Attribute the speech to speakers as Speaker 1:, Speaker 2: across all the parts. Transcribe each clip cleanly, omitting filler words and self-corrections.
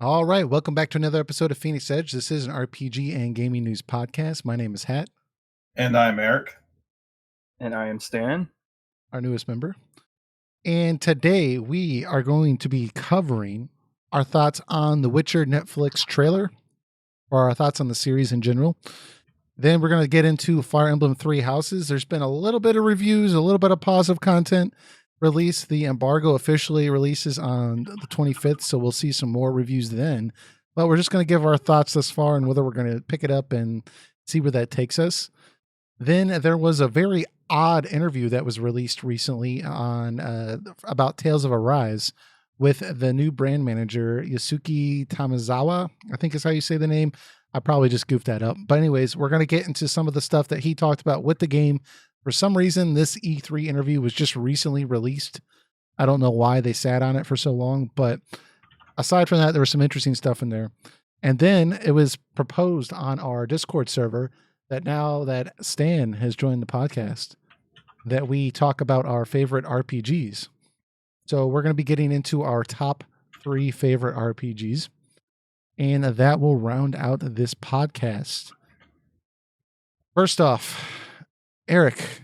Speaker 1: All right, welcome back to another episode of Phoenix Edge. This is an RPG and gaming news podcast. My name is Hat,
Speaker 2: And I'm Eric.
Speaker 3: And I am Stan.
Speaker 1: our newest member. And today we are going to be covering our thoughts on the Witcher Netflix trailer, or our thoughts on the series in general. Then we're going to get into Fire Emblem Three Houses. There's been a little bit of reviews, a little bit of positive content released. The embargo officially releases on the 25th, so we'll see some more reviews then. But we're just going to give our thoughts thus far and whether we're going to pick it up and see where that takes us. Then there was a very odd interview that was released recently on about Tales of Arise with the new brand manager, Yasuki Tamazawa, I think is how you say the name. I probably just goofed that up. But anyways, we're going to get into some of the stuff that he talked about with the game. For some reason, this E3 interview was just recently released. I don't know why they sat on it for so long, but aside from that, there was some interesting stuff in there. And then it was proposed on our Discord server that now that Stan has joined the podcast, that we talk about our favorite RPGs. So we're going to be getting into our top 3 favorite RPGs. And that will round out this podcast. First off, Eric,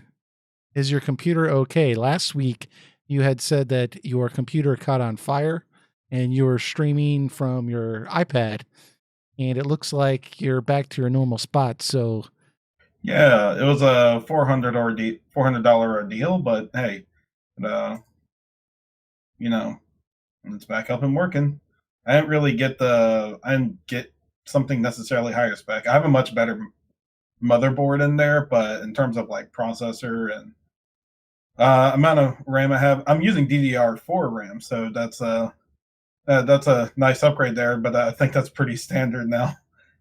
Speaker 1: is your computer okay? Last week, you had said that your computer caught on fire and you were streaming from your iPad, and it looks like you're back to your normal spot. So,
Speaker 2: yeah, it was a $400 ordeal, but hey, it's back up and working. I didn't get something necessarily higher spec. I have a much better motherboard in there, but in terms of like processor and amount of RAM I have, I'm using DDR4 RAM, so that's a nice upgrade there. But I think that's pretty standard now.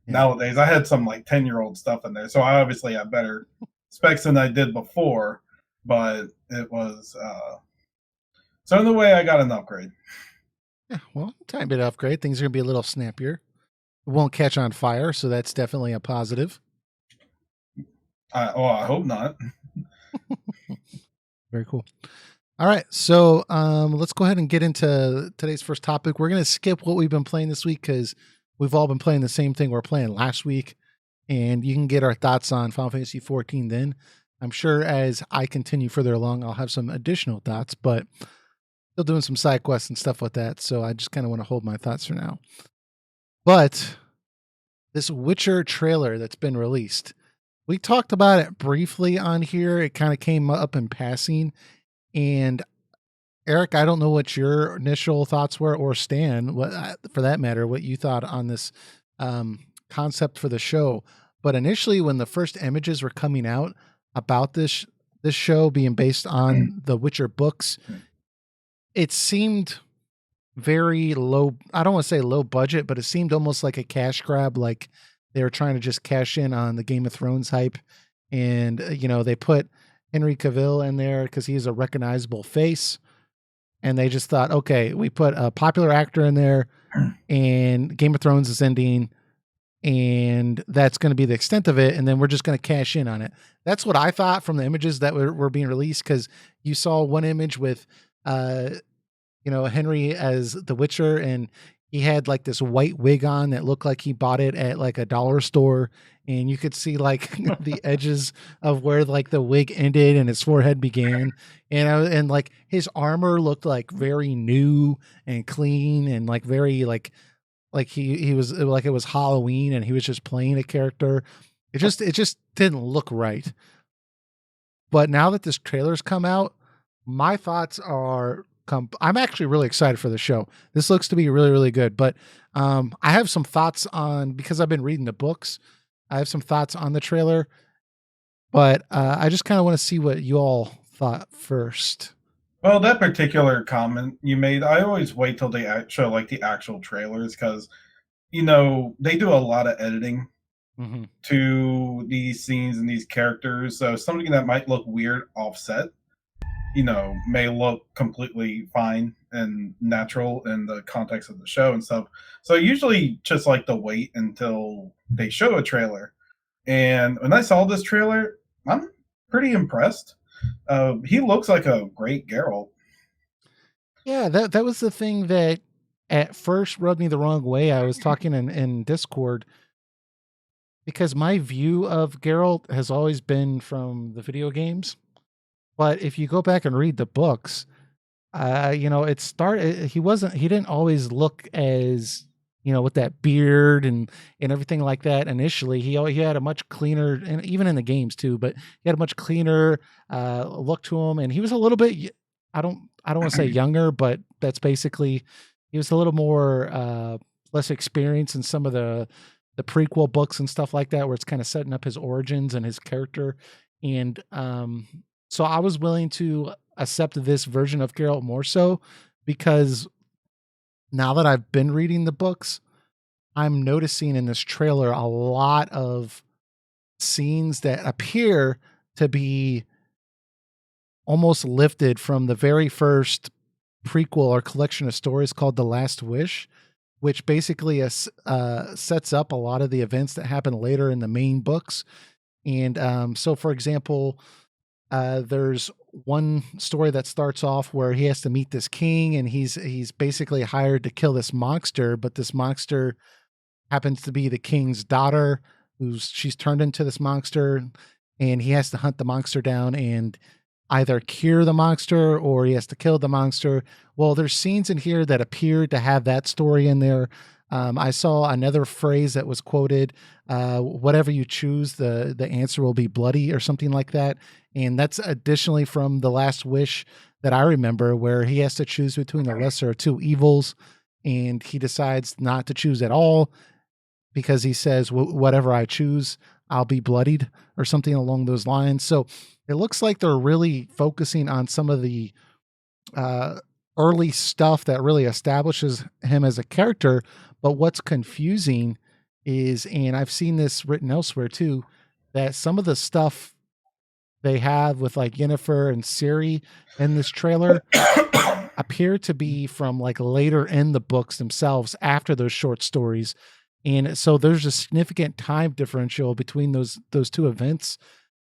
Speaker 2: Yeah. Nowadays. I had some like 10-year-old stuff in there, so I obviously have better specs than I did before. But it was so in the way I got an upgrade.
Speaker 1: Yeah, well, tiny bit of upgrade. Things are going to be a little snappier. It won't catch on fire, so that's definitely a positive.
Speaker 2: I hope not.
Speaker 1: Very cool. All right, so let's go ahead and get into today's first topic. We're going to skip what we've been playing this week because we've all been playing the same thing we're playing last week, and you can get our thoughts on Final Fantasy XIV then. I'm sure as I continue further along, I'll have some additional thoughts, but still doing some side quests and stuff like that, so I just kind of want to hold my thoughts for now. But this Witcher trailer that's been released, we talked about it briefly on here. It kind of came up in passing. And Eric, I don't know what your initial thoughts were, or Stan, what, for that matter, what you thought on this concept for the show. But initially, when the first images were coming out about this show being based on the Witcher books, it seemed very low. I don't want to say low budget, but it seemed almost like a cash grab, like they were trying to just cash in on the Game of Thrones hype. And, they put Henry Cavill in there because he's a recognizable face. And they just thought, okay, we put a popular actor in there and Game of Thrones is ending and that's going to be the extent of it. And then we're just going to cash in on it. That's what I thought from the images that were being released, because you saw one image with, Henry as the Witcher, and he had like this white wig on that looked like he bought it at like a dollar store. And you could see like the edges of where like the wig ended and his forehead began. And like his armor looked like very new and clean and like very like he was like it was Halloween and he was just playing a character. It just didn't look right. But now that this trailer's come out, my thoughts are I'm actually really excited for the show. This looks to be really, really good. But I have some thoughts on, because I've been reading the books, I have some thoughts on the trailer. But I just kind of want to see what you all thought first.
Speaker 2: Well, that particular comment you made, I always wait till they show like the actual trailers, because, they do a lot of editing to these scenes and these characters. So something that might look weird offset, may look completely fine and natural in the context of the show and stuff. So I usually just like to wait until they show a trailer. And when I saw this trailer, I'm pretty impressed. He looks like a great Geralt.
Speaker 1: Yeah, that was the thing that at first rubbed me the wrong way. I was talking in Discord because my view of Geralt has always been from the video games. But if you go back and read the books, he didn't always look as, with that beard and everything like that. Initially, he had a much cleaner, and even in the games too, but he had a much cleaner look to him, and he was a little bit, I don't want to say younger, but that's basically, he was a little more less experienced in some of the prequel books and stuff like that, where it's kind of setting up his origins and his character. And so I was willing to accept this version of Geralt more so because now that I've been reading the books, I'm noticing in this trailer a lot of scenes that appear to be almost lifted from the very first prequel or collection of stories called The Last Wish, which basically sets up a lot of the events that happen later in the main books. And so, for example, there's one story that starts off where he has to meet this king, and he's basically hired to kill this monster, but this monster happens to be the king's daughter, she's turned into this monster, and he has to hunt the monster down and either cure the monster or he has to kill the monster. Well, there's scenes in here that appear to have that story in there. I saw another phrase that was quoted, whatever you choose, the answer will be bloody or something like that. And that's additionally from The Last Wish that I remember, where he has to choose between the lesser of two evils, and he decides not to choose at all because he says, whatever I choose, I'll be bloodied, or something along those lines. So it looks like they're really focusing on some of the early stuff that really establishes him as a character. But what's confusing is, and I've seen this written elsewhere too, that some of the stuff they have with like Yennefer and Ciri in this trailer appear to be from like later in the books themselves, after those short stories. And so there's a significant time differential between those two events.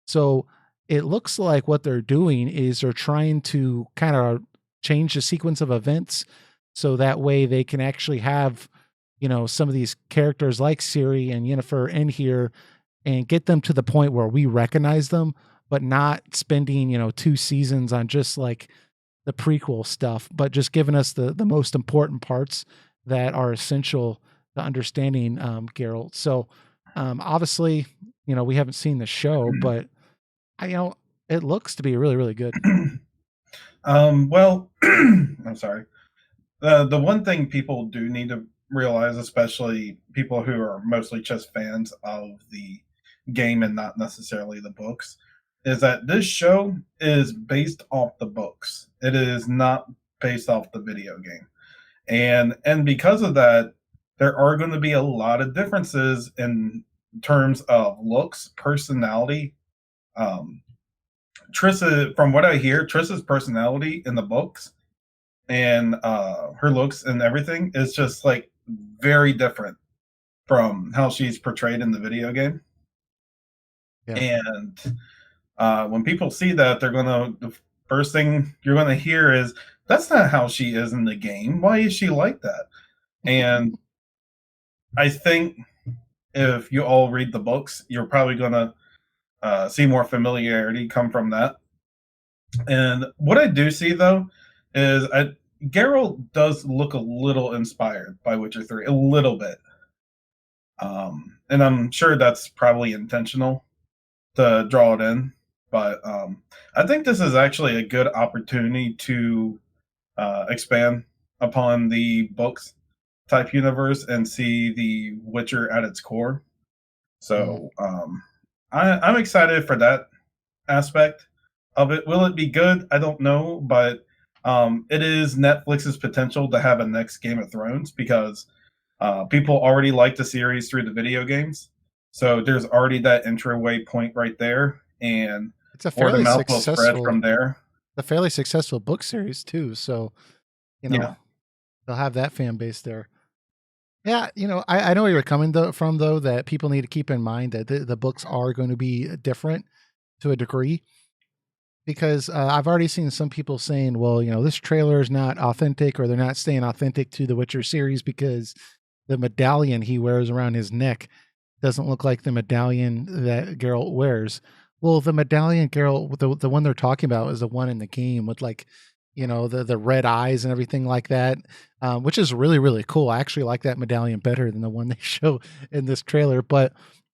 Speaker 1: So it looks like what they're doing is they're trying to kind of change the sequence of events so that way they can actually have, some of these characters like Ciri and Yennefer in here and get them to the point where we recognize them, but not spending, 2 seasons on just like the prequel stuff, but just giving us the most important parts that are essential to understanding Geralt. So obviously, we haven't seen the show, but it looks to be really, really good.
Speaker 2: Well, I'm sorry. The one thing people do need to realize, especially people who are mostly just fans of the game and not necessarily the books, is that this show is based off the books. It is not based off the video game. And because of that, there are going to be a lot of differences in terms of looks, personality. Trissa, from what I hear, Trissa's personality in the books and her looks and everything is just like very different from how she's portrayed in the video game. Yeah. And when people see that, the first thing you're gonna hear is, "That's not how she is in the game. Why is she like that?" And I think if you all read the books, you're probably gonna see more familiarity come from that. And what I do see though is Geralt does look a little inspired by Witcher 3, a little bit. And I'm sure that's probably intentional to draw it in. But I think this is actually a good opportunity to expand upon the books type universe and see the Witcher at its core. So I'm excited for that aspect of it. Will it be good? I don't know, but it is Netflix's potential to have a next Game of Thrones because people already like the series through the video games. So there's already that entryway point right there, and
Speaker 1: it's a fairly
Speaker 2: will spread from there.
Speaker 1: A fairly successful book series too, so they'll have that fan base there. Yeah, I know where you're coming from though, that people need to keep in mind that the books are going to be different to a degree. because I've already seen some people saying, well, this trailer is not authentic, or they're not staying authentic to the Witcher series because the medallion he wears around his neck doesn't look like the medallion that Geralt wears. Well, the medallion Geralt, the one they're talking about, is the one in the game with the red eyes and everything like that, which is really, really cool. I actually like that medallion better than the one they show in this trailer. But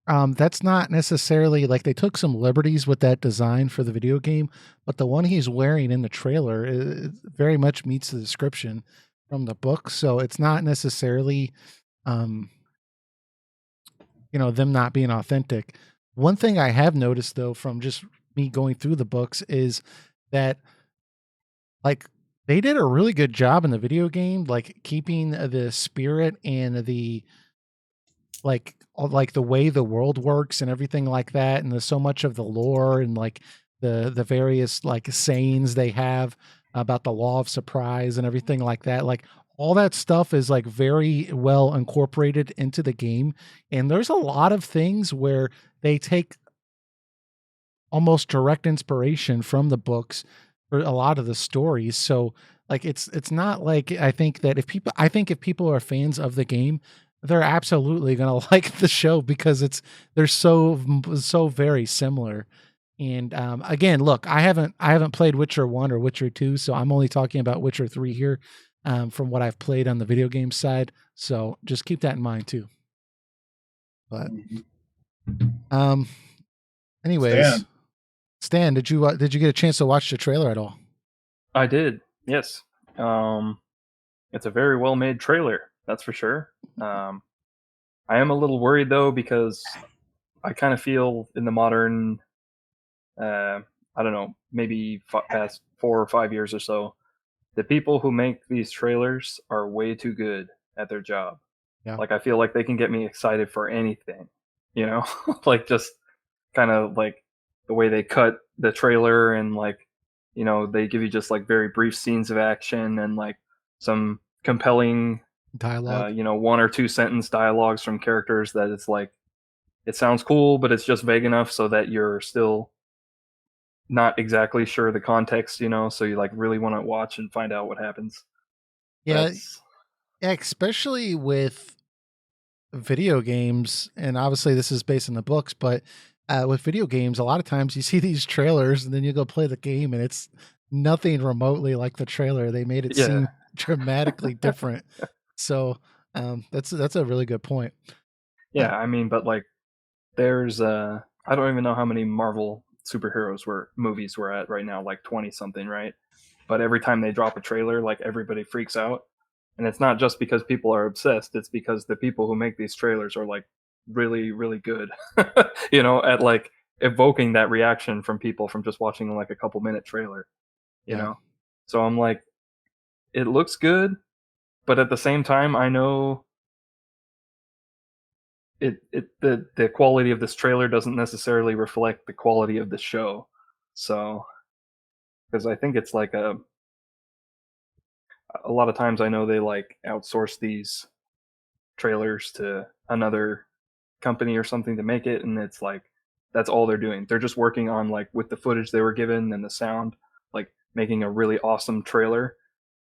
Speaker 1: that's not necessarily, like, they took some liberties with that design for the video game, but the one he's wearing in the trailer very much meets the description from the book. So it's not necessarily, them not being authentic. One thing I have noticed, though, from just me going through the books is that, like, they did a really good job in the video game, like keeping the spirit and the like the way the world works and everything like that, and there's so much of the lore and like the various like sayings they have about the law of surprise and everything like that. Like, all that stuff is like very well incorporated into the game, and there's a lot of things where they take almost direct inspiration from the books for a lot of the stories. So like it's not like, I think if people are fans of the game, they're absolutely going to like the show because they're so very similar. And again, look, I haven't played Witcher 1 or Witcher 2, so I'm only talking about Witcher 3 here, from what I've played on the video game side. So just keep that in mind too. But anyways, Stan, did you get a chance to watch the trailer at all?
Speaker 3: I did, yes. It's a very well made trailer, that's for sure. I am a little worried though, because I kind of feel in the modern, I don't know, maybe past 4 or 5 years or so, the people who make these trailers are way too good at their job.
Speaker 1: Yeah.
Speaker 3: Like, I feel like they can get me excited for anything, like just kind of like the way they cut the trailer, and like, they give you just like very brief scenes of action and like some compelling
Speaker 1: Dialogue.
Speaker 3: 1 or 2 sentence dialogues from characters that it's like, it sounds cool, but it's just vague enough so that you're still not exactly sure the context, so you like really want to watch and find out what happens.
Speaker 1: Yeah, especially with video games, and obviously this is based on the books, but with video games, a lot of times you see these trailers and then you go play the game and it's nothing remotely like the trailer. They made it seem dramatically different. So that's a really good point.
Speaker 3: Yeah, I mean, but like, there's I don't even know how many Marvel superheroes movies we're at right now, like 20 something, right? But every time they drop a trailer, like, everybody freaks out. And it's not just because people are obsessed, it's because the people who make these trailers are like really, really good, at like evoking that reaction from people from just watching like a couple minute trailer, you know? So I'm like, it looks good, but at the same time, I know the quality of this trailer doesn't necessarily reflect the quality of the show. So, because I think it's like a lot of times I know they like outsource these trailers to another company or something to make it, and it's like, that's all they're doing. They're just working on, like, with the footage they were given and the sound, like making a really awesome trailer,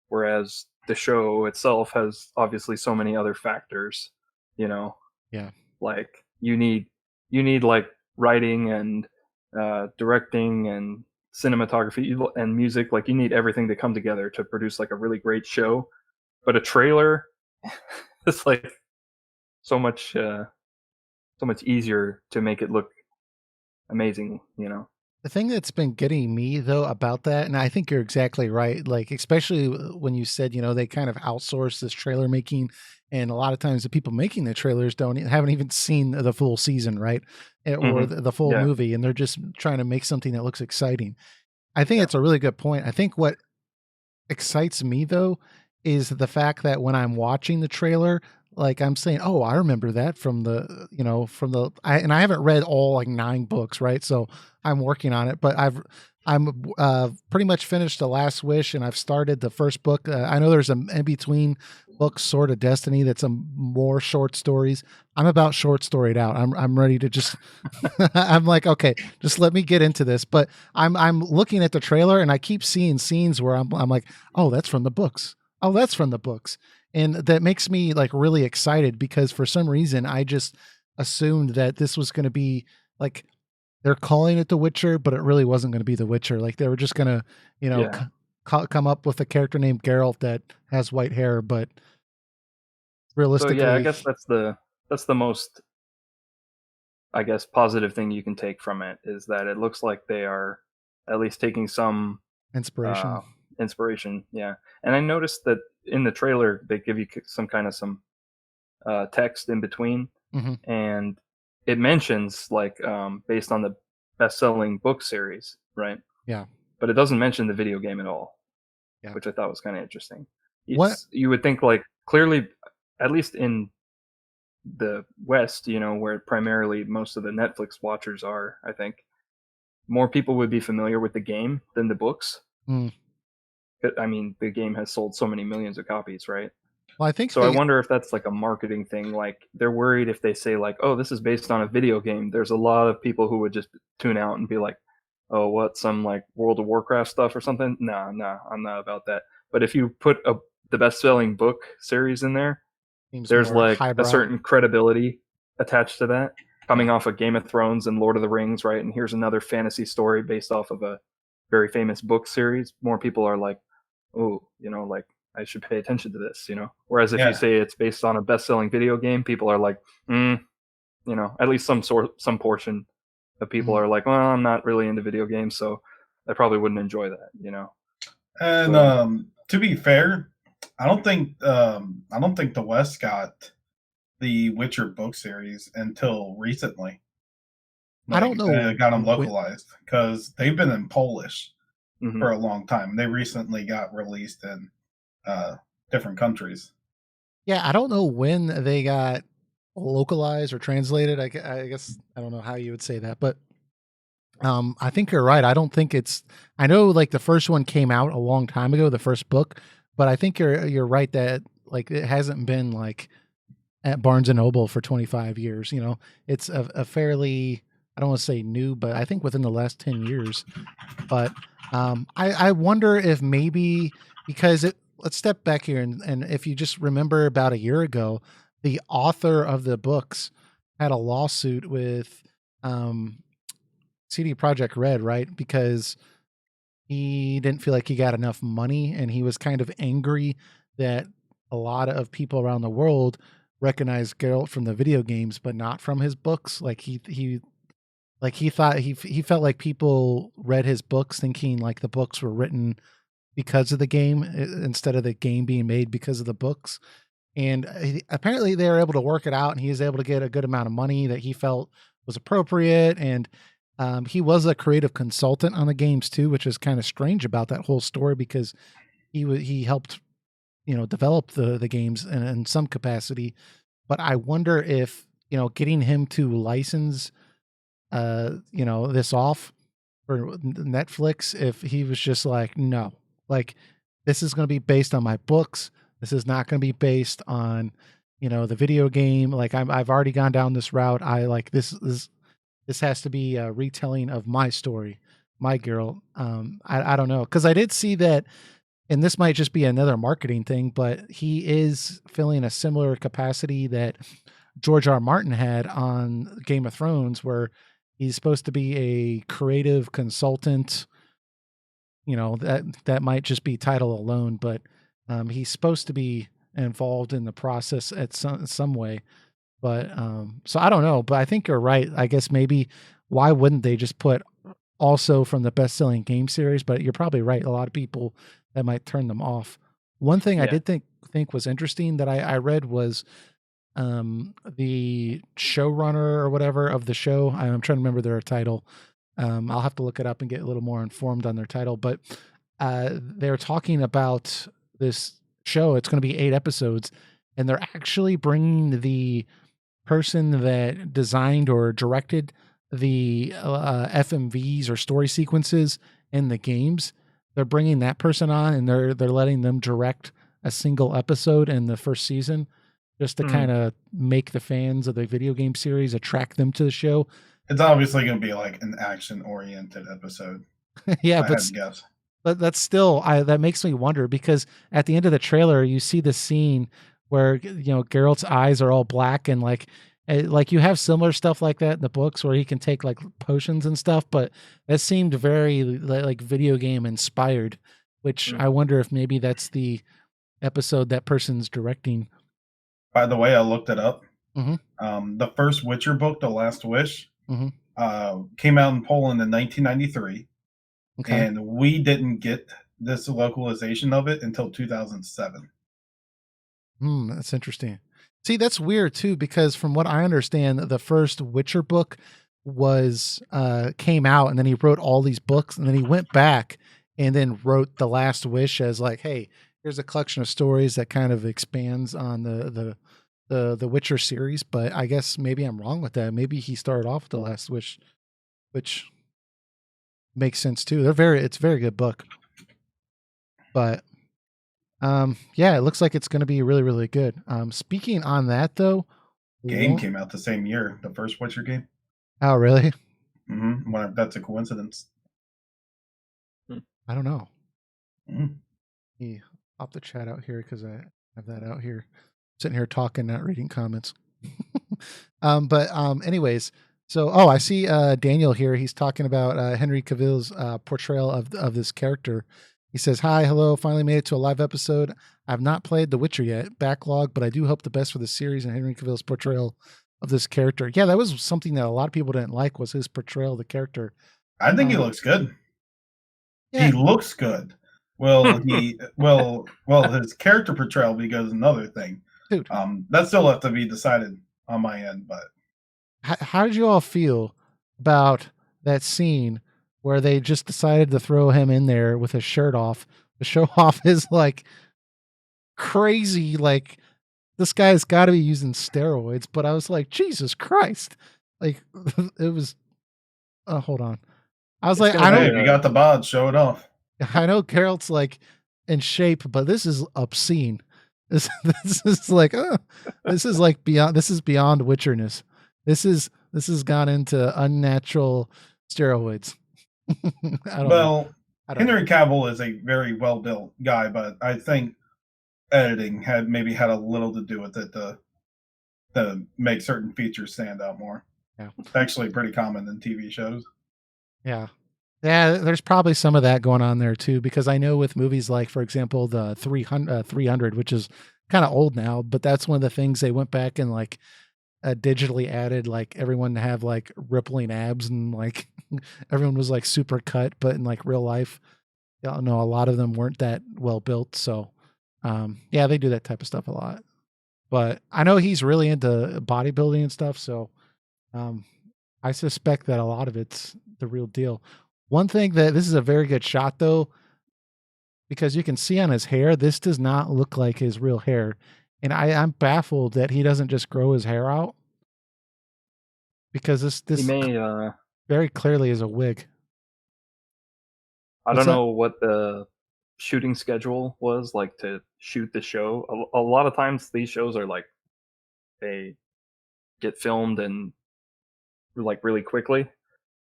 Speaker 3: whereas the show itself has obviously so many other factors,
Speaker 1: Yeah.
Speaker 3: Like, you need like writing and directing and cinematography and music. Like, you need everything to come together to produce like a really great show. But a trailer is like so much easier to make it look amazing,
Speaker 1: The thing that's been getting me though about that, and I think you're exactly right, like especially when you said, they kind of outsource this trailer making, and a lot of times the people making the trailers haven't even seen the full season, right? Or the full movie, and they're just trying to make something that looks exciting. I think it's a really good point. I think what excites me though is the fact that when I'm watching the trailer, like I'm saying, oh, I remember that from and I haven't read all like 9 books, right? So I'm working on it, but I'm pretty much finished The Last Wish, and I've started the first book. I know there's an in between book Sword of Destiny that's more short stories. I'm about short storied out. I'm ready to just I'm like, okay, just let me get into this. But I'm looking at the trailer and I keep seeing scenes where I'm like, oh, that's from the books. Oh, that's from the books. And that makes me like really excited because for some reason I just assumed that this was going to be like they're calling it The Witcher, but it really wasn't going to be The Witcher. Like they were just going to,
Speaker 3: Yeah.
Speaker 1: come up with a character named Geralt that has white hair, but
Speaker 3: So
Speaker 1: realistically,
Speaker 3: yeah, I guess that's the most, I guess, positive thing you can take from it is that it looks like they are at least taking some
Speaker 1: inspiration.
Speaker 3: uh, inspiration. Yeah, and I noticed that in the trailer they give you some text in between,
Speaker 1: Hmm.
Speaker 3: and it mentions like based on the best-selling book series, right?
Speaker 1: Yeah.
Speaker 3: But it doesn't mention the video game at all,
Speaker 1: Yeah.
Speaker 3: which I thought was kind of interesting.
Speaker 1: What?
Speaker 3: You would think like clearly, at least in the West, where primarily most of the Netflix watchers are, I think more people would be familiar with the game than the books.
Speaker 1: Mm.
Speaker 3: I mean, the game has sold so many millions of copies, right?
Speaker 1: Well, I think
Speaker 3: So I wonder if that's like a marketing thing. Like they're worried if they say like, "Oh, this is based on a video game." There's a lot of people who would just tune out and be like, "Oh, what? Some like World of Warcraft stuff or something?" No, I'm not about that. But if you put the best-selling book series in there,
Speaker 1: seems
Speaker 3: there's
Speaker 1: more
Speaker 3: like a
Speaker 1: highbrow.
Speaker 3: certain credibility attached to that, coming off of Game of Thrones and Lord of the Rings, right? And here's another fantasy story based off of a very famous book series. More people are like, "Oh, like I should pay attention to this," Whereas if you
Speaker 2: Yeah.
Speaker 3: say it's based on a best-selling video game, people are like, at least some portion of people
Speaker 1: Mhm.
Speaker 3: are like, "Well, I'm not really into video games, so I probably wouldn't enjoy that,"
Speaker 2: And
Speaker 3: So
Speaker 2: to be fair, I don't think the West got the Witcher book series until recently.
Speaker 1: I don't
Speaker 2: Like
Speaker 1: know
Speaker 2: got them
Speaker 1: when.
Speaker 2: localized because they've been in Polish
Speaker 3: mhm.
Speaker 2: for a long time. They recently got released in uh, different countries.
Speaker 1: Yeah, I don't know when they got localized or translated. I guess I don't know how you would say that, but I think you're right. I don't think it's. I know like the first one came out a long time ago, the first book, but I think you're right that like it hasn't been like at Barnes and Noble for 25 years. It's a fairly, I don't want to say new, but I think within the last 10 years. But I wonder if maybe because let's step back here and if you just remember about a year ago, the author of the books had a lawsuit with um, CD Projekt Red, right? Because he didn't feel like he got enough money and he was kind of angry that a lot of people around the world recognize Geralt from the video games but not from his books. Like he thought he felt like people read his books thinking like the books were written because of the game instead of the game being made because of the books. And apparently they were able to work it out and he was able to get a good amount of money that he felt was appropriate. And he was a creative consultant on the games too, which is kind of strange about that whole story because he helped develop the games in some capacity. But I wonder if getting him to license this off for Netflix, if he was just like, no, like this is going to be based on my books. This is not going to be based on, the video game. Like I've already gone down this route. I like this has to be a retelling of my story, my girl. I don't know. Cause I did see that, and this might just be another marketing thing, but he is filling a similar capacity that George R. R. Martin had on Game of Thrones, where he's supposed to be a creative consultant. That might just be title alone, but he's supposed to be involved in the process at some way. But so I don't know, but I think you're right. I guess maybe why wouldn't they just put also from the best-selling game series? But you're probably right. A lot of people that might turn them off. One thing I
Speaker 3: Yeah.
Speaker 1: did think was interesting that I read was the showrunner or whatever of the show. I'm trying to remember their title. I'll have to look it up and get a little more informed on their title. But they're talking about this show. It's going to be 8 episodes, and they're actually bringing the person that designed or directed the FMVs or story sequences in the games. They're bringing that person on, and they're letting them direct a single episode in the first season, just to
Speaker 3: Mm.
Speaker 1: kind of make the fans of the video game series attract them to the show.
Speaker 2: It's obviously going to be like an action-oriented episode.
Speaker 1: Yeah,
Speaker 2: I had to guess.
Speaker 1: but that's still that makes me wonder, because at the end of the trailer you see the scene where Geralt's eyes are all black, and like you have similar stuff like that in the books where he can take like potions and stuff, but that seemed very like video game inspired, which I wonder if maybe that's the episode that person's directing.
Speaker 2: By the way, I looked it up.
Speaker 1: Mm-hmm.
Speaker 2: The first Witcher book, The Last Wish,
Speaker 1: Mm-hmm.
Speaker 2: came out in Poland in 1993.
Speaker 1: Okay.
Speaker 2: And we didn't get this localization of it until 2007.
Speaker 1: That's interesting. See, that's weird too, because from what I understand, the first Witcher book was came out, and then he wrote all these books, and then he went back and then wrote The Last Wish as like, hey, here's a collection of stories that kind of expands on the Witcher series. But I guess maybe I'm wrong with that. Maybe he started off with The Last Wish, which makes sense too. It's a very good book. But yeah, it looks like it's going to be really, really good. Speaking on that though,
Speaker 2: Game came out the same year, the first Witcher game.
Speaker 1: Oh, really?
Speaker 2: Mm-hmm. Wonder if that's a coincidence.
Speaker 1: I don't know.
Speaker 2: Mm-hmm.
Speaker 1: Let me pop the chat out here because I have that out here. Sitting here talking, not reading comments. But anyways, so I see Daniel here. He's talking about Henry Cavill's portrayal of this character. He says, "Hi, hello. Finally made it to a live episode. I've not played The Witcher yet, backlog, but I do hope the best for the series and Henry Cavill's portrayal of this character." Yeah, that was something that a lot of people didn't like, was his portrayal of the character.
Speaker 2: I think he looks good.
Speaker 1: Yeah.
Speaker 2: He looks good. Well, his character portrayal because another thing.
Speaker 1: Dude.
Speaker 2: That still have to be decided on my end, but
Speaker 1: how did you all feel about that scene where they just decided to throw him in there with his shirt off to show off his like crazy, like this guy's got to be using steroids? But I was like, Jesus Christ. Like it was, hold on. I was like, I know
Speaker 2: you got the bod, show it off.
Speaker 1: I know Geralt's like in shape, but this is obscene. This is like, this is like beyond Witcherness. This has gone into unnatural steroids.
Speaker 2: Henry Cavill is a very well built guy, but I think editing had a little to do with it to make certain features stand out more.
Speaker 1: Yeah,
Speaker 2: it's actually pretty common in TV shows.
Speaker 1: Yeah, there's probably some of that going on there too, because I know with movies like, for example, the 300, which is kind of old now, but that's one of the things they went back and like digitally added, like everyone to have like rippling abs, and like everyone was like super cut, but in like real life, a lot of them weren't that well built. So yeah, they do that type of stuff a lot. But I know he's really into bodybuilding and stuff, so I suspect that a lot of it's the real deal. One thing that this is a very good shot though, because you can see on his hair, this does not look like his real hair. And I'm baffled that he doesn't just grow his hair out, because this very clearly is a wig.
Speaker 3: I don't know what the shooting schedule was like to shoot the show. A lot of times these shows are like, they get filmed and like really quickly.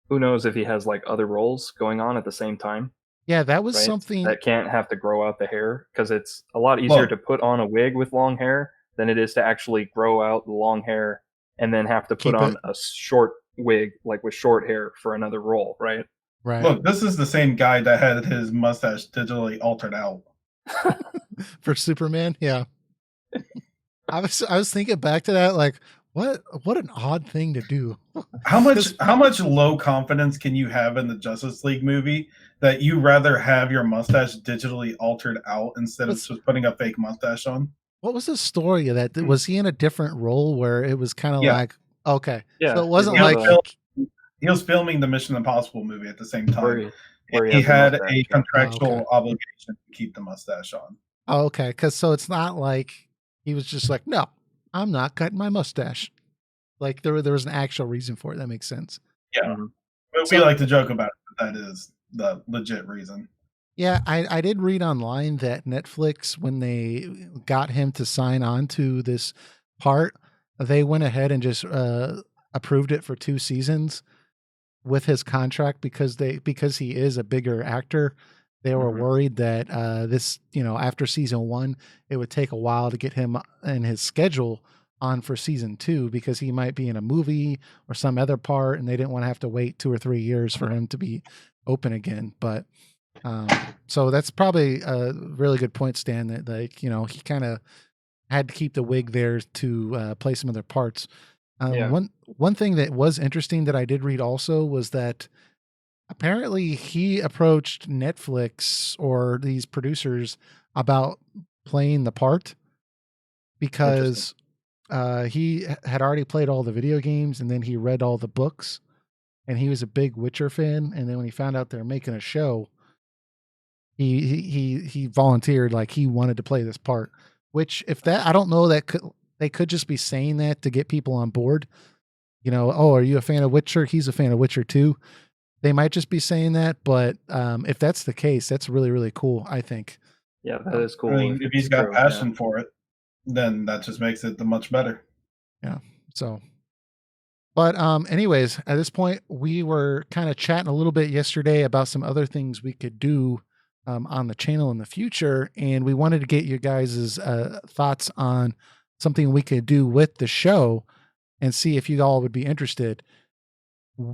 Speaker 3: Who knows if he has like other roles going on at the same time?
Speaker 1: Yeah, that was something
Speaker 3: that can't have to grow out the hair, because it's a lot easier to put on a wig with long hair than it is to actually grow out the long hair and then have to put on a short wig, like with short hair, for another role, right?
Speaker 1: Right.
Speaker 2: Look, this is the same guy that had his mustache digitally altered out
Speaker 1: for Superman. Yeah. I was thinking back to that, like, what an odd thing to do.
Speaker 2: How much low confidence can you have in the Justice League movie that you rather have your mustache digitally altered out instead of just putting a fake mustache on?
Speaker 1: What was the story of that? Was he in a different role where it was kind of like, okay, so it wasn't
Speaker 2: he was filming the Mission Impossible movie at the same time. Where he had a contractual obligation to keep the mustache on.
Speaker 1: Oh, okay, because so it's not like he was just like, no, I'm not cutting my mustache. Like there was an actual reason for it. That makes sense.
Speaker 2: Yeah, but we like to joke about it, but that is the legit reason.
Speaker 1: Yeah, I did read online that Netflix, when they got him to sign on to this part, they went ahead and just approved it for 2 seasons with his contract because he is a bigger actor. They were
Speaker 3: Mhm.
Speaker 1: worried that this, after season 1, it would take a while to get him and his schedule on for season 2 because he might be in a movie or some other part, and they didn't want to have to wait 2 or 3 years for him to be open again. But so that's probably a really good point, Stan. That he kind of had to keep the wig there to play some other parts.
Speaker 3: Yeah.
Speaker 1: One thing that was interesting that I did read also was that apparently he approached Netflix or these producers about playing the part
Speaker 3: Interesting.
Speaker 1: because he had already played all the video games and then he read all the books and he was a big Witcher fan. And then when he found out they're making a show, he volunteered, like he wanted to play this part. Which, if that, I don't know, they could just be saying that to get people on board. Oh, are you a fan of Witcher? He's a fan of Witcher too. They might just be saying that, but if that's the case, that's really, really cool, I think.
Speaker 3: Yeah, that is
Speaker 2: I
Speaker 3: cool.
Speaker 2: mean, if
Speaker 3: it's
Speaker 2: he's got
Speaker 3: true,
Speaker 2: passion for it, then that just makes it the much better.
Speaker 1: Yeah. So, but anyways, at this point, we were kind of chatting a little bit yesterday about some other things we could do on the channel in the future, and we wanted to get you guys' thoughts on something we could do with the show and see if you all would be interested.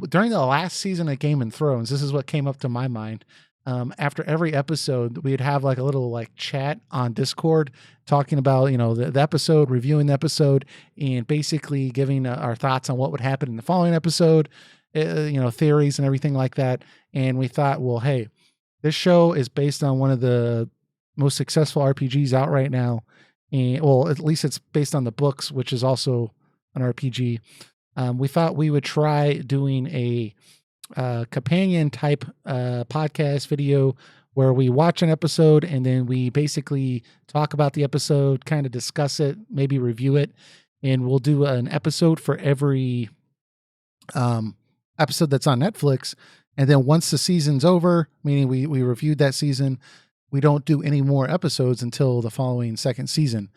Speaker 1: During the last season of Game of Thrones, this is what came up to my mind. After every episode, we'd have like a little like chat on Discord talking about, the episode, reviewing the episode, and basically giving our thoughts on what would happen in the following episode, theories and everything like that. And we thought, well, hey, this show is based on one of the most successful RPGs out right now. And well, at least it's based on the books, which is also an RPG. We thought we would try doing a companion type podcast video where we watch an episode and then we basically talk about the episode, kind of discuss it, maybe review it, and we'll do an episode for every episode that's on Netflix. And then once the season's over, meaning we reviewed that season, we don't do any more episodes until the following second season.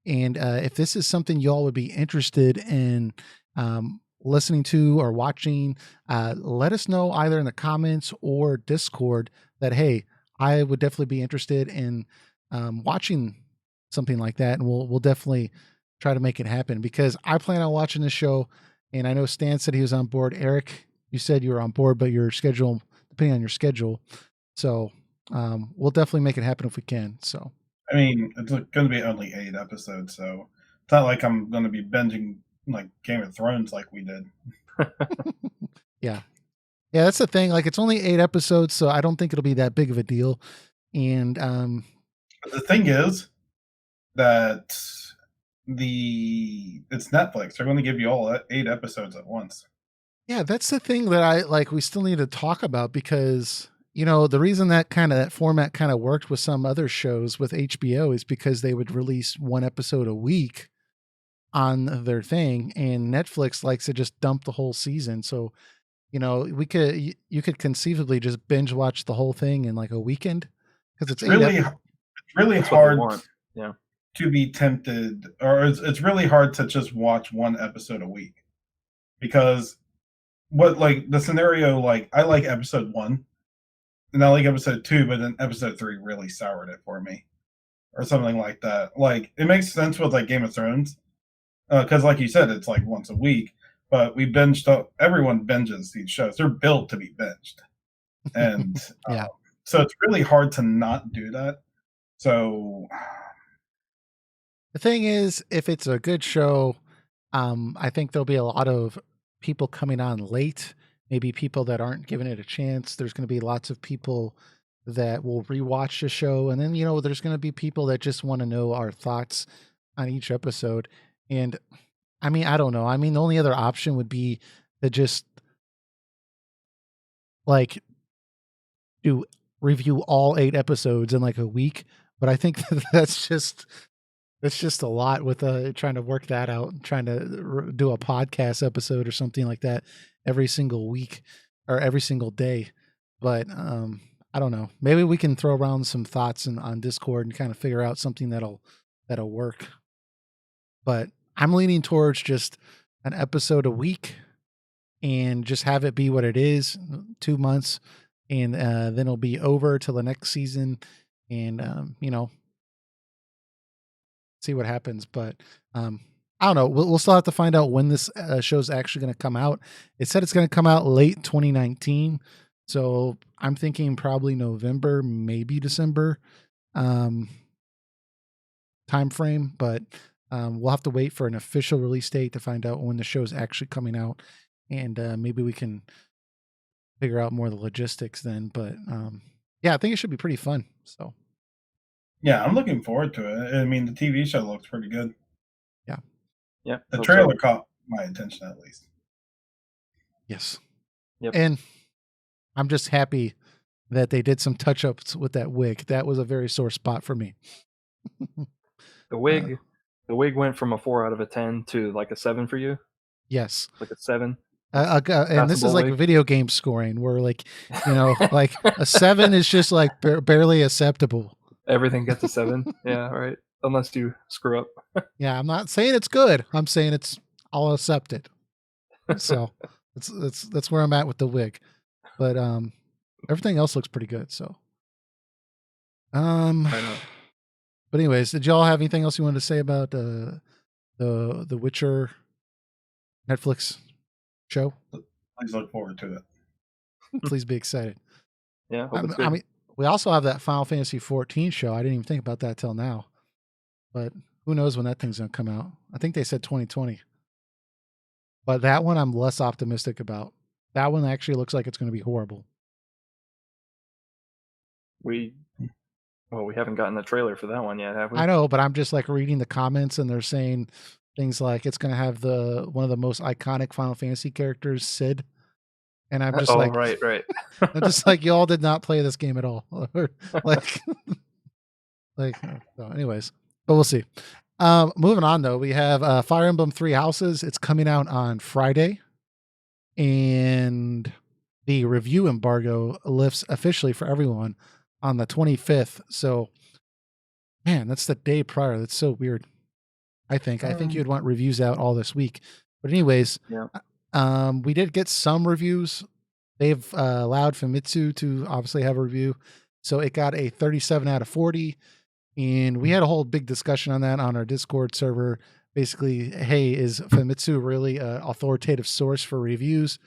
Speaker 1: And if this is something y'all would be interested in listening to or watching, let us know either in the comments or Discord that, hey, I would definitely be interested in watching something like that. And we'll definitely try to make it happen because I plan on watching this show. And I know Stan said he was on board. Eric, you said you were on board, but your schedule, depending on your schedule. So we'll definitely make it happen if we can. So,
Speaker 2: I mean, it's going to be only 8 episodes, so it's not like I'm going to be binging like Game of Thrones like we did.
Speaker 1: Yeah, that's the thing. Like, it's only 8 episodes, so I don't think it'll be that big of a deal. And
Speaker 2: But the thing is that it's Netflix. They're going to give you all 8 episodes at once.
Speaker 1: yeah, that's the thing that I like. We still need to talk about because the reason that format kind of worked with some other shows with HBO is because they would release 1 episode a week on their thing, and Netflix likes to just dump the whole season. So you could conceivably just binge watch the whole thing in like a weekend because it's
Speaker 2: really
Speaker 3: That's what they
Speaker 2: hard
Speaker 3: want. Yeah.
Speaker 2: to be tempted, or it's really hard to just watch 1 episode a week because the scenario, like I like episode 1 and I like episode 2, but then episode 3 really soured it for me or something like that. Like it makes sense with like Game of Thrones because like you said, it's like once a week. But we binged up. Everyone binges these shows. They're built to be binged, and
Speaker 1: Yeah.
Speaker 2: So it's really hard to not do that. So
Speaker 1: The thing is, if it's a good show, I think there'll be a lot of people coming on late, maybe people that aren't giving it a chance. There's going to be lots of people that will rewatch the show. And then, there's going to be people that just want to know our thoughts on each episode. And I mean, I don't know. I mean, the only other option would be to just like do review all 8 episodes in like a week. But I think that's just a lot with trying to work that out and trying to do a podcast episode or something like that every single week or every single day. But I don't know. Maybe we can throw around some thoughts on Discord and kind of figure out something that'll work. But I'm leaning towards just an episode a week and just have it be what it is, 2 months, and then it'll be over till the next season, and see what happens. But I don't know. We'll still have to find out when this show's actually going to come out. It said it's going to come out late 2019, so I'm thinking probably November, maybe December time frame. But we'll have to wait for an official release date to find out when the show's actually coming out, and maybe we can figure out more of the logistics then. But yeah, I think it should be pretty fun. So
Speaker 2: Yeah, I'm looking forward to it. I mean, the TV show looks pretty good.
Speaker 3: Yeah.
Speaker 2: The trailer caught my attention at least.
Speaker 1: yes.
Speaker 3: Yep.
Speaker 1: And I'm just happy that they did some touch-ups with that wig. That was a very sore spot for me.
Speaker 3: The wig went from a 4 out of 10 to like a 7 for you.
Speaker 1: Yes.
Speaker 3: Like a 7.
Speaker 1: And this is like
Speaker 3: wig.
Speaker 1: video game scoring, where like like a 7 is just like barely acceptable.
Speaker 3: Everything gets a 7. Yeah, right. Unless you screw up.
Speaker 1: Yeah, I'm not saying it's good. I'm saying I'll accept it. So that's where I'm at with the wig. But everything else looks pretty good. So
Speaker 3: I know.
Speaker 1: But anyways, did y'all have anything else you wanted to say about the Witcher Netflix show?
Speaker 2: Please look forward to it.
Speaker 1: Please be excited.
Speaker 3: Yeah, hope it's good.
Speaker 1: I mean, we also have that Final Fantasy XIV show. I didn't even think about that till now. But who knows when that thing's going to come out? I think they said 2020. But that one I'm less optimistic about. That one actually looks like it's going to be horrible.
Speaker 3: We haven't gotten the trailer for that one yet, have we?
Speaker 1: I know, but I'm just like reading the comments, and they're saying things like it's going to have one of the most iconic Final Fantasy characters, Sid. And I'm just
Speaker 3: right.
Speaker 1: I'm just like, y'all did not play this game at all. So anyways, but we'll see. Moving on though, we have Fire Emblem 3 Houses. It's coming out on Friday, and the review embargo lifts officially for everyone on the 25th. So, man, that's the day prior. That's so weird. I think you'd want reviews out all this week. But anyways,
Speaker 3: yeah.
Speaker 1: We did get some reviews. They've allowed Famitsu to obviously have a review. So it got a 37 out of 40. And we had a whole big discussion on that on our Discord server. Basically, hey, is Famitsu really an authoritative source for reviews?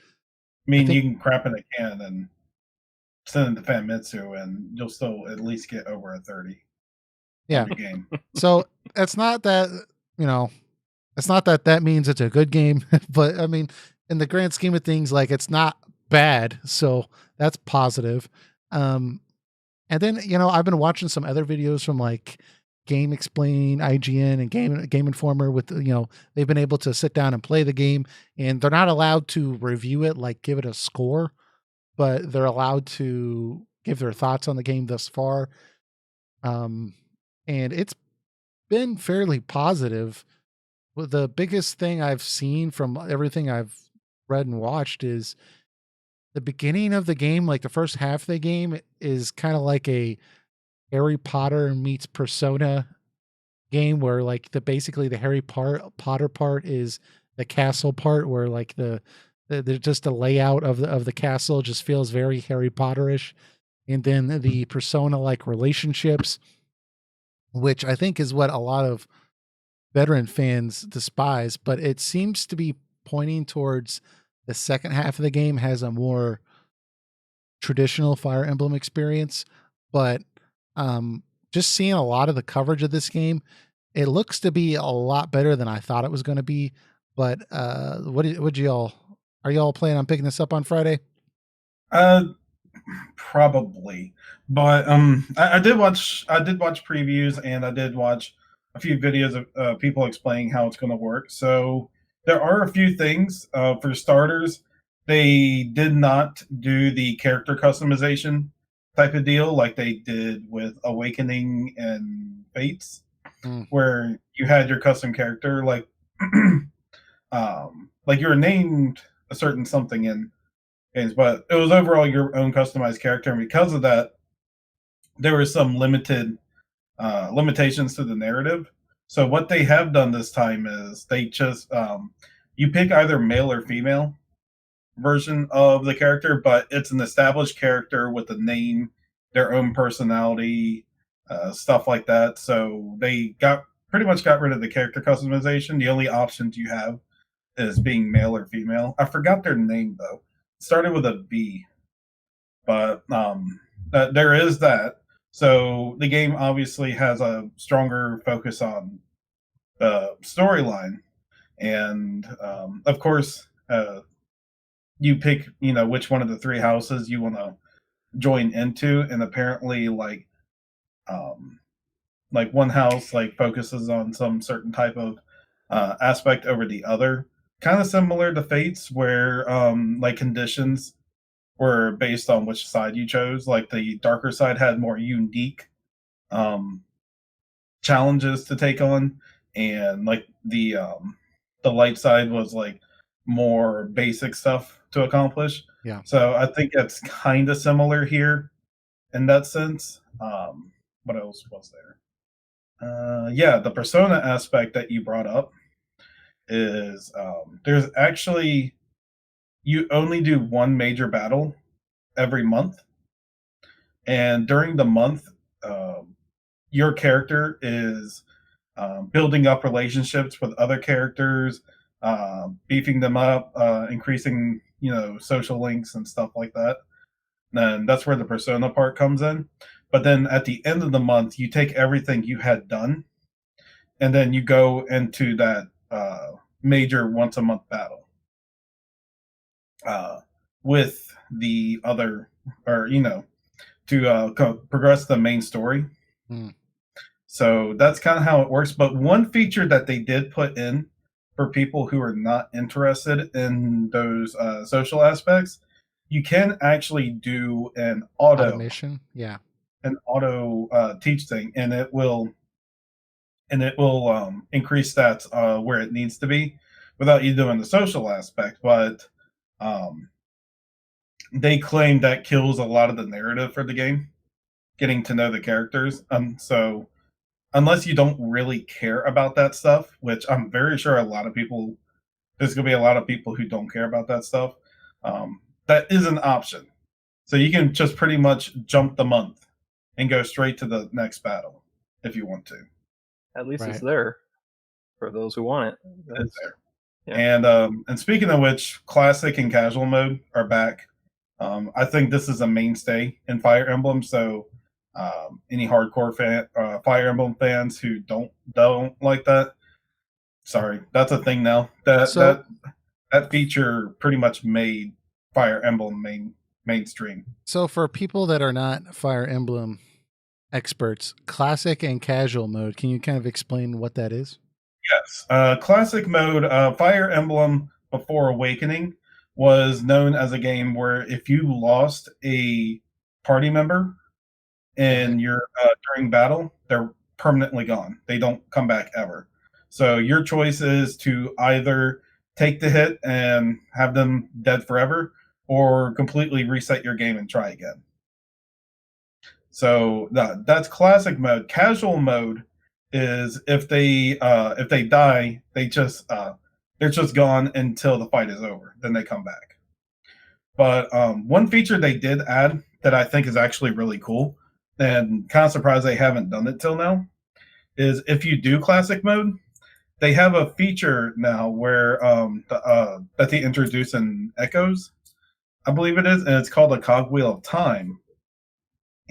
Speaker 2: I mean, you can crap in a can and send it to Famitsu, and you'll still at least get over a 30.
Speaker 1: Yeah.
Speaker 2: Every game.
Speaker 1: So it's not that, it's not that means it's a good game, but I mean, in the grand scheme of things, like it's not bad. So that's positive. And then, I've been watching some other videos from like Game Explain, IGN, and Game Informer with, they've been able to sit down and play the game, and they're not allowed to review it, like give it a score, but they're allowed to give their thoughts on the game thus far. And it's been fairly positive. Well, the biggest thing I've seen from everything I've read and watched is the beginning of the game, like the first half of the game, is kind of like a Harry Potter meets Persona game, where like basically the Harry Potter part is the castle part, where like the just the layout of the castle just feels very Harry Potterish, and then the Persona like relationships, which I think is what a lot of veteran fans despise, but it seems to be pointing towards the second half of the game has a more traditional Fire Emblem experience. But just seeing a lot of the coverage of this game, it looks to be a lot better than I thought it was going to be. But are y'all planning on picking this up on Friday?
Speaker 2: Probably, but I did watch previews, and I did watch a few videos of people explaining how it's going to work. So there are a few things. For starters, they did not do the character customization type of deal like they did with Awakening and Fates, where you had your custom character, like you were named a certain something in games, but it was overall your own customized character, and because of that, there were some limitations to the narrative. So what they have done this time is they just you pick either male or female version of the character, but it's an established character with a name, their own personality, stuff like that. So they got pretty much got rid of the character customization. The only options you have is being male or female. I forgot their name though. It started with a B, but there is that. So the game obviously has a stronger focus on the storyline, and of course, you pick which one of the three houses you want to join into, and apparently um, one house focuses on some certain type of aspect over the other, kind of similar to Fates, where conditions were based on which side you chose. Like the darker side had more unique um, challenges to take on, and the light side was more basic stuff to accomplish.
Speaker 1: Yeah.
Speaker 2: So I think that's kind of similar here in that sense. What else was there? Yeah, the persona aspect that you brought up is there's actually you only do one major battle every month, and during the month, your character is building up relationships with other characters, beefing them up, increasing social links and stuff like that. And that's where the persona part comes in. But then at the end of the month, you take everything you had done, and then you go into that major once a month battle with the other, or to progress the main story.
Speaker 1: Mm.
Speaker 2: So that's kind of how it works. But one feature that they did put in for people who are not interested in those social aspects, you can actually do an
Speaker 1: Automation. Yeah.
Speaker 2: teach thing, and it will increase stats where it needs to be without you doing the social aspect. But they claim that kills a lot of the narrative for the game, getting to know the characters. So unless you don't really care about that stuff, which I'm very sure there's going to be a lot of people who don't care about that stuff, that is an option. So you can just pretty much jump the month and go straight to the next battle if you want to.
Speaker 3: At least
Speaker 1: Right.
Speaker 3: it's there for those who want it.
Speaker 2: It's there.
Speaker 3: Yeah.
Speaker 2: And speaking of which, classic and casual mode are back. I think this is a mainstay in Fire Emblem. So any hardcore Fire Emblem fans who don't like that, sorry, that's a thing now. That feature pretty much made Fire Emblem mainstream.
Speaker 1: So for people that are not Fire Emblem experts, classic and casual mode, can you kind of explain what that is?
Speaker 2: Yes. Classic mode, Fire Emblem Before Awakening was known as a game where if you lost a party member in your during battle, they're permanently gone. They don't come back ever. So your choice is to either take the hit and have them dead forever, or completely reset your game and try again. So that's classic mode. Casual mode is if they die, they're just gone until the fight is over. Then they come back. But one feature they did add that I think is actually really cool, and kind of surprised they haven't done it till now, is if you do classic mode, they have a feature now where that they introduce in Echoes, I believe it is, and it's called a Cogwheel of Time.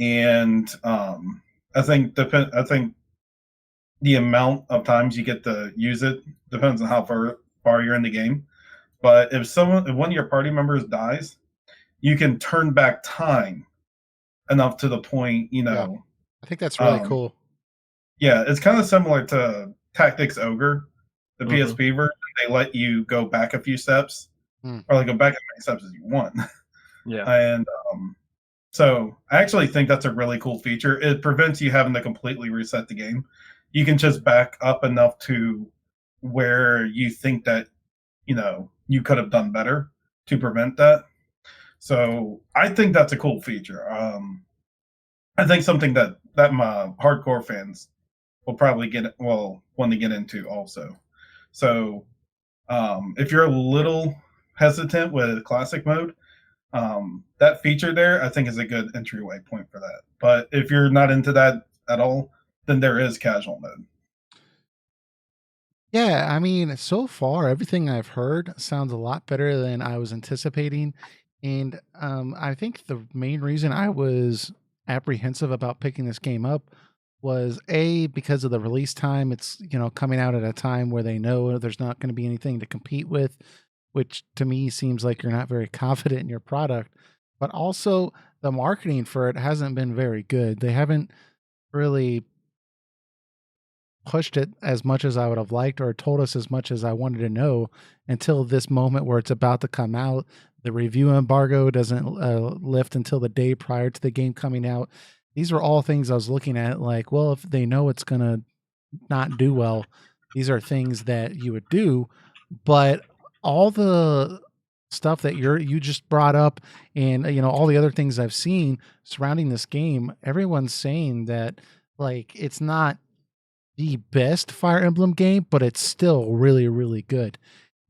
Speaker 2: And I think the amount of times you get to use it depends on how far you're in the game. But if one of your party members dies, you can turn back time enough to the point,
Speaker 1: Yeah. I think that's really cool.
Speaker 2: Yeah, it's kind of similar to Tactics Ogre, the PSP version. They let you go back a few steps, or go back as many steps as you want.
Speaker 3: Yeah.
Speaker 2: And so I actually think that's a really cool feature. It prevents you having to completely reset the game. You can just back up enough to where you think that you could have done better to prevent that. So I think that's a cool feature. I think something that my hardcore fans will probably want to get into also. So if you're a little hesitant with classic mode, that feature there I think is a good entryway point for that. But if you're not into that at all, then there is casual mode.
Speaker 1: Yeah, I mean, so far everything I've heard sounds a lot better than I was anticipating, and I think the main reason I was apprehensive about picking this game up was a because of the release time. It's coming out at a time where they know there's not going to be anything to compete with, which to me seems like you're not very confident in your product. But also the marketing for it hasn't been very good. They haven't really pushed it as much as I would have liked or told us as much as I wanted to know until this moment where it's about to come out. The review embargo doesn't lift until the day prior to the game coming out. These are all things I was looking at like, well, if they know it's going to not do well, these are things that you would do. But all the stuff that you just brought up and all the other things I've seen surrounding this game, everyone's saying that like it's not the best Fire Emblem game, but it's still really, really good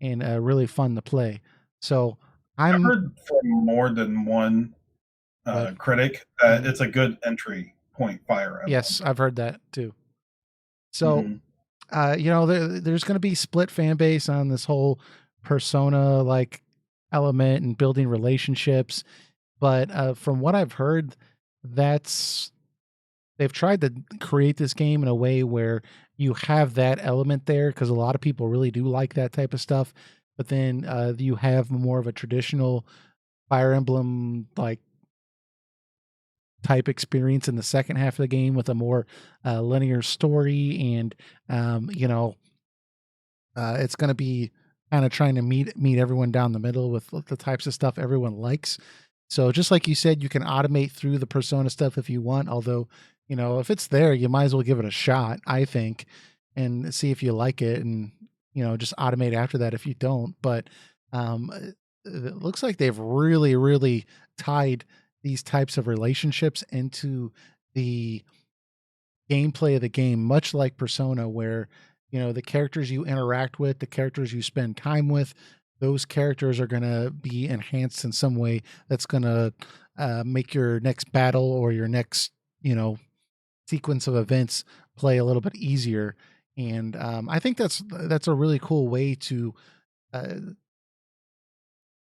Speaker 1: and really fun to play. So
Speaker 2: I've
Speaker 1: I'm
Speaker 2: heard from more than one
Speaker 1: but
Speaker 2: critic that
Speaker 1: mhm.
Speaker 2: it's a good entry point Fire Emblem.
Speaker 1: Yes, I've heard that too. So
Speaker 2: Mm-hmm.
Speaker 1: there's going to be split fan base on this whole persona like element and building relationships, but from what I've heard, that's they've tried to create this game in a way where you have that element there because a lot of people really do like that type of stuff. But then you have more of a traditional Fire Emblem like type experience in the second half of the game with a more linear story, and it's going to be kind of trying to meet everyone down the middle with the types of stuff everyone likes. So just like you said, you can automate through the persona stuff if you want. Although, if it's there, you might as well give it a shot, I think, and see if you like it, and just automate after that if you don't. But it looks like they've really, really tied these types of relationships into the gameplay of the game, much like Persona, where the characters you interact with, the characters you spend time with, those characters are going to be enhanced in some way that's going to make your next battle or your next sequence of events play a little bit easier. And I think that's a really cool way to uh,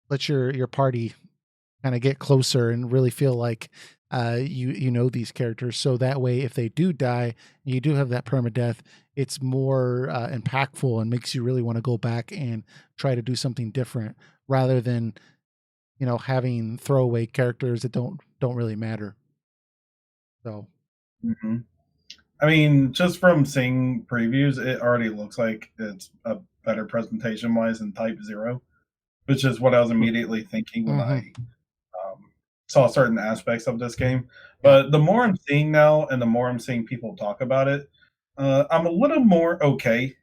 Speaker 1: let your party kind of get closer and really feel like you know these characters. So that way, if they do die, you do have that permadeath. It's more impactful and makes you really want to go back and try to do something different rather than having throwaway characters that don't really matter. So
Speaker 2: Mm-hmm. I mean, just from seeing previews, it already looks like it's a better presentation wise than Type Zero, which is what I was immediately thinking when
Speaker 1: mhm,
Speaker 2: I saw certain aspects of this game.
Speaker 1: yeah,
Speaker 2: But the more I'm seeing now, and the more I'm seeing people talk about it, I'm a little more okay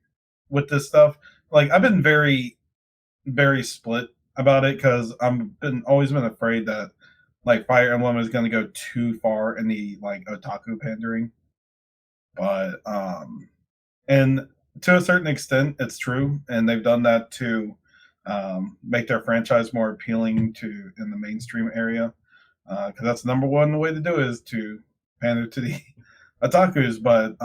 Speaker 2: with this stuff. Like I've been very, very split about it because I'm always been afraid that like Fire Emblem is going to go too far in the like otaku pandering. But and to a certain extent, it's true, and they've done that to make their franchise more appealing to in the mainstream area. Because that's the number one way to do it is to pander to the otakus. But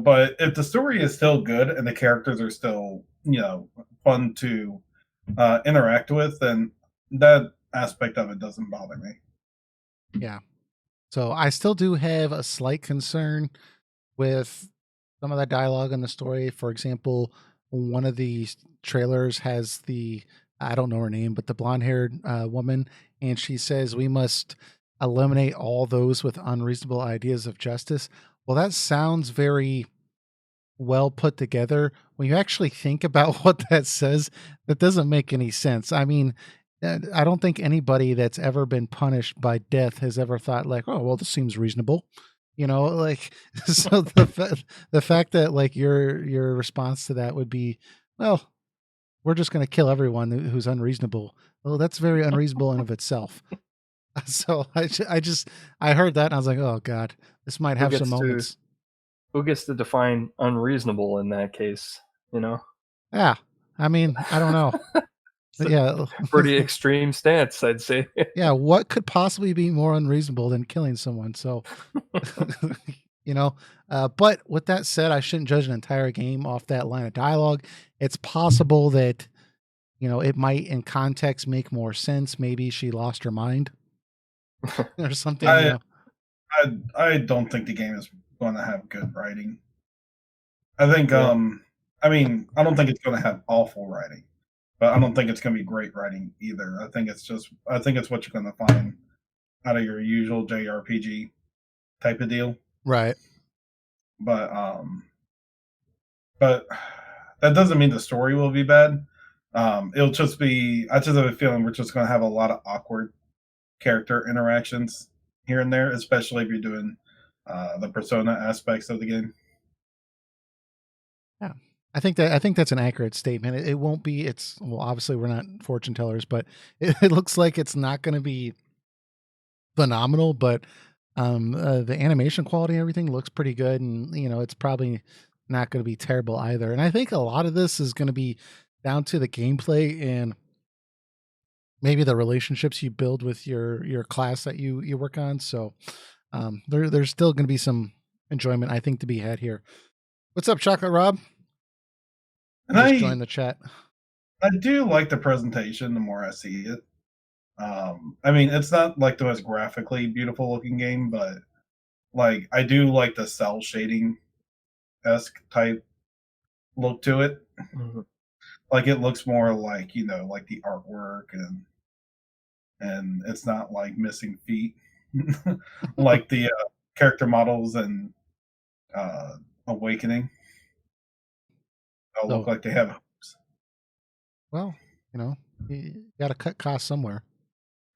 Speaker 2: but if the story is still good and the characters are still fun to interact with, then that aspect of it doesn't bother me.
Speaker 1: yeah. So I still do have a slight concern with some of that dialogue in the story. For example, one of the trailers has I don't know her name, but the blonde haired woman, and she says, "We must eliminate all those with unreasonable ideas of justice." Well, that sounds very well put together. When you actually think about what that says, that doesn't make any sense. I mean, I don't think anybody that's ever been punished by death has ever thought like, "Oh, well, this seems reasonable." Like so the fact that like your response to that would be, well, we're just going to kill everyone who's unreasonable. Well, that's very unreasonable in of itself. So I heard that and I was like, oh God, this might have some moments.
Speaker 3: Who gets to define unreasonable in that case?
Speaker 1: Yeah. I mean, I don't know. Yeah.
Speaker 3: Pretty extreme stance, I'd say.
Speaker 1: Yeah. What could possibly be more unreasonable than killing someone? So, but with that said, I shouldn't judge an entire game off that line of dialogue. It's possible that, it might in context make more sense. Maybe she lost her mind or something.
Speaker 2: I don't think the game is going to have good writing. I think,
Speaker 3: Yeah.
Speaker 2: I don't think it's going to have awful writing, but I don't think it's going to be great writing either. I think it's what you're going to find out of your usual JRPG type of deal.
Speaker 1: Right.
Speaker 2: But that doesn't mean the story will be bad. It'll just be, I just have a feeling we're just going to have a lot of awkward character interactions here and there, especially if you're doing the persona aspects of the game.
Speaker 1: Yeah. I think that's an accurate statement. It won't be, obviously we're not fortune tellers, but it looks like it's not going to be phenomenal, but the animation quality and everything looks pretty good. And, it's probably not going to be terrible either. And I think a lot of this is going to be down to the gameplay and maybe the relationships you build with your class that you work on. So there's still going to be some enjoyment, I think, to be had here. What's up, Chocolate Rob?
Speaker 2: And I
Speaker 1: joined the chat.
Speaker 2: I do like the presentation the more I see it. It's not like the most graphically beautiful looking game, but like I do like the cell shading esque type look to it.
Speaker 3: Mm-hmm.
Speaker 2: Like it looks more like like the artwork and it's not like missing feet like the character models and Awakening. They'll look like they have hoops.
Speaker 1: Well, you got to cut costs somewhere.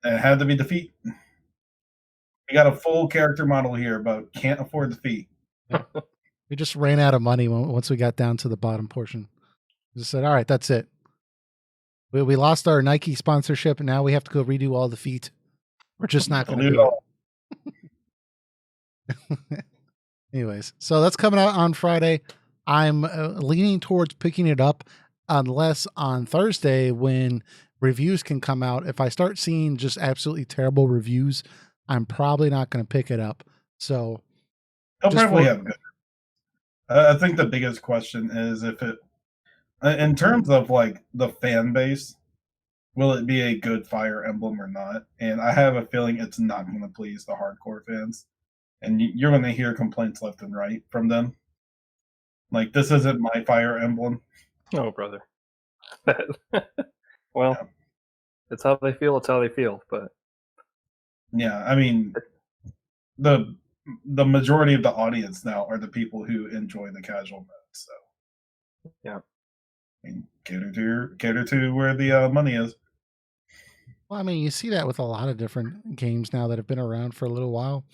Speaker 2: And it had to be the feet. We got a full character model here, but can't afford the feet.
Speaker 1: Yeah. We just ran out of money once we got down to the bottom portion. We just said, all right, that's it. We lost our Nike sponsorship, and now we have to go redo all the feet. We're just not going to do it. Anyways, so that's coming out on Friday. I'm leaning towards picking it up unless on Thursday when reviews can come out. If I start seeing just absolutely terrible reviews, I'm probably not going to pick it up. So
Speaker 2: I'll probably have good. I think the biggest question is if it, in terms of like the fan base, will it be a good Fire Emblem or not? And I have a feeling it's not going to please the hardcore fans. And you're going to hear complaints left and right from them. Like, this isn't my Fire Emblem.
Speaker 3: Oh, brother. Well, yeah. It's how they feel. It's how they feel. But
Speaker 2: yeah, the majority of the audience now are the people who enjoy the casual mode. So
Speaker 3: yeah,
Speaker 2: cater to where the money is.
Speaker 1: Well, you see that with a lot of different games now that have been around for a little while.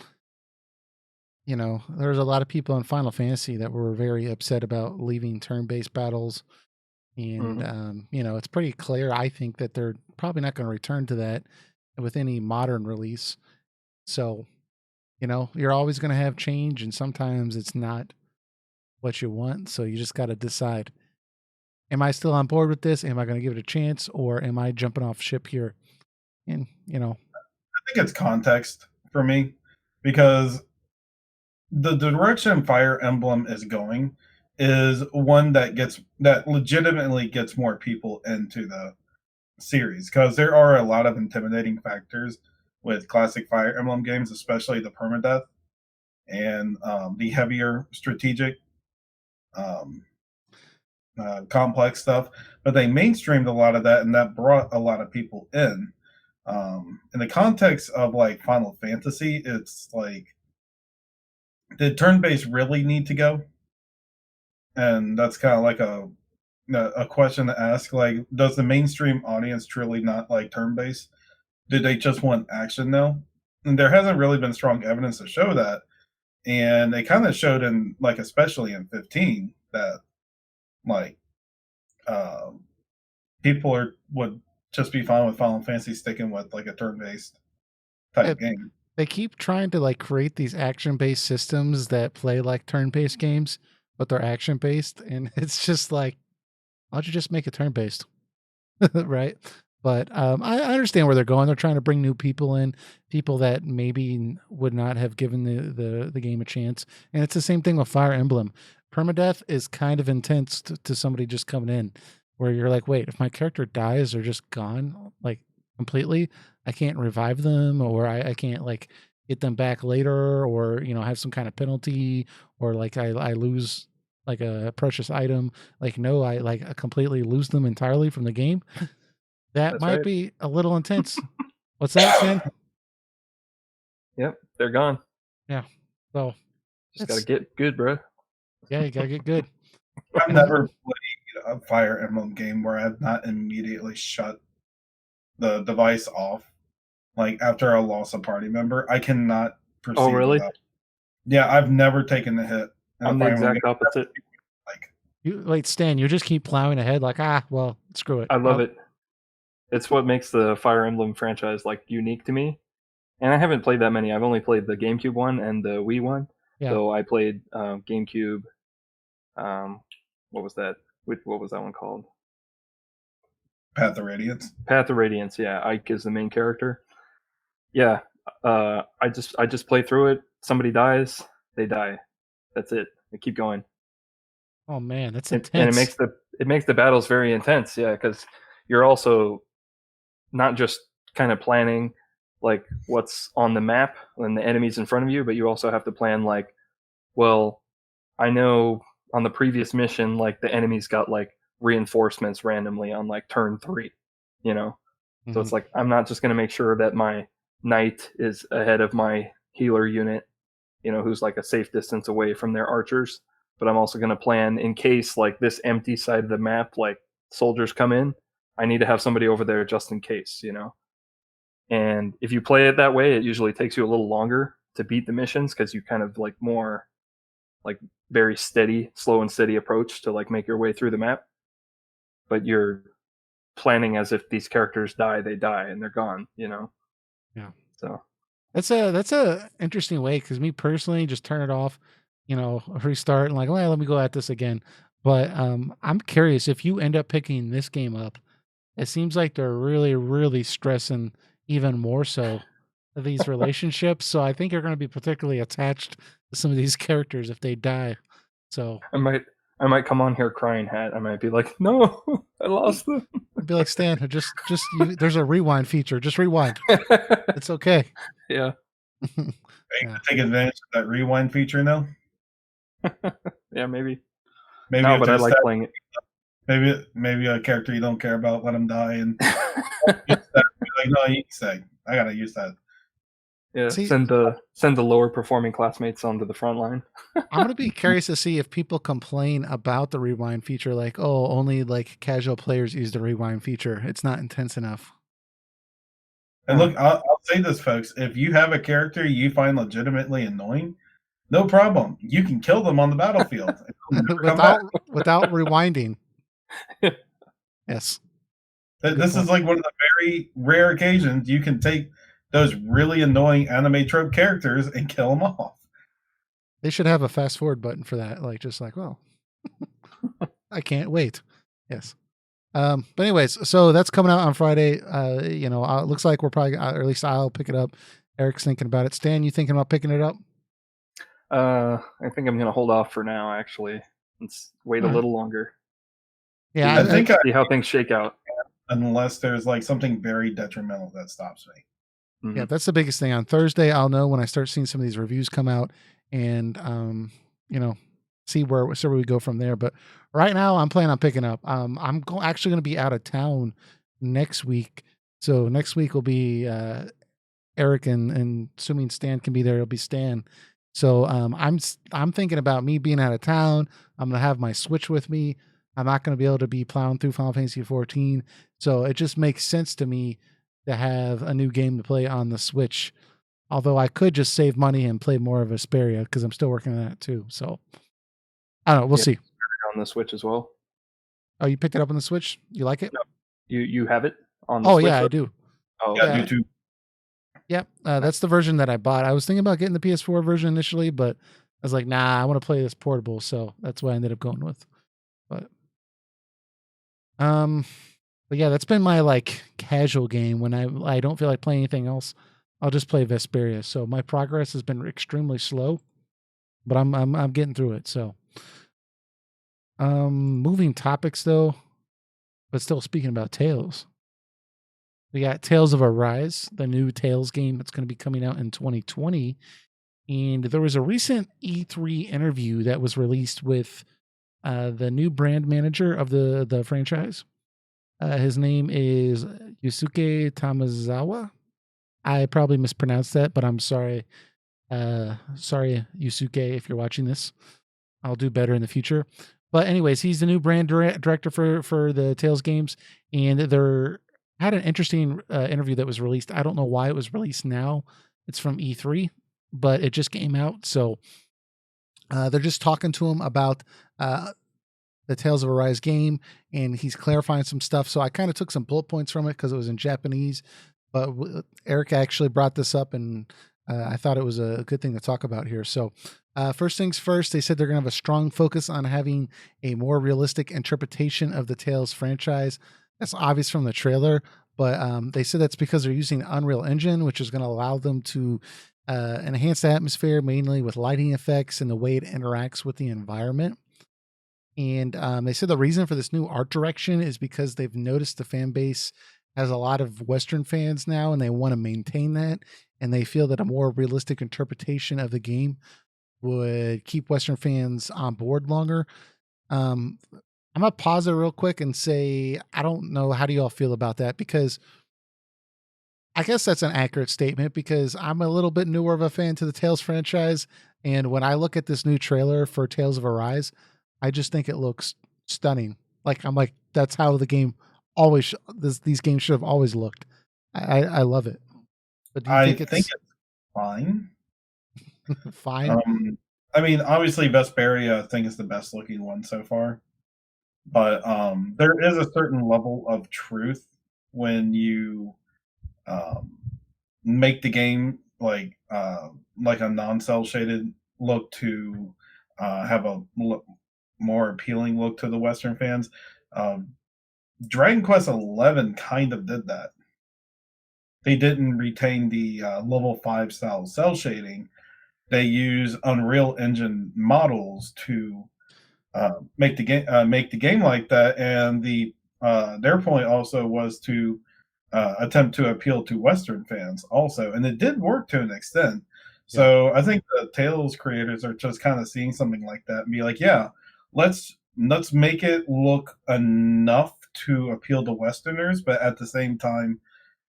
Speaker 1: There's a lot of people in Final Fantasy that were very upset about leaving turn-based battles. And, it's pretty clear, I think, that they're probably not going to return to that with any modern release. So, you're always going to have change, and sometimes it's not what you want. So you just got to decide, am I still on board with this? Am I going to give it a chance, or am I jumping off ship here? And, I
Speaker 2: think it's context for me, because the direction Fire Emblem is going is one that legitimately gets more people into the series, because there are a lot of intimidating factors with classic Fire Emblem games, especially the permadeath and the heavier strategic complex stuff. But they mainstreamed a lot of that, and that brought a lot of people in. In the context of like Final Fantasy, it's like, did turn-based really need to go? And that's kind of like a question to ask. Like, does the mainstream audience truly not like turn-based? Did they just want action now? And there hasn't really been strong evidence to show that. And they kind of showed in, like, especially in 15, that like people would just be fine with Final Fantasy sticking with like a turn-based type game.
Speaker 1: They keep trying to like create these action-based systems that play like turn-based games, but they're action-based, and it's just like, why don't you just make it turn-based? Right? But I understand where they're going. They're trying to bring new people in, people that maybe would not have given the game a chance. And it's the same thing with Fire Emblem. Permadeath is kind of intense to somebody just coming in, where you're like, wait, if my character dies, they're just gone, like completely. I can't revive them, or I can't like get them back later, or have some kind of penalty, or like I lose like a precious item. Like no, I completely lose them entirely from the game. That
Speaker 3: That's
Speaker 1: might
Speaker 3: right.
Speaker 1: be a little intense. What's that, Stan?
Speaker 3: Yep, they're gone.
Speaker 1: Yeah. So
Speaker 3: Just gotta get good, bro.
Speaker 1: yeah, you gotta get good.
Speaker 2: I've never played a Fire Emblem game where I've not immediately shut the device off. Like after I lost a party member, I cannot proceed.
Speaker 3: Oh, really?
Speaker 2: Without. Yeah, I've never taken a hit.
Speaker 3: I'm the exact opposite.
Speaker 1: Like Stan, you just keep plowing ahead. Like well, screw it.
Speaker 3: I love it. It's what makes the Fire Emblem franchise like unique to me. And I haven't played that many. I've only played the GameCube one and the Wii one.
Speaker 1: Yeah.
Speaker 3: So I played GameCube. What was that? What was that one called?
Speaker 2: Path of Radiance.
Speaker 3: Path of Radiance. Yeah, Ike is the main character. Yeah, I just play through it. Somebody dies, they die. That's it. They keep going.
Speaker 1: Oh man, that's intense.
Speaker 3: And it makes the battles very intense. Yeah, because you're also not just kind of planning like what's on the map and the enemies in front of you, but you also have to plan like, well, I know on the previous mission like the enemies got like reinforcements randomly on like turn 3,
Speaker 1: Mm-hmm.
Speaker 3: So it's like I'm not just going to make sure that my knight is ahead of my healer unit, who's like a safe distance away from their archers, but I'm also going to plan in case like this empty side of the map like soldiers come in, I need to have somebody over there just in case. And if you play it that way, it usually takes you a little longer to beat the missions because you kind of like more like very steady, slow and steady approach to like make your way through the map. But you're planning as if these characters die, they die and they're gone,
Speaker 1: Yeah.
Speaker 3: So
Speaker 1: that's a interesting way, because me personally just turn it off, restart and like, well, let me go at this again. But I'm curious, if you end up picking this game up, it seems like they're really, really stressing even more so these relationships. So I think you're going to be particularly attached to some of these characters if they die. So
Speaker 3: I might come on here crying, Hat. I might be like, no, I lost them.
Speaker 1: I'd be like, Stan, there's a rewind feature. Just rewind. It's okay.
Speaker 3: Yeah.
Speaker 2: Yeah. Take advantage of that rewind feature now.
Speaker 3: Yeah, maybe.
Speaker 2: Maybe
Speaker 3: no, but I like playing it.
Speaker 2: Maybe a character you don't care about, let him die, and like, no, you say I gotta use that.
Speaker 3: Yeah, send the lower performing classmates onto the front line.
Speaker 1: I'm gonna be curious to see if people complain about the rewind feature, like, oh, only like casual players use the rewind feature. It's not intense enough.
Speaker 2: And look, I'll say this, folks: if you have a character you find legitimately annoying, no problem. You can kill them on the battlefield
Speaker 1: without rewinding. Yes.
Speaker 2: This is like one of the very rare occasions you can take those really annoying anime trope characters and kill them off.
Speaker 1: They should have a fast forward button for that. Like, just like, well, I can't wait. Yes. But anyways, so that's coming out on Friday. It looks like we're probably, or at least I'll pick it up. Eric's thinking about it. Stan, you thinking about picking it up?
Speaker 3: I think I'm going to hold off for now, actually. Let's wait a little longer.
Speaker 1: Yeah.
Speaker 3: I think see how things shake out.
Speaker 2: Unless there's like something very detrimental that stops me.
Speaker 1: Mm-hmm. Yeah, that's the biggest thing. On Thursday, I'll know when I start seeing some of these reviews come out, and see where we go from there. But right now, I'm planning on picking up. I'm actually going to be out of town next week, so next week will be Eric and assuming Stan can be there, it'll be Stan. So I'm thinking about me being out of town. I'm going to have my Switch with me. I'm not going to be able to be plowing through Final Fantasy XIV. So it just makes sense to me to have a new game to play on the Switch. Although I could just save money and play more of Vesperia because I'm still working on that too. So I don't know. We'll see.
Speaker 3: On the Switch as well.
Speaker 1: Oh, you picked it up on the Switch? You like it?
Speaker 3: No. You have it on the
Speaker 1: Oh
Speaker 3: Switch?
Speaker 1: yeah, I do.
Speaker 3: Oh,
Speaker 2: Yeah,
Speaker 3: okay.
Speaker 1: Yeah.
Speaker 2: YouTube.
Speaker 1: Yep, that's the version that I bought. I was thinking about getting the PS4 version initially, but I was like, nah, I want to play this portable, so that's what I ended up going with. But um, but yeah, that's been my like casual game when I don't feel like playing anything else. I'll just play Vesperia. So my progress has been extremely slow, but I'm getting through it. So moving topics though, but still speaking about Tales. We got Tales of Arise, the new Tales game that's going to be coming out in 2020. And there was a recent E3 interview that was released with the new brand manager of the franchise. His name is Yusuke Tamazawa. I probably mispronounced that, but I'm sorry. Sorry, Yusuke, if you're watching this. I'll do better in the future. But anyways, he's the new brand director for the Tales games, and they're had an interesting interview that was released. I don't know why it was released now. It's from E3, but it just came out. So they're just talking to him about the Tales of Arise game, and he's clarifying some stuff. So I kind of took some bullet points from it because it was in Japanese. But Eric actually brought this up, and I thought it was a good thing to talk about here. So first things first, they said they're going to have a strong focus on having a more realistic interpretation of the Tales franchise. That's obvious from the trailer, but they said that's because they're using Unreal Engine, which is going to allow them to enhance the atmosphere, mainly with lighting effects and the way it interacts with the environment. And they said the reason for this new art direction is because they've noticed the fan base has a lot of Western fans now, and they want to maintain that. And they feel that a more realistic interpretation of the game would keep Western fans on board longer. I'm gonna pause it real quick and say I don't know, how do you all feel about that? Because I guess that's an accurate statement because I'm a little bit newer of a fan to the Tales franchise, and when I look at this new trailer for Tales of Arise, I just think it looks stunning. Like I'm like, that's how the game always these games should have always looked. I love it. But do you
Speaker 2: I
Speaker 1: think
Speaker 2: think
Speaker 1: it's
Speaker 2: it's fine.
Speaker 1: fine?
Speaker 2: I mean, obviously, Vesperia I think is the best looking one so far, but there is a certain level of truth when you um, make the game like a non-cell shaded look to have a more appealing look to the Western fans. Um, Dragon Quest XI kind of did that. They didn't retain the level 5 style cell shading. They use Unreal Engine models to make the game like that, and their point also was to attempt to appeal to Western fans also, and it did work to an extent. So I think the Tales creators are just kind of seeing something like that and be like, yeah, let's make it look enough to appeal to Westerners, but at the same time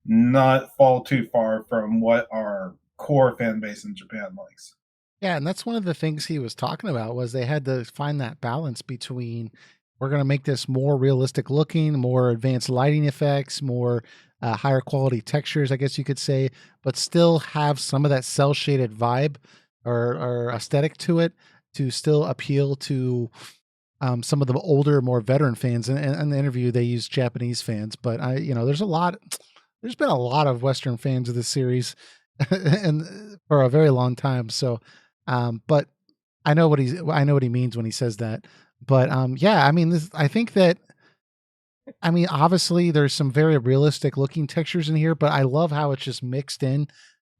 Speaker 2: not fall too far from what our core fan base in Japan likes.
Speaker 1: Yeah, and that's one of the things he was talking about was they had to find that balance between we're going to make this more realistic looking, more advanced lighting effects, more higher quality textures, I guess you could say, but still have some of that cell shaded vibe or aesthetic to it to still appeal to some of the older, more veteran fans. And in the interview, they used Japanese fans, but there's been a lot of Western fans of this series and for a very long time. So but I know what he means when he says that. But yeah, I mean, I think that obviously there's some very realistic looking textures in here, but I love how it's just mixed in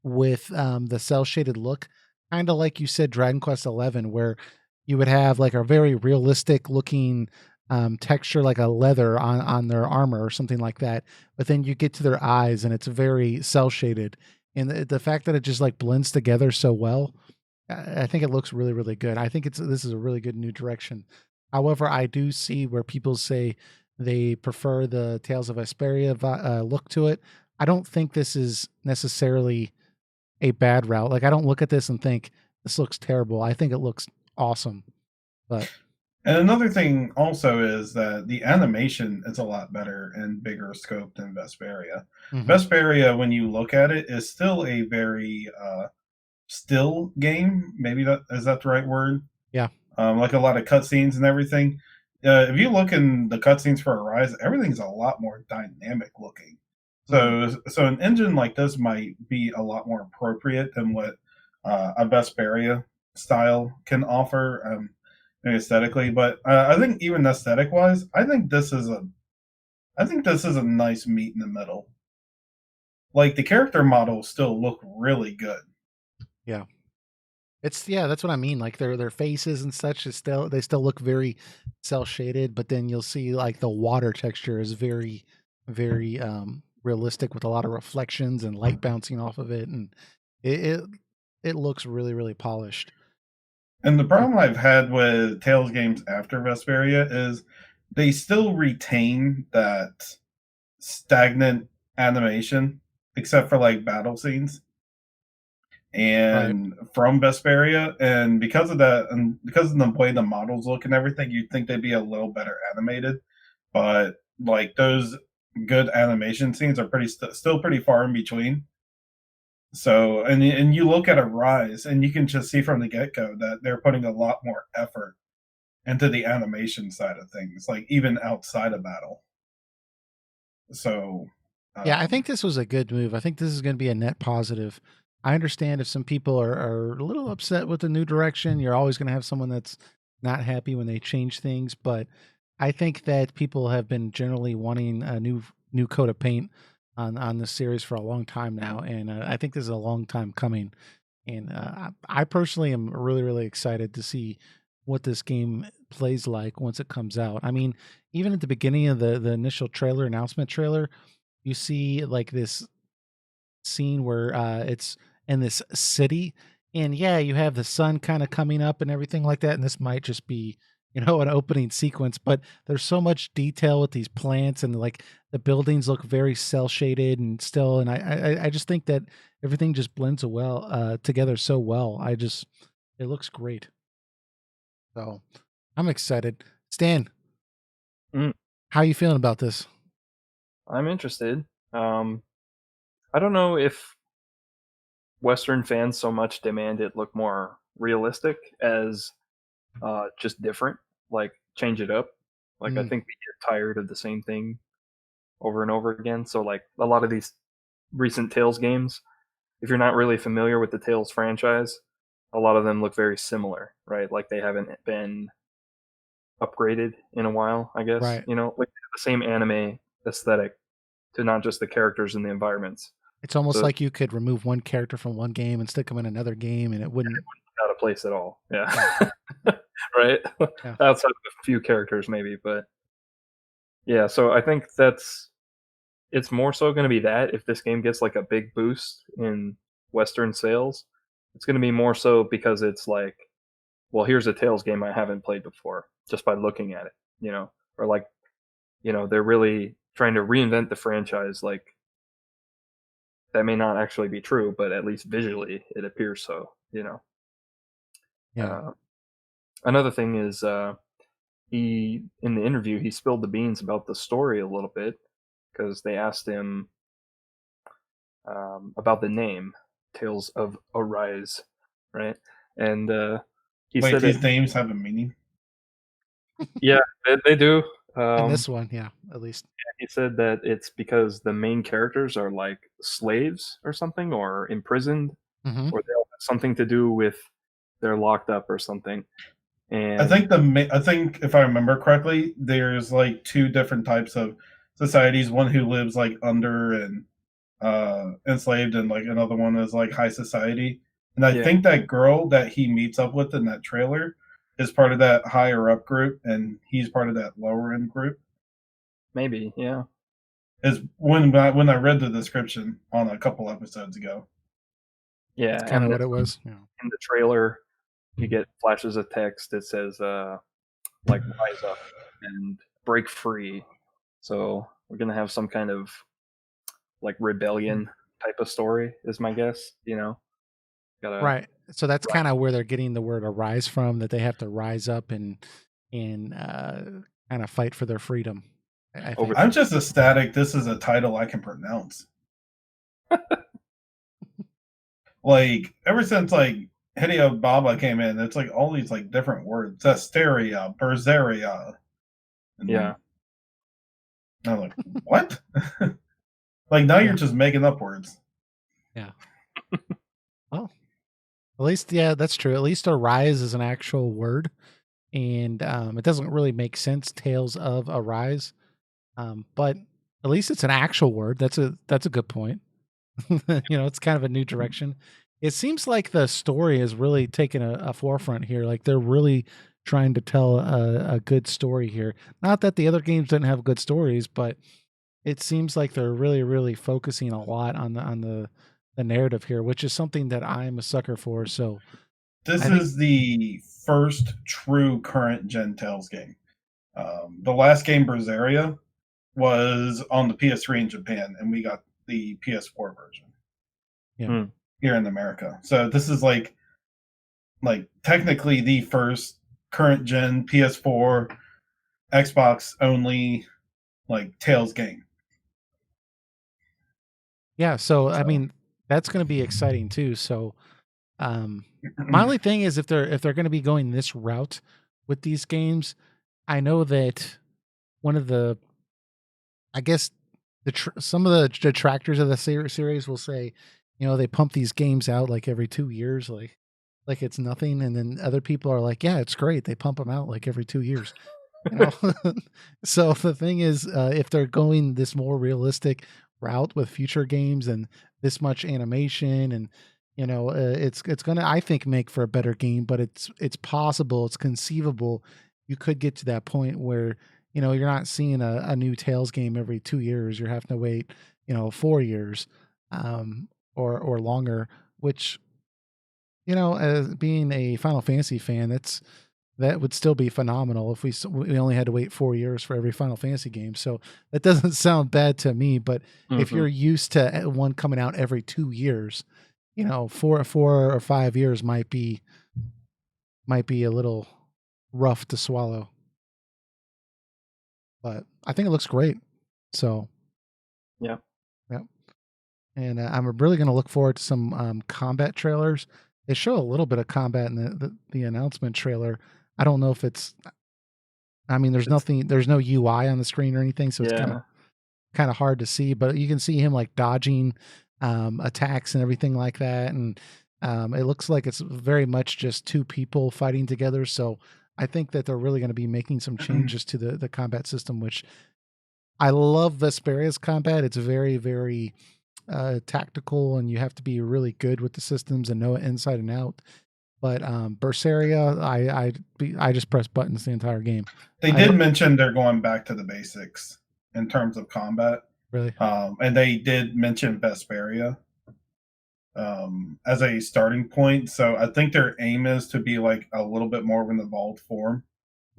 Speaker 1: with the cell shaded look, kind of like you said, Dragon Quest XI, where you would have like a very realistic looking texture, like a leather on their armor or something like that. But then you get to their eyes, and it's very cell shaded, and the fact that it just like blends together so well. I think it looks really, really good. I think this is a really good new direction. However, I do see where people say they prefer the Tales of Vesperia look to it. I don't think this is necessarily a bad route. Like I don't look at this and think this looks terrible. I think it looks awesome. But
Speaker 2: And another thing also is that the animation is a lot better and bigger scope than Vesperia. Vesperia, when you look at it, is still a very still game. Maybe that is that the right word?
Speaker 1: yeah,
Speaker 2: Like a lot of cutscenes and everything. if you look in the cutscenes for Arise, everything's a lot more dynamic looking. So an engine like this might be a lot more appropriate than what a Vesperia style can offer, aesthetically. But I think even aesthetic wise, I think this is a nice meet in the middle. Like the character models still look really good.
Speaker 1: Yeah. That's what I mean. Like their faces and such is still they still look very cell shaded, but then you'll see like the water texture is very realistic with a lot of reflections and light bouncing off of it, and it it looks really polished.
Speaker 2: And the problem I've had with Tales games after Vesperia is they still retain that stagnant animation, except for like battle scenes
Speaker 1: Right.
Speaker 2: and from Vesperia. And because of that, and because of the way the models look and everything, you'd think they'd be a little better animated. But like those good animation scenes are still pretty far in between. So, and you look at Arise, and you can just see from the get go that they're putting a lot more effort into the animation side of things, like even outside of battle. So,
Speaker 1: Yeah, I
Speaker 2: um,
Speaker 1: think this was a good move. I think this is going to be a net positive. I understand if some people are a little upset with the new direction. You're always going to have someone that's not happy when they change things, but I think that people have been generally wanting a new coat of paint on this series for a long time now, and I think this is a long time coming. And I personally am really excited to see what this game plays like once it comes out. I mean, even at the beginning of the initial trailer announcement trailer, you see like this scene where it's in this city, and yeah, you have the sun kind of coming up and everything like that, and this might just be an opening sequence, but there's so much detail with these plants, and like the buildings look very cell shaded and still, and I just think that everything just blends together so well. It looks great. So I'm excited. Stan,
Speaker 3: Mm,
Speaker 1: how you feeling about this?
Speaker 3: I'm interested. Um, I don't know if Western fans so much demand it look more realistic as just different, like change it up. Like I
Speaker 1: Mm,
Speaker 3: think we get tired of the same thing over and over again. So like a lot of these recent Tales games, if you're not really familiar with the Tales franchise, a lot of them look very similar, right? Like they haven't been upgraded in a while, I guess.
Speaker 1: right.
Speaker 3: Like the same anime aesthetic to not just the characters and the environments.
Speaker 1: It's almost
Speaker 3: So
Speaker 1: like you could remove one character from one game and stick them in another game, and it wouldn't.
Speaker 3: out of place at all. Yeah.
Speaker 1: Yeah,
Speaker 3: Right?
Speaker 1: yeah,
Speaker 3: Outside of a few characters maybe, but yeah, so I think it's more so going to be that if this game gets like a big boost in Western sales, it's going to be more so because it's like, well, here's a Tales game I haven't played before just by looking at it, or like, they're really trying to reinvent the franchise. Like that may not actually be true, but at least visually it appears so.
Speaker 1: yeah.
Speaker 3: Uh, Another thing is, he in the interview he spilled the beans about the story a little bit because they asked him about the name Tales of Arise, right? And he
Speaker 2: wait,
Speaker 3: said that
Speaker 2: these names have a meaning.
Speaker 3: yeah, they do.
Speaker 1: And this one, yeah, at least.
Speaker 3: He said that it's because the main characters are like slaves or something, or imprisoned,
Speaker 1: Hmm.
Speaker 3: or they all have something to do with they're locked up or something.
Speaker 2: I
Speaker 3: And
Speaker 2: think I think if I remember correctly, there's like two different types of societies. One who lives like under and enslaved, and like another one is like high society. And I
Speaker 3: yeah,
Speaker 2: think that girl that he meets up with in that trailer is part of that higher up group, and he's part of that lower end group.
Speaker 3: maybe, yeah,
Speaker 2: Is when I read the description on a couple episodes ago.
Speaker 1: That's
Speaker 3: yeah.
Speaker 1: kind of
Speaker 3: And
Speaker 1: what it was. Yeah.
Speaker 3: in the trailer, you get flashes of text that says like rise up and break free. So we're gonna have some kind of like rebellion type of story, is my guess. Gotta
Speaker 1: Right. So that's
Speaker 3: rise
Speaker 1: kind of where they're getting the word arise from, that they have to rise up and kind of fight for their freedom. I
Speaker 3: over.
Speaker 1: think.
Speaker 2: I'm just ecstatic. This is a title I can pronounce. Like ever since like Hideo Baba came in, it's like all these like different words: Zesteria, Berseria, And
Speaker 3: Yeah.
Speaker 2: I'm like, what? Like now
Speaker 1: Yeah.
Speaker 2: you're just making up words.
Speaker 1: Yeah. Well, at least, yeah, that's true. At least arise is an actual word, and it doesn't really make sense. Tales of arise, but at least it's an actual word. That's a good point. It's kind of a new direction. It seems like the story is really taking a forefront here. Like they're really trying to tell a good story here. Not that the other games didn't have good stories, but it seems like they're really, really focusing a lot on the narrative here, which is something that I'm a sucker for. So
Speaker 2: This
Speaker 1: I think,
Speaker 2: is the first true current gen Tales game. The last game, Berseria, was on the PS3 in Japan, and we got the PS4 version
Speaker 1: yeah,
Speaker 2: here in America. So this is like technically the first current gen PS4 Xbox only like Tales game.
Speaker 1: yeah. So I
Speaker 2: So
Speaker 1: mean, that's going to be exciting too. So my only thing is if they're going to be going this route with these games, I know that one of the I guess some of the detractors of the series will say, they pump these games out like every 2 years, like it's nothing, and then other people are like, yeah, it's great. They pump them out like every 2 years. You know, so the thing is, if they're going this more realistic route with future games and this much animation, and it's gonna, I think, make for a better game. But it's possible, it's conceivable, you could get to that point where you're not seeing a new Tales game every 2 years. You're having to wait 4 years, or longer. Which as being a Final Fantasy fan, that would still be phenomenal if we only had to wait 4 years for every Final Fantasy game. So that doesn't sound bad to me. But if
Speaker 3: Mm-hmm.
Speaker 1: you're used to one coming out every 2 years, 4 or 5 years might be a little rough to swallow. But I think it looks great. So
Speaker 3: Yeah.
Speaker 1: yeah, and I'm really going to look forward to some combat trailers. They show a little bit of combat in the announcement trailer. I don't know if it's. I mean, there's
Speaker 3: It's
Speaker 1: nothing. There's no UI on the screen or anything, so it's
Speaker 3: yeah.
Speaker 1: kind of hard to see. But you can see him like dodging attacks and everything like that, and it looks like it's very much just two people fighting together. So I think that they're really going to be making some changes to the combat system, which I love. Vesperia's combat. It's very, very tactical, and you have to be really good with the systems and know it inside and out. But Berseria, I just press buttons the entire game.
Speaker 2: they
Speaker 1: I
Speaker 2: did mention they're going back to the basics in terms of combat.
Speaker 1: really,
Speaker 2: And they did mention Vesperia as a starting point. So I think their aim is to be like a little bit more of an evolved form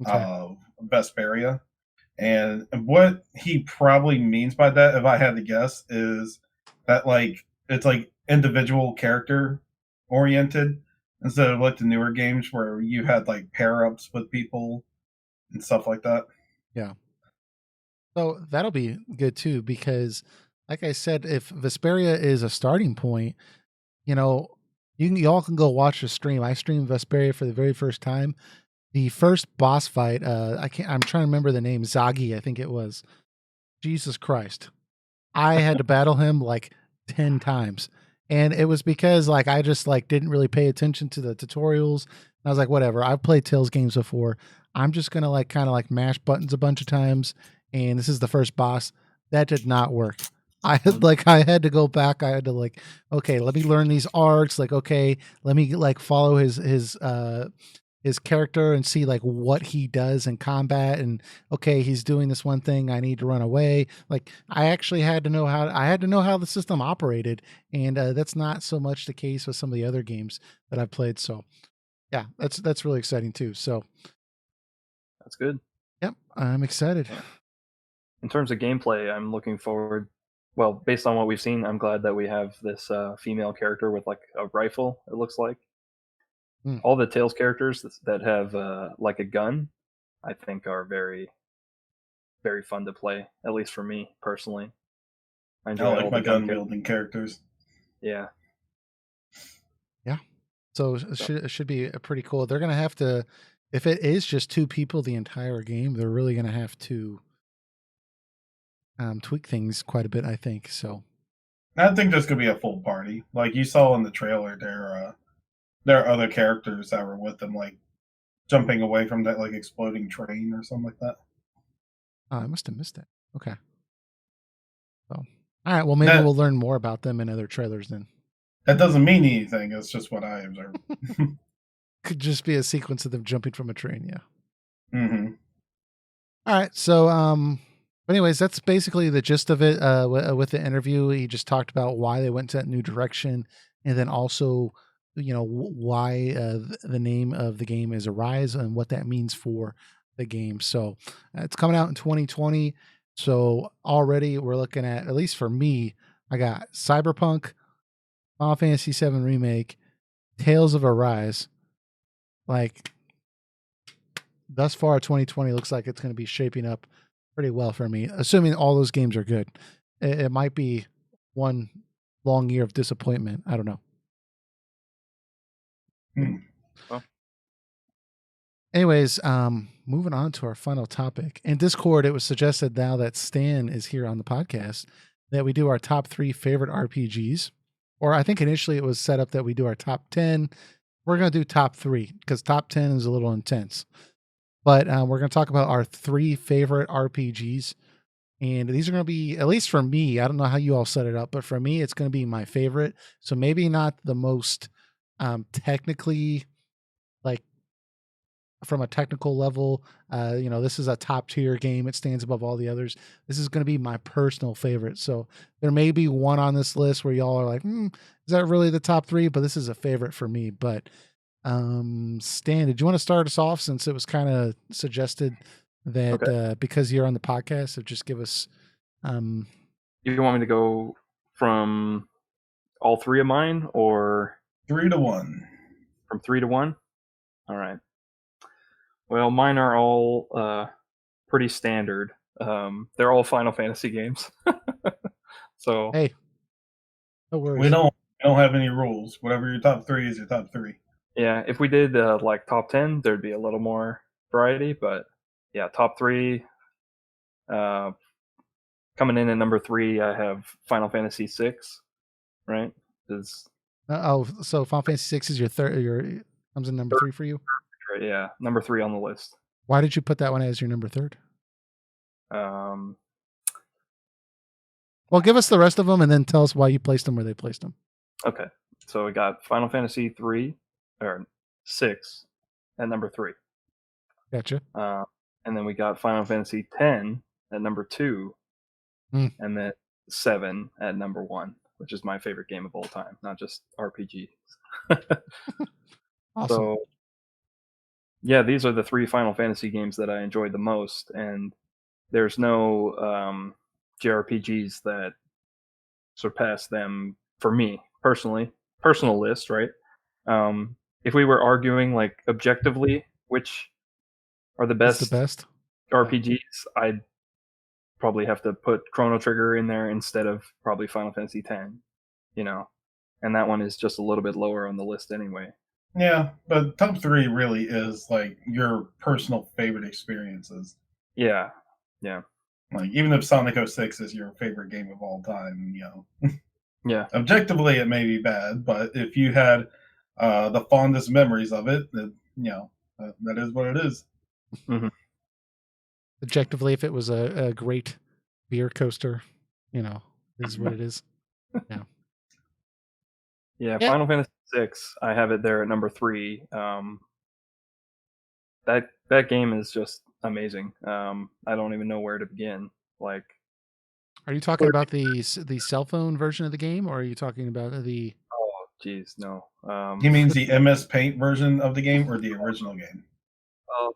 Speaker 1: okay,
Speaker 2: of Vesperia. And what he probably means by that, if I had to guess, is that like it's like individual character oriented instead of like the newer games where you had like pair ups with people and stuff like that.
Speaker 1: yeah. So that'll be good too, because, like I said, if Vesperia is a starting point, you know, y'all can go watch the stream. I streamed Vesperia for the very first time. The first boss fight, I'm trying to remember the name, Zagi, I think it was. Jesus Christ. I had to battle him like 10 times. And it was because like I just like didn't really pay attention to the tutorials. I was like, whatever. I've played Tales games before. I'm just gonna like kind of like mash buttons a bunch of times. And this is the first boss. That did not work. I had to go back. I had to like, okay, let me learn these arcs. Like, okay, let me like follow his character and see like what he does in combat, and okay, he's doing this one thing, I need to run away. Like I actually had to know how the system operated, and that's not so much the case with some of the other games that I've played. So yeah, that's really exciting too. So
Speaker 3: That's good.
Speaker 1: yep, I'm excited.
Speaker 3: Yeah. In terms of gameplay, I'm looking forward. Well, based on what we've seen, I'm glad that we have this female character with like a rifle. It looks like
Speaker 1: Hmm.
Speaker 3: all the Tales characters that have like a gun, I think are very, very fun to play. At least for me personally, I
Speaker 2: I
Speaker 3: enjoy
Speaker 2: like
Speaker 3: all
Speaker 2: my
Speaker 3: the gun
Speaker 2: gun
Speaker 3: characters.
Speaker 2: wielding characters.
Speaker 3: Yeah.
Speaker 1: Yeah, so it
Speaker 3: So
Speaker 1: should be pretty cool. They're gonna have to if it is just 2 people the entire game, they're really going to have to tweak things quite a bit, I think. So
Speaker 2: I think there's gonna be a full party. Like you saw in the trailer, there are other characters that were with them, like jumping away from that like exploding train or something like that.
Speaker 1: I must have missed it. Okay. So, all right. Well, maybe
Speaker 2: That
Speaker 1: we'll learn more about them in other trailers then.
Speaker 2: that doesn't mean anything. It's just what I observed.
Speaker 1: Could just be a sequence of them jumping from a train. Yeah.
Speaker 2: Mm-hmm.
Speaker 1: All right. So, anyways, that's basically the gist of it. With the interview, he just talked about why they went to that new direction, and then also, why the name of the game is Arise and what that means for the game. So, it's coming out in 2020. So already we're looking at least for me, I got Cyberpunk, Final Fantasy VII Remake, Tales of Arise. Like, thus far, 2020 looks like it's going to be shaping up pretty well for me, assuming all those games are good. It might be one long year of disappointment. I don't know.
Speaker 3: Well.
Speaker 1: Anyways, moving on to our final topic. In Discord, it was suggested now that Stan is here on the podcast that we do our top 3 favorite RPGs. Or I think initially it was set up that we do our top 10. We're going to do top 3 because top 10 is a little intense. But we're going to talk about our 3 favorite RPGs. And these are going to be, at least for me, I don't know how you all set it up, but for me, it's going to be my favorite. So maybe not the most technically, like, from a technical level, this is a top tier game. It stands above all the others. This is going to be my personal favorite. So there may be one on this list where y'all are like, is that really the top 3? But this is a favorite for me. But Stan, did you want to start us off, since it was kind of suggested that
Speaker 3: Okay.
Speaker 1: because you're on the podcast, so just give us.
Speaker 3: You want me to go from all 3 of mine, or
Speaker 2: 3-1?
Speaker 3: from 3 to 1? All right. Well, mine are all pretty standard. They're all Final Fantasy games. So
Speaker 1: Hey, no worries.
Speaker 2: We don't have any rules. Whatever your top 3 is, your top 3.
Speaker 3: yeah, if we did like top 10, there'd be a little more variety. But yeah, top 3. Coming in at number 3, I have Final Fantasy VI. Right?
Speaker 1: So Final Fantasy VI is your third. Your comes in number 3 for you.
Speaker 3: Right, yeah, number 3 on the list.
Speaker 1: Why did you put that one as your number 3rd? Well, give us the rest of them and then tell us why you placed them where they placed them.
Speaker 3: Okay, so we got Final Fantasy 3 or 6 at number 3.
Speaker 1: Gotcha.
Speaker 3: And then we got Final Fantasy X at number 2, and then 7 at number 1, which is my favorite game of all time, not just RPG.
Speaker 1: Awesome.
Speaker 3: So, yeah, these are the 3 Final Fantasy games that I enjoyed the most, and there's no JRPGs that surpass them for me personally. Personal list, right? If we were arguing like objectively which are the
Speaker 1: That's
Speaker 3: best,
Speaker 1: the best
Speaker 3: RPGs, I'd probably have to put Chrono Trigger in there instead of probably Final Fantasy X, and that one is just a little bit lower on the list anyway.
Speaker 2: Yeah, but top 3 really is like your personal favorite experiences.
Speaker 3: Yeah.
Speaker 2: Like, even if Sonic 06 is your favorite game of all time,
Speaker 3: Yeah.
Speaker 2: Objectively, it may be bad, but if you had the fondest memories of it, that is what it is.
Speaker 3: Mm-hmm.
Speaker 1: Objectively, if it was a great beer coaster, is what it is.
Speaker 3: Yeah, Final Fantasy VI, I have it there at number 3. That game is just amazing. I don't even know where to begin. Like,
Speaker 1: are you talking about the cell phone version of the game, or are you talking about the?
Speaker 3: Oh, geez, no.
Speaker 2: He means the MS Paint version of the game or the original game?
Speaker 3: Oh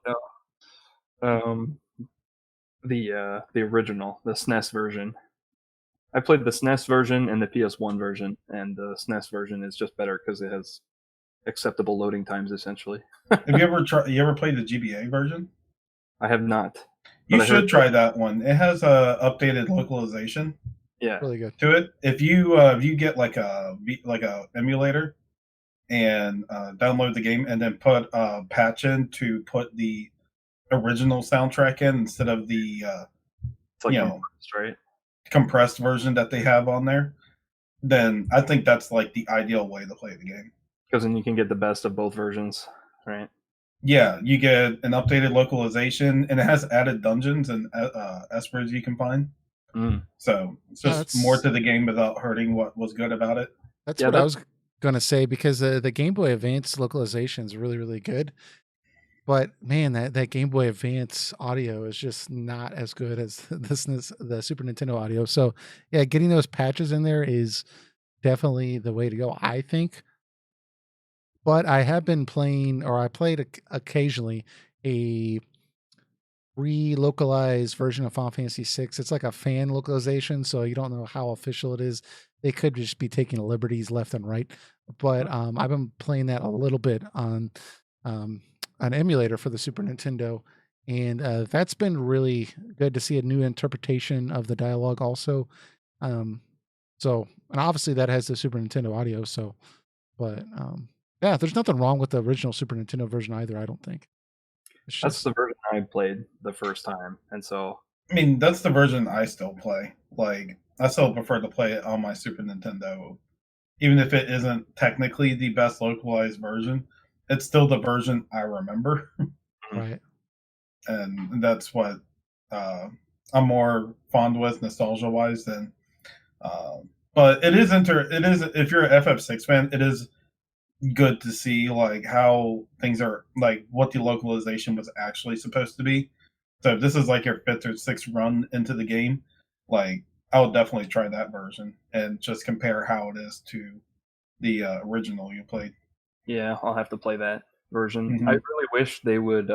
Speaker 3: no. The original, the SNES version. I played the SNES version and the PS1 version, and the SNES version is just better because it has acceptable loading times, essentially.
Speaker 2: Have you ever played the GBA version?
Speaker 3: I have not.
Speaker 2: You should try that one. It has a updated localization.
Speaker 3: Yeah,
Speaker 1: really good
Speaker 2: to it. If you get like a emulator, and download the game, and then put a patch in to put the original soundtrack in instead of the
Speaker 3: It's like
Speaker 2: you know
Speaker 3: right?
Speaker 2: compressed version that they have on there, then I think that's like the ideal way to play the game.
Speaker 3: Because then you can get the best of both versions, right?
Speaker 2: Yeah, you get an updated localization, and it has added dungeons and espers you can find.
Speaker 3: Mm.
Speaker 2: So it's just more to the game without hurting what was good about it.
Speaker 1: That's what I was going to say, because the Game Boy Advance localization is really, really good. But man, that Game Boy Advance audio is just not as good as the Super Nintendo audio. So yeah, getting those patches in there is definitely the way to go, I think. But I have been playing, or I played occasionally, a re-localized version of Final Fantasy VI. It's like a fan localization, so you don't know how official it is. They could just be taking liberties left and right. But I've been playing that a little bit on an emulator for the Super Nintendo, and that's been really good to see a new interpretation of the dialogue also. So, and obviously that has the Super Nintendo audio. So, but yeah, there's nothing wrong with the original Super Nintendo version either, I don't think.
Speaker 3: That's the version I played the first time, and so
Speaker 2: I mean, that's the version I still play. Like, I still prefer to play it on my Super Nintendo, even if it isn't technically the best localized version. It's still the version I remember.
Speaker 1: Right.
Speaker 2: And that's what I'm more fond with nostalgia wise than. But it is if you're an FF6 fan, it is good to see like how things are, like what the localization was actually supposed to be. So if this is like your fifth or sixth run into the game, like I would definitely try that version and just compare how it is to the original you played.
Speaker 3: Yeah, I'll have to play that version.
Speaker 2: Mm-hmm.
Speaker 3: I really wish they would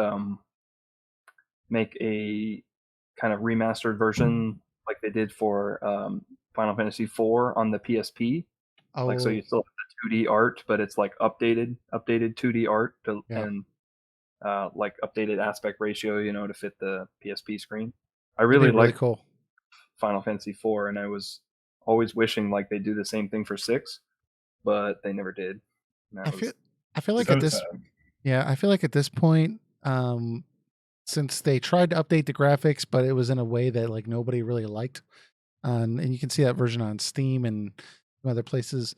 Speaker 3: make a kind of remastered version like they did for Final Fantasy IV on the PSP.
Speaker 1: Oh,
Speaker 3: like so you still have the 2D art, but it's like updated 2D art and like updated aspect ratio, to fit the PSP screen. I really like
Speaker 1: cool.
Speaker 3: Final Fantasy IV, and I was always wishing like they do the same thing for 6, but they never did.
Speaker 1: I feel like
Speaker 2: so
Speaker 1: at this
Speaker 2: sad.
Speaker 1: Yeah, I feel like at this point, since they tried to update the graphics, but it was in a way that like nobody really liked, and you can see that version on Steam and other places.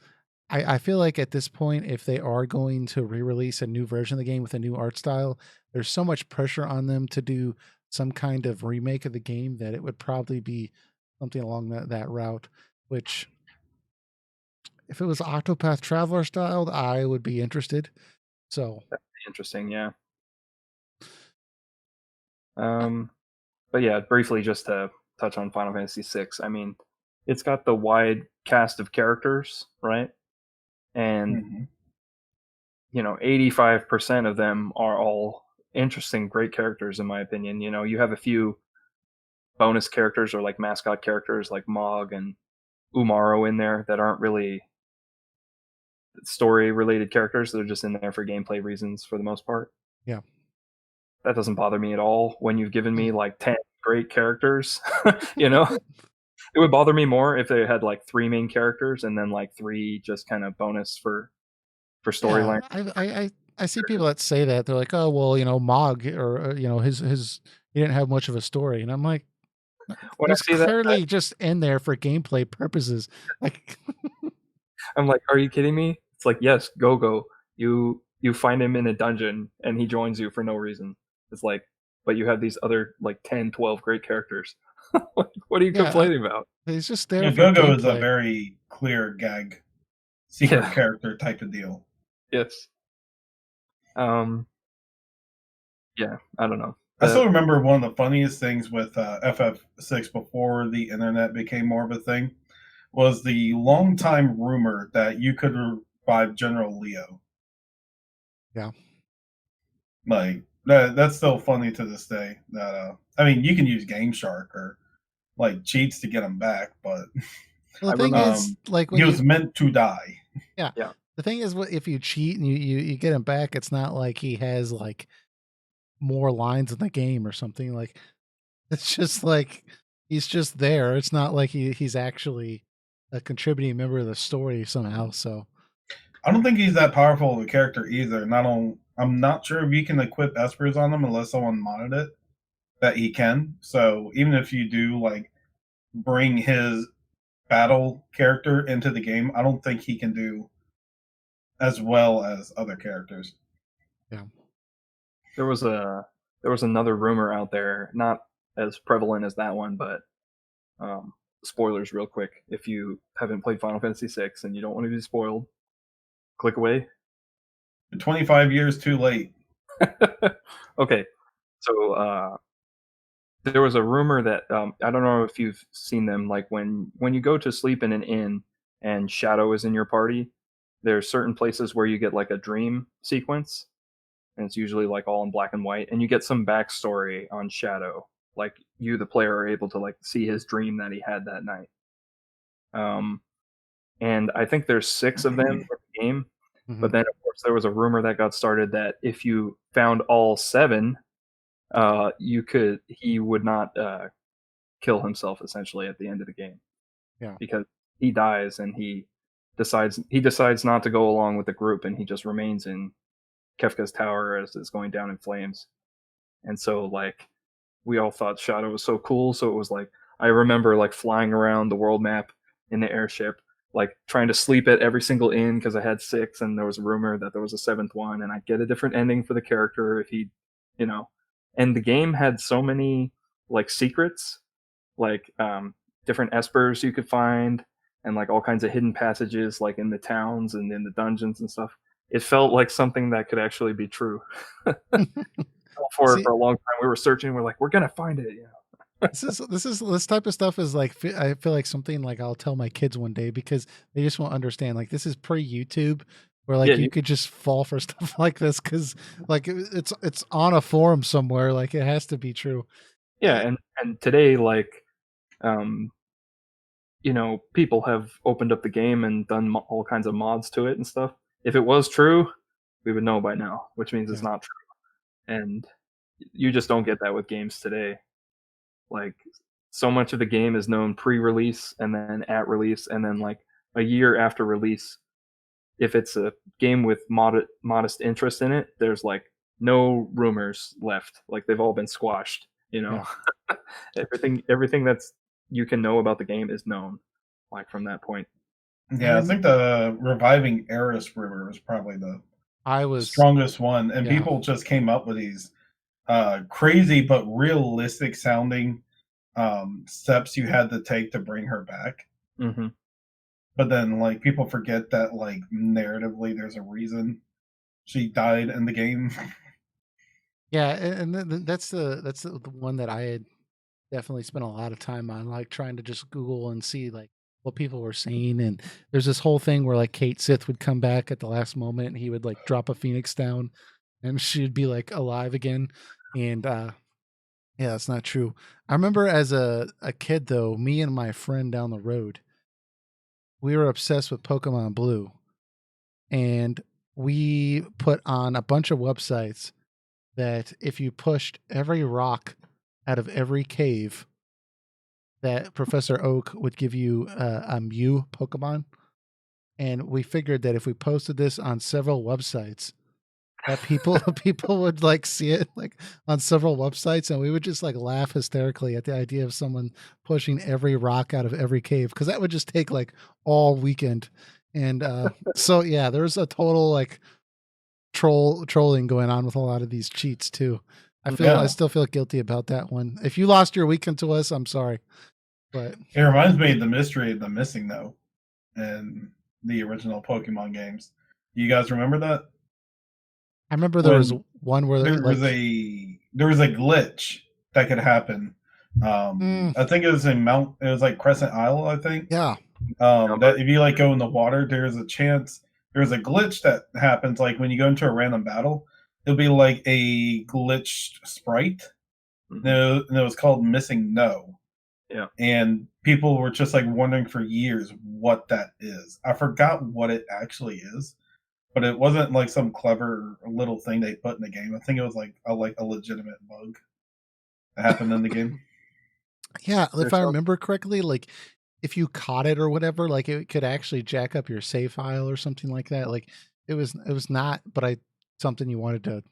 Speaker 1: I feel like at this point, if they are going to re-release a new version of the game with a new art style, there's so much pressure on them to do some kind of remake of the game that it would probably be something along that route. Which, if it was Octopath Traveler styled, I would be interested. So
Speaker 3: that'd be interesting, yeah. But yeah, briefly just to touch on Final Fantasy VI. I mean, it's got the wide cast of characters, right? And 85% of them are all interesting, great characters in my opinion. You have a few bonus characters or like mascot characters like Mog and Umaro in there that aren't really story related characters. They're just in there for gameplay reasons for the most part.
Speaker 1: Yeah.
Speaker 3: That doesn't bother me at all when you've given me like 10 great characters. It would bother me more if they had like 3 main characters and then like 3 just kind of bonus for storyline.
Speaker 1: I see people that say that. They're like, oh well, Mog, or his he didn't have much of a story, and I'm like,
Speaker 3: When
Speaker 1: he's
Speaker 3: I see that,
Speaker 1: clearly just in there for gameplay purposes. Like,
Speaker 3: I'm like, are you kidding me? It's like, yes, go. You find him in a dungeon and he joins you for no reason. It's like, but you have these other like 10, 12 great characters. What are you complaining about?
Speaker 1: He's just there for
Speaker 2: Go-Go is a
Speaker 1: gameplay.
Speaker 2: very clear gag secret character type of deal.
Speaker 3: Yes. Yeah, I don't know.
Speaker 2: I still remember one of the funniest things with FF6 before the internet became more of a thing was the long time rumor that you could revive General Leo.
Speaker 1: Yeah.
Speaker 2: Like that's still funny to this day. That I mean, you can use Game Shark or like cheats to get him back, but
Speaker 1: well, the thing is, like, when
Speaker 2: he was meant to die.
Speaker 1: Yeah. The thing is, if you cheat and you get him back, it's not like he has like more lines in the game or something. Like, it's just like he's just there. It's not like he's actually a contributing member of the story somehow. So
Speaker 2: I don't think he's that powerful of a character either. I'm not sure if you can equip espers on him unless someone modded it that he can. So even if you do like bring his battle character into the game, I don't think he can do as well as other characters.
Speaker 1: Yeah.
Speaker 3: There was another rumor out there, not as prevalent as that one, but spoilers real quick. If you haven't played Final Fantasy VI and you don't want to be spoiled, click away.
Speaker 2: 25 years too late.
Speaker 3: Okay, so there was a rumor that I don't know if you've seen them. Like when you go to sleep in an inn and Shadow is in your party, there's certain places where you get like a dream sequence, and it's usually like all in black and white, and you get some backstory on Shadow. Like you, the player, are able to like see his dream that he had that night. And I think there's 6 of them in the game.
Speaker 1: Mhm.
Speaker 3: But then, of course, there was a rumor that got started that if you found all 7, he would not kill himself essentially at the end of the game.
Speaker 1: Yeah.
Speaker 3: Because he dies and he decides not to go along with the group, and he just remains in Kefka's tower as it's going down in flames. And so like we all thought Shadow was so cool, so it was like I remember like flying around the world map in the airship, like trying to sleep at every single inn because I had 6, and there was a rumor that there was a 7th one, and I'd get a different ending for the character if he, you know. And the game had so many like secrets, like different espers you could find, and like all kinds of hidden passages, like in the towns and in the dungeons and stuff. It felt like something that could actually be true. For
Speaker 1: See,
Speaker 3: a long time, we were searching. We're like, we're gonna find it.
Speaker 1: this type of stuff is like I feel like something like I'll tell my kids one day because they just won't understand. Like this is pre-YouTube, where like
Speaker 3: Yeah,
Speaker 1: you could just fall for stuff like this because like it's on a forum somewhere. Like it has to be true.
Speaker 3: yeah, and today, like, people have opened up the game and done all kinds of mods to it and stuff. If it was true, we would know by now, which means it's
Speaker 1: Yeah.
Speaker 3: not true. And you just don't get that with games today. Like, so much of the game is known pre-release and then at release, and then like a year after release. If it's a game with modest interest in it, there's like no rumors left. Like they've all been squashed.
Speaker 1: Yeah.
Speaker 3: Everything that's you can know about the game is known, like from that point.
Speaker 2: Yeah, I think the reviving Eris rumor was probably the
Speaker 1: I was
Speaker 2: strongest one, and
Speaker 1: yeah.
Speaker 2: people just came up with these crazy but realistic sounding steps you had to take to bring her back.
Speaker 3: Mm-hmm.
Speaker 2: But then, like, people forget that, like, narratively, there's a reason she died in the game.
Speaker 1: Yeah, and that's the one that I had definitely spent a lot of time on, like trying to just Google and see like what people were saying. And there's this whole thing where like Kate Sith would come back at the last moment, and he would like drop a phoenix down, and she'd be like alive again. And yeah, that's not true. I remember as a kid though, me and my friend down the road, we were obsessed with Pokemon Blue, and we put on a bunch of websites that if you pushed every rock out of every cave, that Professor Oak would give you a Mew Pokemon. And we figured that if we posted this on several websites, that people would like see it like on several websites, and we would just like laugh hysterically at the idea of someone pushing every rock out of every cave, because that would just take like all weekend. And so yeah, there's a total like trolling going on with a lot of these cheats too. I still feel guilty about that one. If you lost your weekend to us, I'm sorry. But
Speaker 2: It reminds me of the mystery of the missing note in the original Pokemon games. You guys remember that?
Speaker 1: I remember there was one where
Speaker 2: there was a glitch that could happen. I think it was it was like Crescent Isle, I think.
Speaker 1: Yeah.
Speaker 2: That if you like go in the water, there's a glitch that happens like when you go into a random battle. It'll be like a glitched sprite.
Speaker 3: Mm-hmm.
Speaker 2: And it was called Missing No.
Speaker 3: Yeah.
Speaker 2: And people were just like wondering for years what that is. I forgot what it actually is, but it wasn't like some clever little thing they put in the game. I think it was like a legitimate bug that happened in the game.
Speaker 1: Yeah, if I remember correctly, like if you caught it or whatever, like it could actually jack up your save file or something like that. Like it was not, but something you wanted to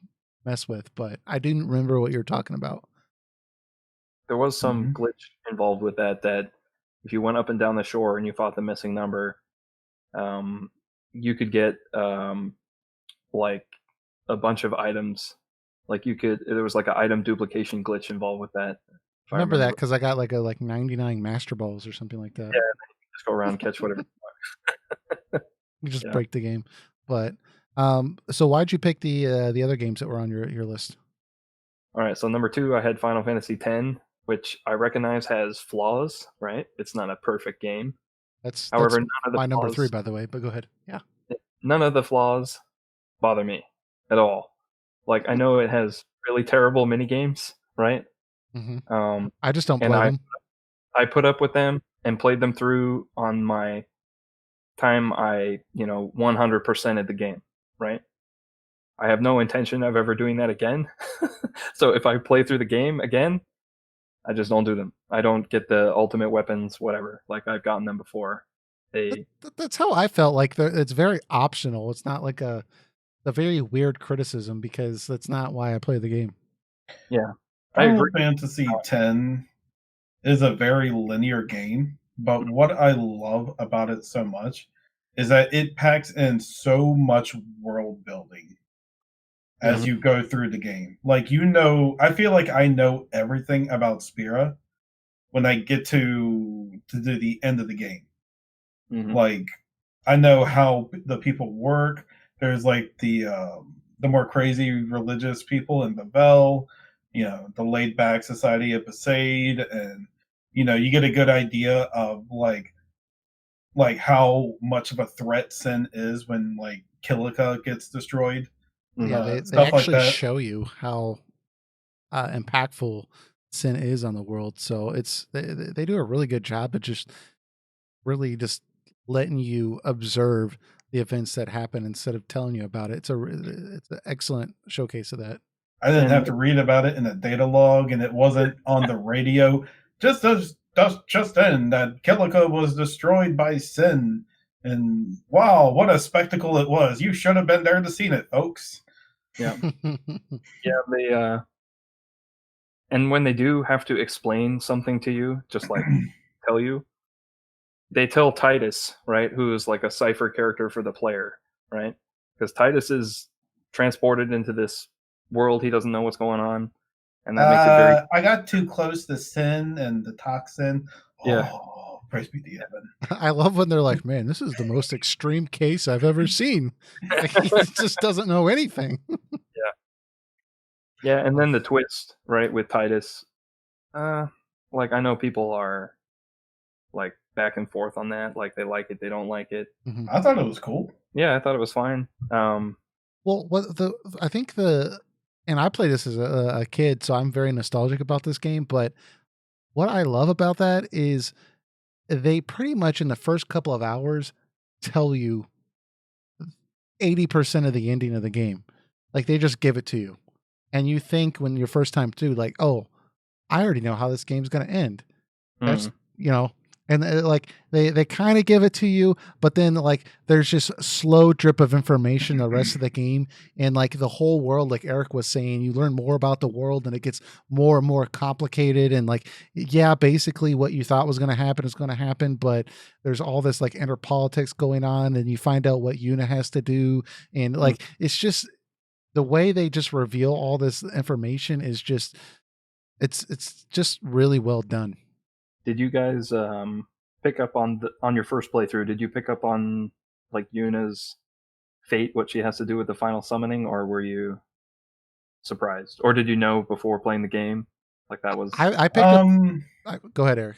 Speaker 1: mess with. But I didn't remember what you were talking about.
Speaker 3: There was some
Speaker 2: Mhm.
Speaker 3: glitch involved with that. That if you went up and down the shore and you fought the missing number, you could get like a bunch of items. Like there was like an item duplication glitch involved with that. If
Speaker 1: I
Speaker 3: I
Speaker 1: remember that
Speaker 3: remember,
Speaker 1: because I got like 99 Master Balls or something like that.
Speaker 3: yeah, just go around and catch whatever.
Speaker 1: You just
Speaker 3: Yeah.
Speaker 1: break the game. But so why'd you pick the other games that were on your list?
Speaker 3: All right, so number 2, I had Final Fantasy X, which I recognize has flaws. Right, it's not a perfect game.
Speaker 1: That's
Speaker 3: However, none of the
Speaker 1: my number 3,
Speaker 3: flaws,
Speaker 1: by the way. But go ahead. Yeah.
Speaker 3: none of the flaws bother me at all. Like I know it has really terrible mini games, right?
Speaker 1: Hmm.
Speaker 3: Um,
Speaker 1: I just don't
Speaker 3: and
Speaker 1: play
Speaker 3: I
Speaker 1: them.
Speaker 3: I put up with them and played them through on my time. 100% of the game, right? I have no intention of ever doing that again. So if I play through the game again, I just don't do them. I don't get the ultimate weapons, whatever. Like I've gotten them before. They,
Speaker 1: That's how I felt. Like it's very optional. It's not like a very weird criticism because that's not why I play the game.
Speaker 3: yeah, I
Speaker 2: Final
Speaker 3: agree.
Speaker 2: Fantasy X is a very linear game, but what I love about it so much is that it packs in so much world building as
Speaker 3: Mhm.
Speaker 2: you go through the game. Like I feel like I know everything about Spira when I get to the end of the game.
Speaker 3: Mhm.
Speaker 2: Like I know how the people work. There's like the more crazy religious people in Bavel, the laid back society of Besaid, and you get a good idea of like how much of a threat Sin is when like Kilika gets destroyed,
Speaker 1: Yeah,
Speaker 3: Mhm.
Speaker 1: they
Speaker 2: stuff like
Speaker 1: actually
Speaker 2: that.
Speaker 1: show you how impactful sin is on the world. So they do a really good job of just really just letting you observe the events that happen instead of telling you about it. It's an excellent showcase of that.
Speaker 2: I didn't
Speaker 3: And
Speaker 2: have to read about it in a data log, and it wasn't on the radio. Just then that Kilika was destroyed by Sin, and wow, what a spectacle it was! You should have been there to see it, folks.
Speaker 3: yeah, yeah, and when they do have to explain something to you, just like tell you, they tell Titus, right, who is like a cipher character for the player, right? Because Titus is transported into this world, he doesn't know what's going on, and that makes it very,
Speaker 2: I got too close to Sin and the toxin.
Speaker 3: yeah,
Speaker 2: Oh, praise be to heaven.
Speaker 1: I love when they're like, "Man, this is the most extreme case I've ever seen." Like, he just doesn't know anything.
Speaker 3: yeah, yeah, and then the twist, right, with Titus, uh, like I know people are like back and forth on that, like they like it, they don't like it.
Speaker 1: Mhm.
Speaker 2: I thought it was cool.
Speaker 3: Yeah, I thought it was fine.
Speaker 1: Well, I think and I played this as a kid, so I'm very nostalgic about this game. But what I love about that is they pretty much in the first couple of hours tell you 80% of the ending of the game. Like they just give it to you. And you think when your first time through, like, oh, I already know how this game's gonna end. That's
Speaker 3: mm,
Speaker 1: and like they kind of give it to you, but then like there's just a slow drip of information the rest of the game, and like the whole world, like Eric was saying, you learn more about the world, and it gets more and more complicated. And like, yeah, basically what you thought was going to happen is going to happen, but there's all this like inner politics going on, and you find out what Yuna has to do, and
Speaker 3: mm.
Speaker 1: like it's just the way they just reveal all this information is just it's just really well done.
Speaker 3: Did you guys pick up on your first playthrough? Did you pick up on like Yuna's fate, what she has to do with the final summoning, or were you surprised, or did you know before playing the game? Like that was
Speaker 1: I picked up.
Speaker 2: Um,
Speaker 1: Go ahead, Eric.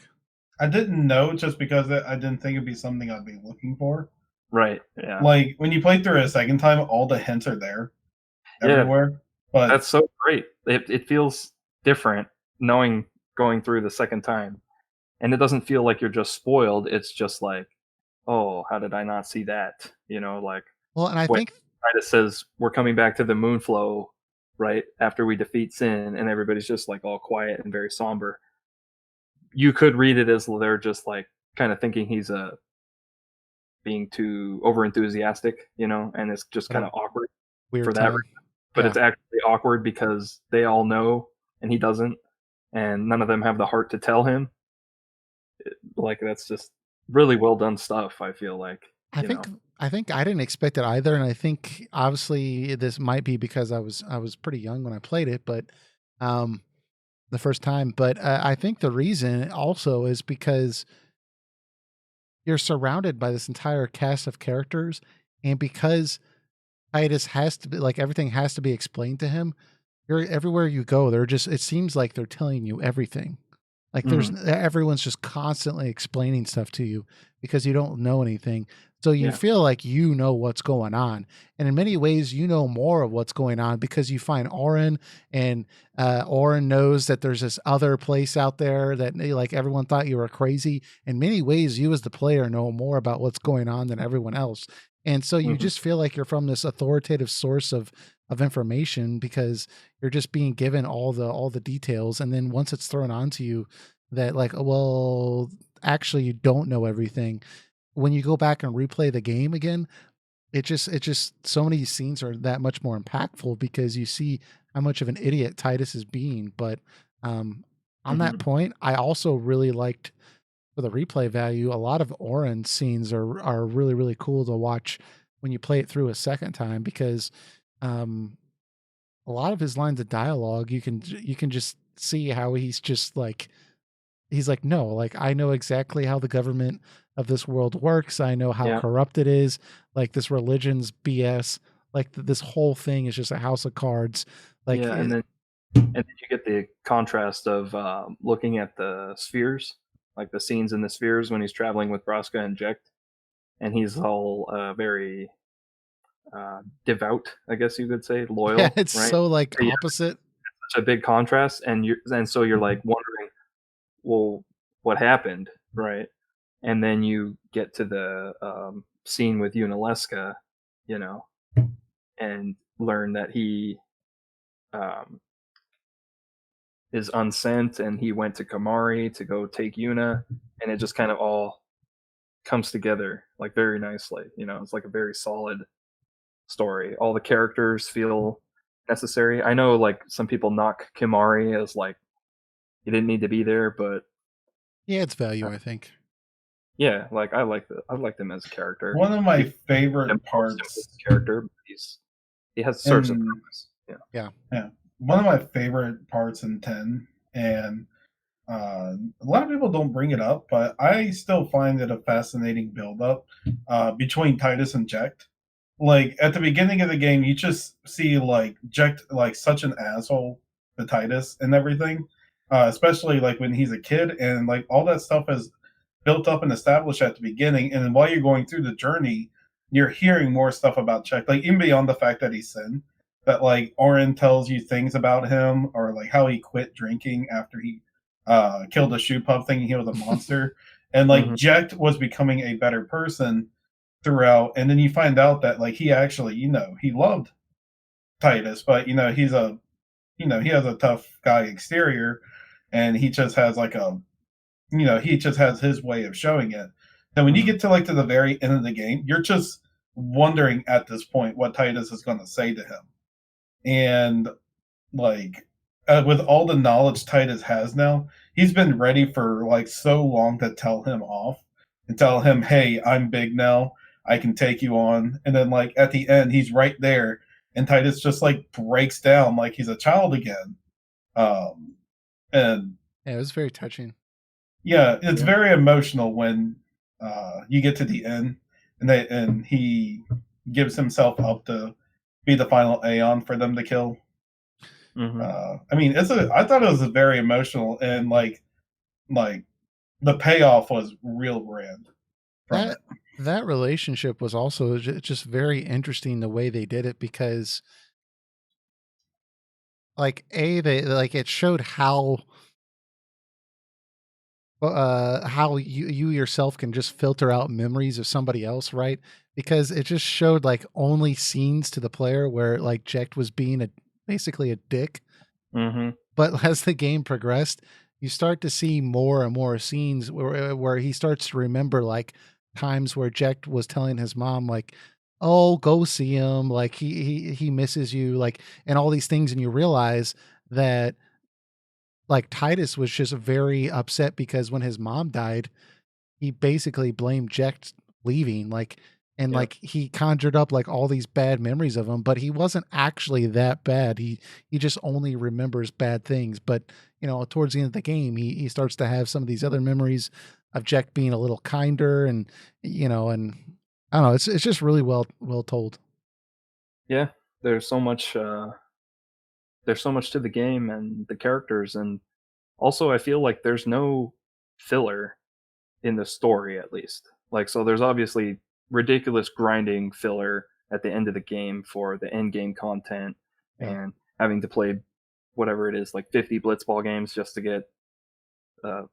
Speaker 2: I didn't know just because I didn't think it'd be something I'd be looking for.
Speaker 3: right. Yeah,
Speaker 2: Like when you play through it a second time, all the hints are there
Speaker 3: yeah.
Speaker 2: everywhere. But
Speaker 3: That's so great. It feels different knowing going through the second time, and it doesn't feel like you're just spoiled. It's just like, oh, how did I not see that? Like
Speaker 1: Well, and I
Speaker 3: when
Speaker 1: think
Speaker 3: Titus says we're coming back to the Moonflow right after we defeat Sin, and everybody's just like all quiet and very somber. You could read it as they're just like kind of thinking he's being too over enthusiastic, and it's just
Speaker 1: What
Speaker 3: kind
Speaker 1: a
Speaker 3: of awkward
Speaker 1: weird
Speaker 3: for that
Speaker 1: time.
Speaker 3: reason. But
Speaker 1: Yeah.
Speaker 3: it's actually awkward because they all know and he doesn't, and none of them have the heart to tell him. Like that's just really well done stuff. I feel like
Speaker 1: I think I think I didn't expect it either, and I think obviously this might be because I was pretty young when I played it, but um, the first time. But I think the reason also is because you're surrounded by this entire cast of characters, and because Titus has to be like everything has to be explained to him. You're everywhere you go. They're just it seems like they're telling you everything. Like there's everyone's just constantly explaining stuff to you because you don't know anything. So you
Speaker 3: Yeah.
Speaker 1: feel like you know what's going on. And in many ways you know more of what's going on because you find Orin and Orin knows that there's this other place out there that like everyone thought you were crazy. In many ways you as the player know more about what's going on than everyone else. And so you just feel like you're from this authoritative source of information because you're just being given all the details, and then once it's thrown onto you that like well actually you don't know everything, when you go back and replay the game again, it just so many scenes are that much more impactful because you see how much of an idiot Titus is being. But on that point I also really liked, for the replay value, a lot of Orin scenes are really really cool to watch when you play it through a second time because um a lot of his lines of dialogue you can just see how he's like no, like I know exactly how the government of this world works. I know how
Speaker 3: Yeah.
Speaker 1: corrupt it is. Like this religion's BS. Like this whole thing is just a house of cards. Like
Speaker 3: Yeah, and then you get the contrast of looking at the spheres, like the scenes in the spheres when he's traveling with Braska and Jecht, and he's all very devout, I guess you could say, loyal,
Speaker 1: yeah, it's
Speaker 3: right?
Speaker 1: so like
Speaker 3: So, yeah,
Speaker 1: opposite.
Speaker 3: such a big contrast, and so you're like wondering, well, what happened, right? And then you get to the scene with Unaleska, you know, and learn that he um, is unsent and he went to Kamari to go take Yuna, and it just kind of all comes together like very nicely. It's like a very solid story. All the characters feel necessary. I know like some people knock Kimari as like he didn't need to be there, but
Speaker 1: Yeah, it's value, I think.
Speaker 3: yeah, like I like him as a character.
Speaker 2: One of my
Speaker 3: He's a
Speaker 2: favorite
Speaker 3: more
Speaker 2: parts,
Speaker 3: simple character, but he has serves a
Speaker 2: and
Speaker 3: purpose. Yeah.
Speaker 2: yeah, one of my favorite parts in 10, and a lot of people don't bring it up, but I still find it a fascinating build-up between Titus and Jecht. Like at the beginning of the game, you just see like Jecht like such an asshole to Titus and everything, especially like when he's a kid, and like all that stuff is built up and established at the beginning. And then while you're going through the journey, you're hearing more stuff about Jecht, like even beyond the fact that he's sin. That like Orin tells you things about him, or like how he quit drinking after he killed a shoe pup thinking he was a monster. And like Jecht was becoming a better person throughout, and then you find out that like he actually, he loved Titus, but he has a tough guy exterior, and he just has like he just has his way of showing it. Now when you get to like to the very end of the game, you're just wondering at this point what Titus is going to say to him. And like with all the knowledge Titus has now, he's been ready for like so long to tell him off and tell him, "Hey, I'm big now. I can take you on." And then like at the end, he's right there, and Titus just like breaks down like he's a child again. And
Speaker 1: Yeah, it was very touching.
Speaker 2: yeah, it's very emotional when you get to the end, and he gives himself up to be the final Aeon for them to kill. I mean, I thought it was very emotional, and like the payoff was real grand from it.
Speaker 1: That relationship was also just very interesting the way they did it because like they like it showed how you yourself can just filter out memories of somebody else, right? Because it just showed like only scenes to the player where like Jecht was being basically a dick. But as the game progressed, you start to see more and more scenes where he starts to remember like times where Jack was telling his mom like, "Oh, go see him. Like he misses you." Like, and all these things, and you realize that like Titus was just very upset because when his mom died, he basically blamed Jack leaving, like, and
Speaker 3: Yep.
Speaker 1: like he conjured up like all these bad memories of him, but he wasn't actually that bad. He just only remembers bad things. But towards the end of the game, he starts to have some of these other memories of Jack being a little kinder, and I don't know. It's just really well told.
Speaker 3: Yeah, there's so much. There's so much to the game and the characters, and also I feel like there's no filler in the story, at least. Like, so there's obviously ridiculous grinding filler at the end of the game for the end game content,
Speaker 1: Yeah.
Speaker 3: and having to play whatever it is, like 50 blitzball games just to get uh,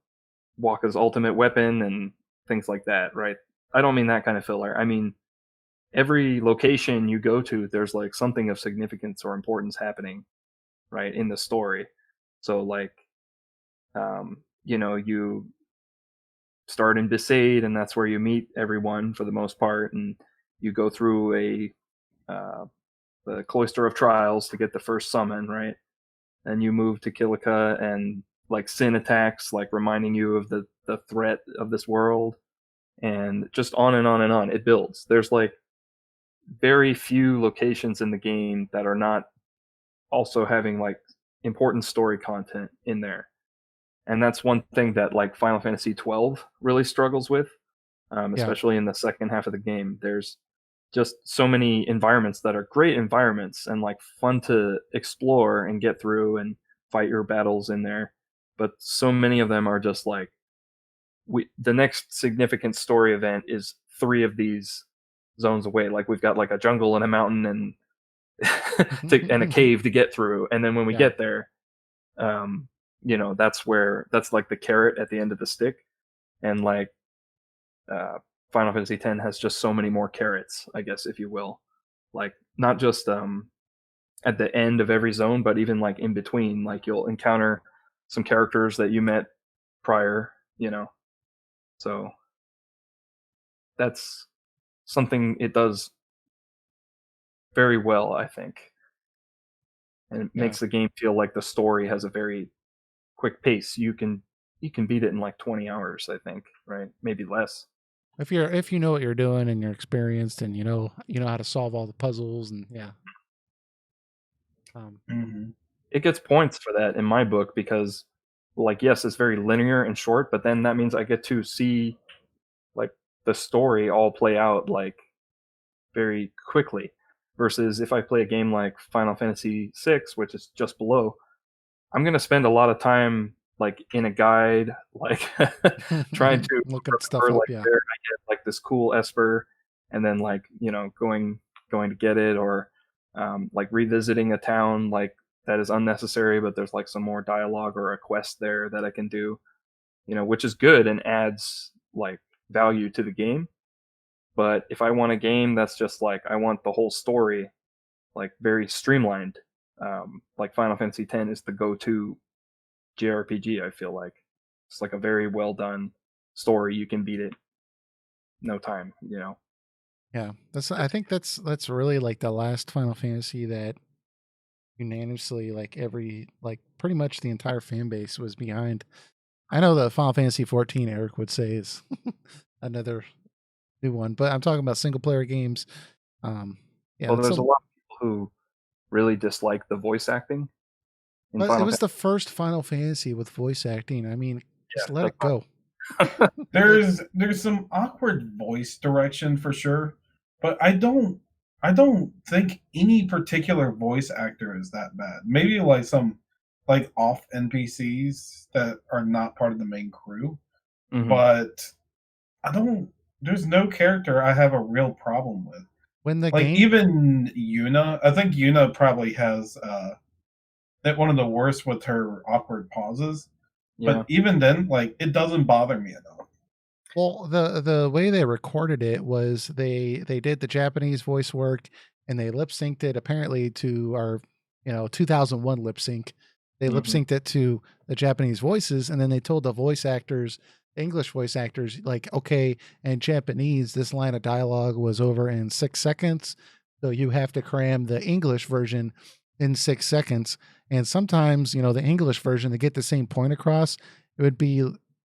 Speaker 3: Waka's ultimate weapon and things like that, right? I don't mean that kind of filler. I mean every location you go to, there's like something of significance or importance happening, right, in the story. So like, you start in Besaid, and that's where you meet everyone for the most part, and you go through the Cloister of Trials to get the first summon, right? And you move to Kilika, and like Sin attacks, like reminding you of the threat of this world, and just on and on and on. It builds. There's like very few locations in the game that are not also having like important story content in there. And that's one thing that like Final Fantasy 12 really struggles with,
Speaker 1: Yeah.
Speaker 3: especially in the second half of the game. There's just so many environments that are great environments and like fun to explore and get through and fight your battles in there, but so many of them are just like, the next significant story event is 3 of these zones away. Like we've got like a jungle and a mountain and and a cave to get through, and then when we
Speaker 1: Yeah.
Speaker 3: get there, that's like the carrot at the end of the stick, and like uh, Final Fantasy X has just so many more carrots, I guess, if you will. Like not just at the end of every zone, but even like in between. Like you'll encounter some characters that you met prior, So that's something it does very well, I think, and it
Speaker 1: Yeah.
Speaker 3: makes the game feel like the story has a very quick pace. You can beat it in like 20 hours, I think, right? Maybe less.
Speaker 1: If you know what you're doing and you're experienced and you know how to solve all the puzzles, and yeah.
Speaker 2: Mm-hmm.
Speaker 3: It gets points for that in my book because, like, yes, it's very linear and short, but then that means I get to see like the story all play out like very quickly. Versus if I play a game like Final Fantasy VI, which is just below, I'm gonna spend a lot of time like in a guide, like trying to
Speaker 1: Looking stuff
Speaker 3: remember
Speaker 1: up,
Speaker 3: like
Speaker 1: yeah.
Speaker 3: where I get like this cool Esper, and then like going to get it, or like revisiting a town like that is unnecessary, but there's like some more dialogue or a quest there that I can do, which is good and adds like value to the game. But if I want a game that's just like I want the whole story like very streamlined, like Final Fantasy X is the go-to JRPG. I feel like it's like a very well done story. You can beat it no time.
Speaker 1: Yeah. I think that's really like the last Final Fantasy that unanimously like pretty much the entire fan base was behind. I know the Final Fantasy 14 Eric would say is another new one, but I'm talking about single player games. Yeah,
Speaker 3: Well,
Speaker 1: that's
Speaker 3: there's a lot of people who really dislike the voice acting in
Speaker 1: but it
Speaker 3: Final
Speaker 1: was
Speaker 3: Fantasy.
Speaker 1: the first Final Fantasy with voice acting. I mean, just let
Speaker 3: Yeah,
Speaker 1: it go.
Speaker 2: There's some awkward voice direction for sure, but I don't think any particular voice actor is that bad. Maybe like some like off NPCs that are not part of the main crew,
Speaker 3: hmm
Speaker 2: but I don't. There's no character I have a real problem with.
Speaker 1: When the
Speaker 2: Like
Speaker 1: game
Speaker 2: even Yuna, I think Yuna probably has that one of the worst with her awkward pauses.
Speaker 3: Yeah.
Speaker 2: But even then, like it doesn't bother me at all.
Speaker 1: Well, the way they recorded it was they did the Japanese voice work and they lip synced it apparently to our 2001 lip sync, They lip
Speaker 3: Mhm.
Speaker 1: synced it to the Japanese voices, and then they told the voice actors, English voice actors, like, okay, in Japanese, this line of dialogue was over in 6 seconds. So you have to cram the English version in 6 seconds. And sometimes, the English version, to get the same point across, it would be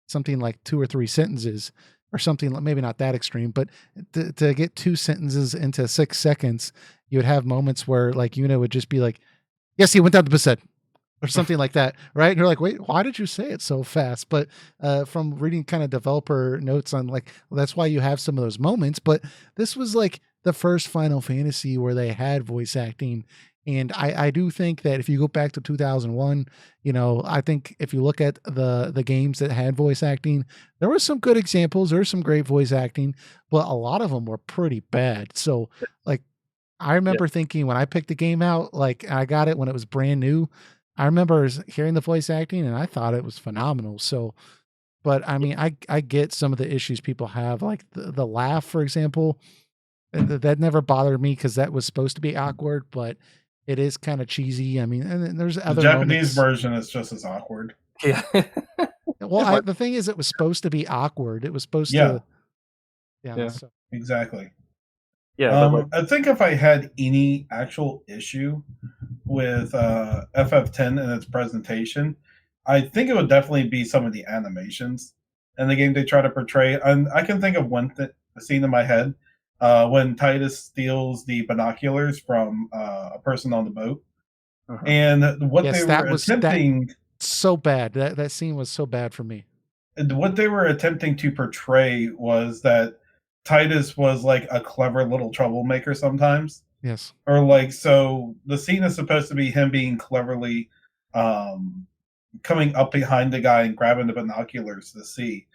Speaker 1: something like 2 or 3 sentences or something, maybe not that extreme, but to get 2 sentences into 6 seconds, you would have moments where like Yuna would just be like, yes, he went down the bed or something like that, right? And you're like, wait, why did you say it so fast? But from reading kind of developer notes on like, well, that's why you have some of those moments. But this was like the first Final Fantasy where they had voice acting. And I do think that if you go back to 2001, I think if you look at the games that had voice acting, there were some good examples. There was some great voice acting, but a lot of them were pretty bad. So like, I
Speaker 3: Yeah.
Speaker 1: remember thinking when I picked the game out, like I got it when it was brand new. I remember hearing the voice acting and I thought it was phenomenal. So, but I mean, I get some of the issues people have, like the laugh, for example. That never bothered me because that was supposed to be awkward, but it is kind of cheesy. I mean, and then there's
Speaker 2: The
Speaker 1: other
Speaker 2: Japanese
Speaker 1: moments.
Speaker 2: version is just as awkward.
Speaker 3: Yeah.
Speaker 1: Well,
Speaker 3: But
Speaker 1: the thing is, it was supposed to be awkward. It was supposed
Speaker 2: Yeah,
Speaker 1: to, yeah.
Speaker 3: yeah.
Speaker 1: So
Speaker 2: exactly.
Speaker 3: Yeah, but like
Speaker 2: I think if I had any actual issue with FF10 and its presentation, I think it would definitely be some of the animations in the game they try to portray. And I can think of one scene in my head when Titus steals the binoculars from a person on the boat,
Speaker 3: uh-huh.
Speaker 2: and what they
Speaker 1: yes,
Speaker 2: were
Speaker 1: that
Speaker 2: attempting
Speaker 1: so bad. That scene was so bad for me.
Speaker 2: to portray was that Titus was like a clever little troublemaker sometimes.
Speaker 1: Yes.
Speaker 2: Or like, so the scene is supposed to be him being cleverly um coming up behind the guy and grabbing the binoculars to see.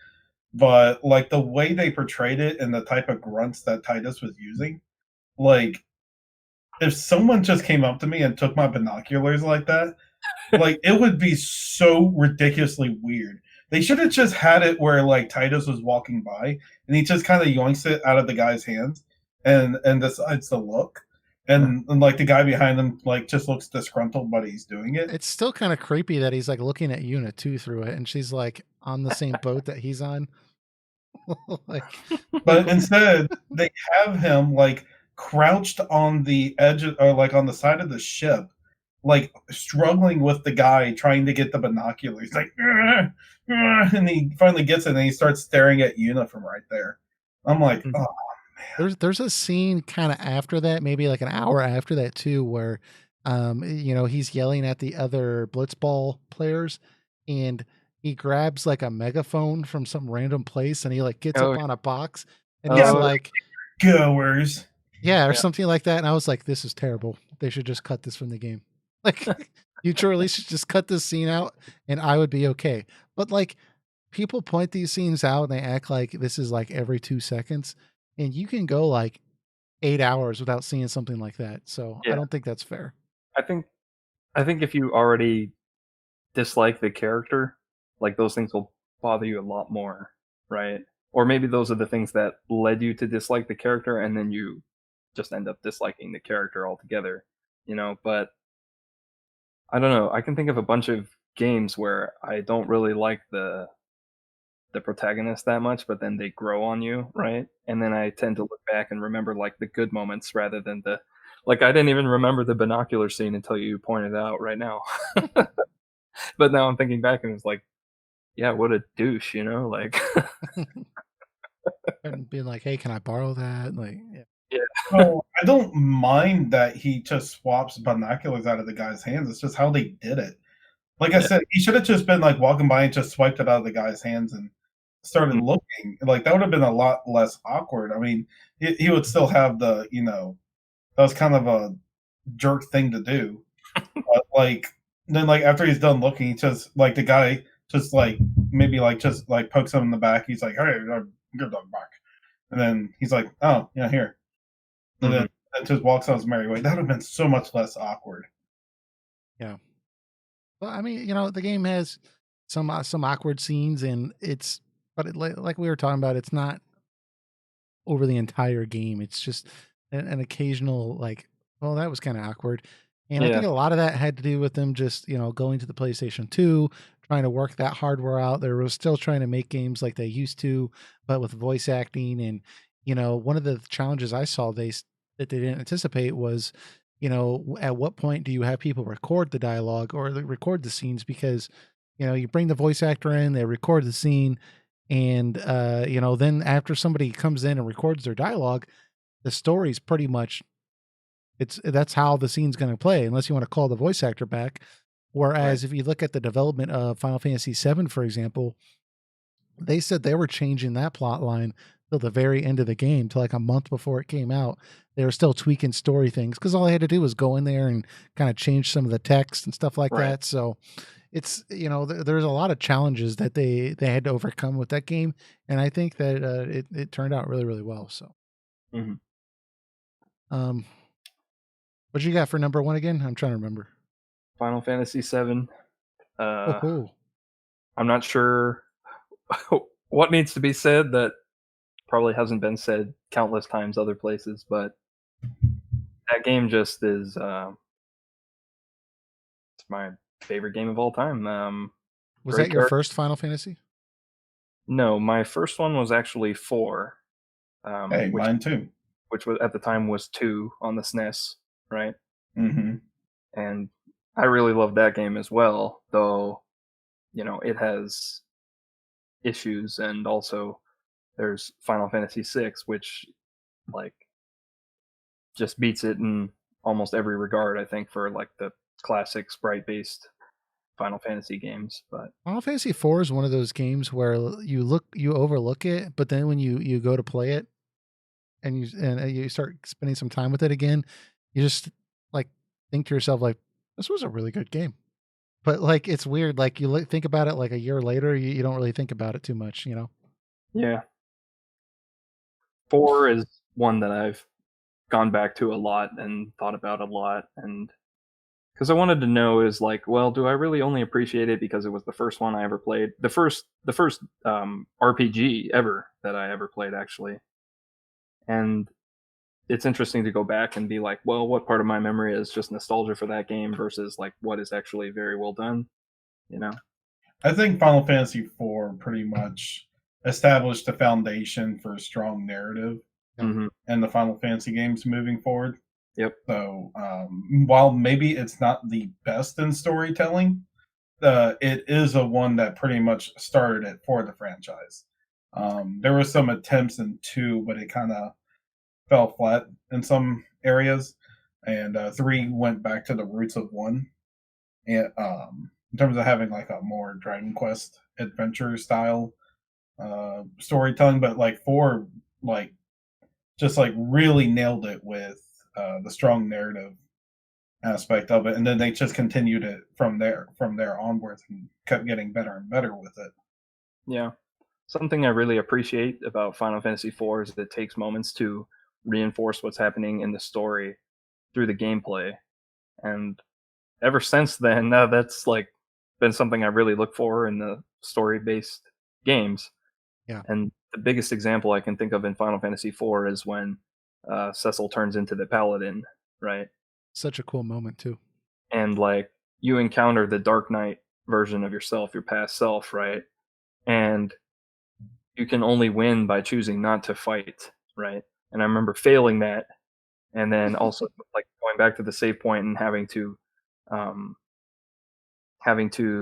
Speaker 2: But like the way they portrayed it and the type of grunts that Titus was using, like if someone just came up to me and took my binoculars like that, like it would be so ridiculously weird. They should have just had it where like Titus was walking by and he just kind of yoinks it out of the guy's hands and decides to look. And like the guy behind him like just looks disgruntled, but he's doing it.
Speaker 1: It's still kind of creepy that he's like looking at Yuna too through it, and she's like on the same boat that he's on. like,
Speaker 2: But instead, they have him like crouched on the edge or like on the side of the ship, like struggling with the guy trying to get the binoculars. Like, "Ugh, ugh," and he finally gets it and he starts staring at Una from right there. I'm like,
Speaker 3: Mhm.
Speaker 2: oh,
Speaker 1: there's a scene kind of after that, maybe like an hour after that too, where he's yelling at the other blitzball players, and he grabs like a megaphone from some random place, and he like gets
Speaker 3: Oh,
Speaker 1: up on a box, and he's
Speaker 2: yeah,
Speaker 3: oh,
Speaker 1: like,
Speaker 2: goers.
Speaker 1: yeah, or
Speaker 3: yeah.
Speaker 1: something like that. And I was like, this is terrible. They should just cut this from the game. Like, you truly should just cut this scene out, and I would be okay. But like, people point these scenes out and they act like this is like every 2 seconds, and you can go like 8 hours without seeing something like that. So I
Speaker 3: Yeah.
Speaker 1: don't think that's fair.
Speaker 3: I think if you already dislike the character, like those things will bother you a lot more, right? Or maybe those are the things that led you to dislike the character and then you just end up disliking the character altogether, but I don't know. I can think of a bunch of games where I don't really like the protagonist that much, but then they grow on you, right? And then I tend to look back and remember like the good moments rather than the like I didn't even remember the binocular scene until you pointed it out right now. But now I'm thinking back and it's like, yeah, what a douche, like
Speaker 1: And being like, hey, can I borrow that? Like, yeah.
Speaker 3: yeah,
Speaker 2: Oh, I don't mind that he just swaps binoculars out of the guy's hands. It's just how they did it. Like I
Speaker 3: yeah.
Speaker 2: said, he should have just been like walking by and just swiped it out of the guy's hands and started
Speaker 3: Mm,
Speaker 2: looking. Like that would have been a lot less awkward. I mean, he would still have that was kind of a jerk thing to do. But like then like after he's done looking, he just like the guy just like maybe like just like pokes him in the back. He's like, "Hey, give dog back," and then he's like, "Oh yeah, here," and
Speaker 3: mhm.
Speaker 2: then just walks on his merry way. That would have been so much less awkward.
Speaker 1: Yeah. Well, I mean, the game has some awkward scenes, and but like we were talking about, it's not over the entire game. It's just an occasional like, well, that was kind of awkward. And I think a lot of that had to do with them just, going to the PlayStation 2, trying to work that hardware out. They were still trying to make games like they used to, but with voice acting. And, one of the challenges I saw that they didn't anticipate was, at what point do you have people record the dialogue or record the scenes? Because, you bring the voice actor in, they record the scene, and, then after somebody comes in and records their dialogue, the story's pretty much that's how the scene's going to play unless you want to call the voice actor back. Whereas if you look at the development of Final Fantasy VII, for example, they said they were changing that plot line till the very end of the game, to like a month before it came out. They were still tweaking story things because all I had to do was go in there and kind of change some of the text and stuff like that. So it's there's a lot of challenges that they had to overcome with that game, and I think that it turned out really, really well. So, um, what you got for number one again? I'm trying to remember.
Speaker 3: Final Fantasy VII.
Speaker 1: Oh,
Speaker 3: I'm not sure what needs to be said that probably hasn't been said countless times other places, but that game just is it's my favorite game of all time.
Speaker 1: was that your first Final Fantasy?
Speaker 3: No, my first one was actually 4.
Speaker 2: Hey, mine too.
Speaker 3: Which was at the time was 2 on the SNES, right?
Speaker 2: Mm-hmm.
Speaker 3: And I really loved that game as well, though, it has issues, and also there's Final Fantasy VI, which like just beats it in almost every regard, I think, for like the classic sprite-based Final Fantasy games. But
Speaker 1: Final Fantasy IV is one of those games where you overlook it, but then when you go to play it and you start spending some time with it again, you just like think to yourself like, this was a really good game. But like it's weird, like you think about it like a year later, you don't really think about it too much,
Speaker 3: Yeah. 4 is one that I've gone back to a lot and thought about a lot, and because I wanted to know is like, well, do I really only appreciate it because it was the first one I ever played, the first RPG ever that I ever played, actually. And it's interesting to go back and be like, well, what part of my memory is just nostalgia for that game versus like what is actually very well done,
Speaker 2: I think Final Fantasy IV pretty much established the foundation for a strong narrative in the Final Fantasy games moving forward.
Speaker 3: Yep.
Speaker 2: So while maybe it's not the best in storytelling, it is a one that pretty much started it for the franchise. There were some attempts in 2, but it kind of fell flat in some areas, and 3 went back to the roots of 1. And in terms of having like a more Dragon Quest adventure style storytelling, but like 4 like just like really nailed it with the strong narrative aspect of it, and then they just continued it from there onwards and kept getting better and better with it.
Speaker 3: Yeah, something I really appreciate about Final Fantasy IV is that it takes moments to reinforce what's happening in the story through the gameplay, and ever since then, that's like been something I really look for in the story-based games.
Speaker 1: Yeah.
Speaker 3: And the biggest example I can think of in Final Fantasy IV is when Cecil turns into the Paladin, right?
Speaker 1: Such a cool moment too.
Speaker 3: And like you encounter the Dark Knight version of yourself, your past self, right? And you can only win by choosing not to fight, right? And I remember failing that, and then also like going back to the save point and having to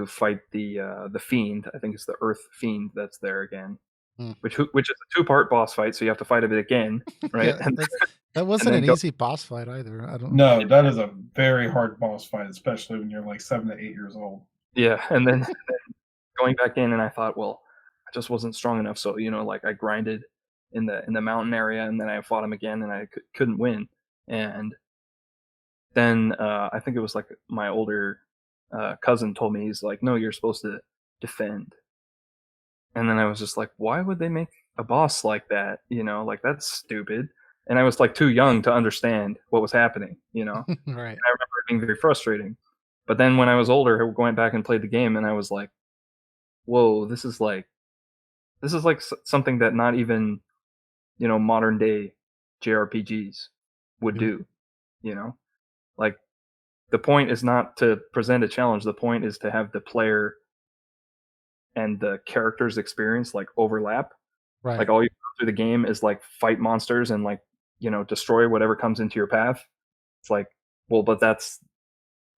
Speaker 3: fight the fiend. I think it's the Earth Fiend that's there again, which is a 2-part boss fight. So you have to fight it again, right?
Speaker 1: Yeah, that wasn't an easy boss fight either. I don't
Speaker 2: know. No, that is a very hard boss fight, especially when you're like 7 to 8 years old.
Speaker 3: Yeah, and then going back in, and I thought, well, I just wasn't strong enough. So like I grinded in the mountain area, and then I fought him again, and I couldn't win. And then I think it was like my older cousin told me, he's like, no, you're supposed to defend. And then I was just like, why would they make a boss like that? Like that's stupid. And I was like too young to understand what was happening,
Speaker 1: Right.
Speaker 3: And I remember it being very frustrating. But then when I was older, I went back and played the game, and I was like, whoa, this is like something that not even, modern day JRPGs would do, like the point is not to present a challenge. The point is to have the player and the character's experience like overlap.
Speaker 1: Right.
Speaker 3: Like all you go through the game is like fight monsters and like, destroy whatever comes into your path. It's like, well, but that's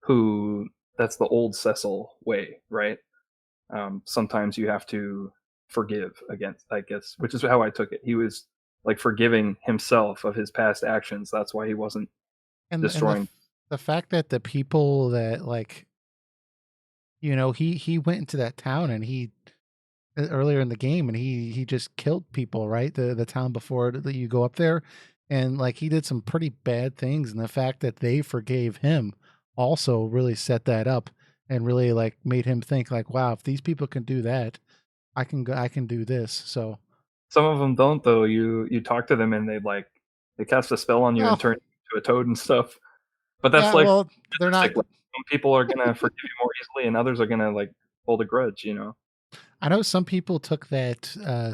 Speaker 3: the old Cecil way, right? Sometimes you have to forgive against, I guess, which is how I took it. He was like forgiving himself of his past actions. That's why he wasn't
Speaker 1: And
Speaker 3: destroying.
Speaker 1: the fact that the people that like, he went into that town and he earlier in the game and he just killed people, right? The town before that you go up there, and like he did some pretty bad things, and the fact that they forgave him also really set that up and really like made him think like, wow, if these people can do that, I can do this. So
Speaker 3: Some of them don't though. You talk to them and they cast a spell on you and
Speaker 1: well,
Speaker 3: turn you into a toad and stuff. But that's
Speaker 1: yeah,
Speaker 3: like
Speaker 1: well, they're not.
Speaker 3: realistic. Like, some people are gonna forgive you more easily, and others are gonna like hold a grudge.
Speaker 1: I know some people took that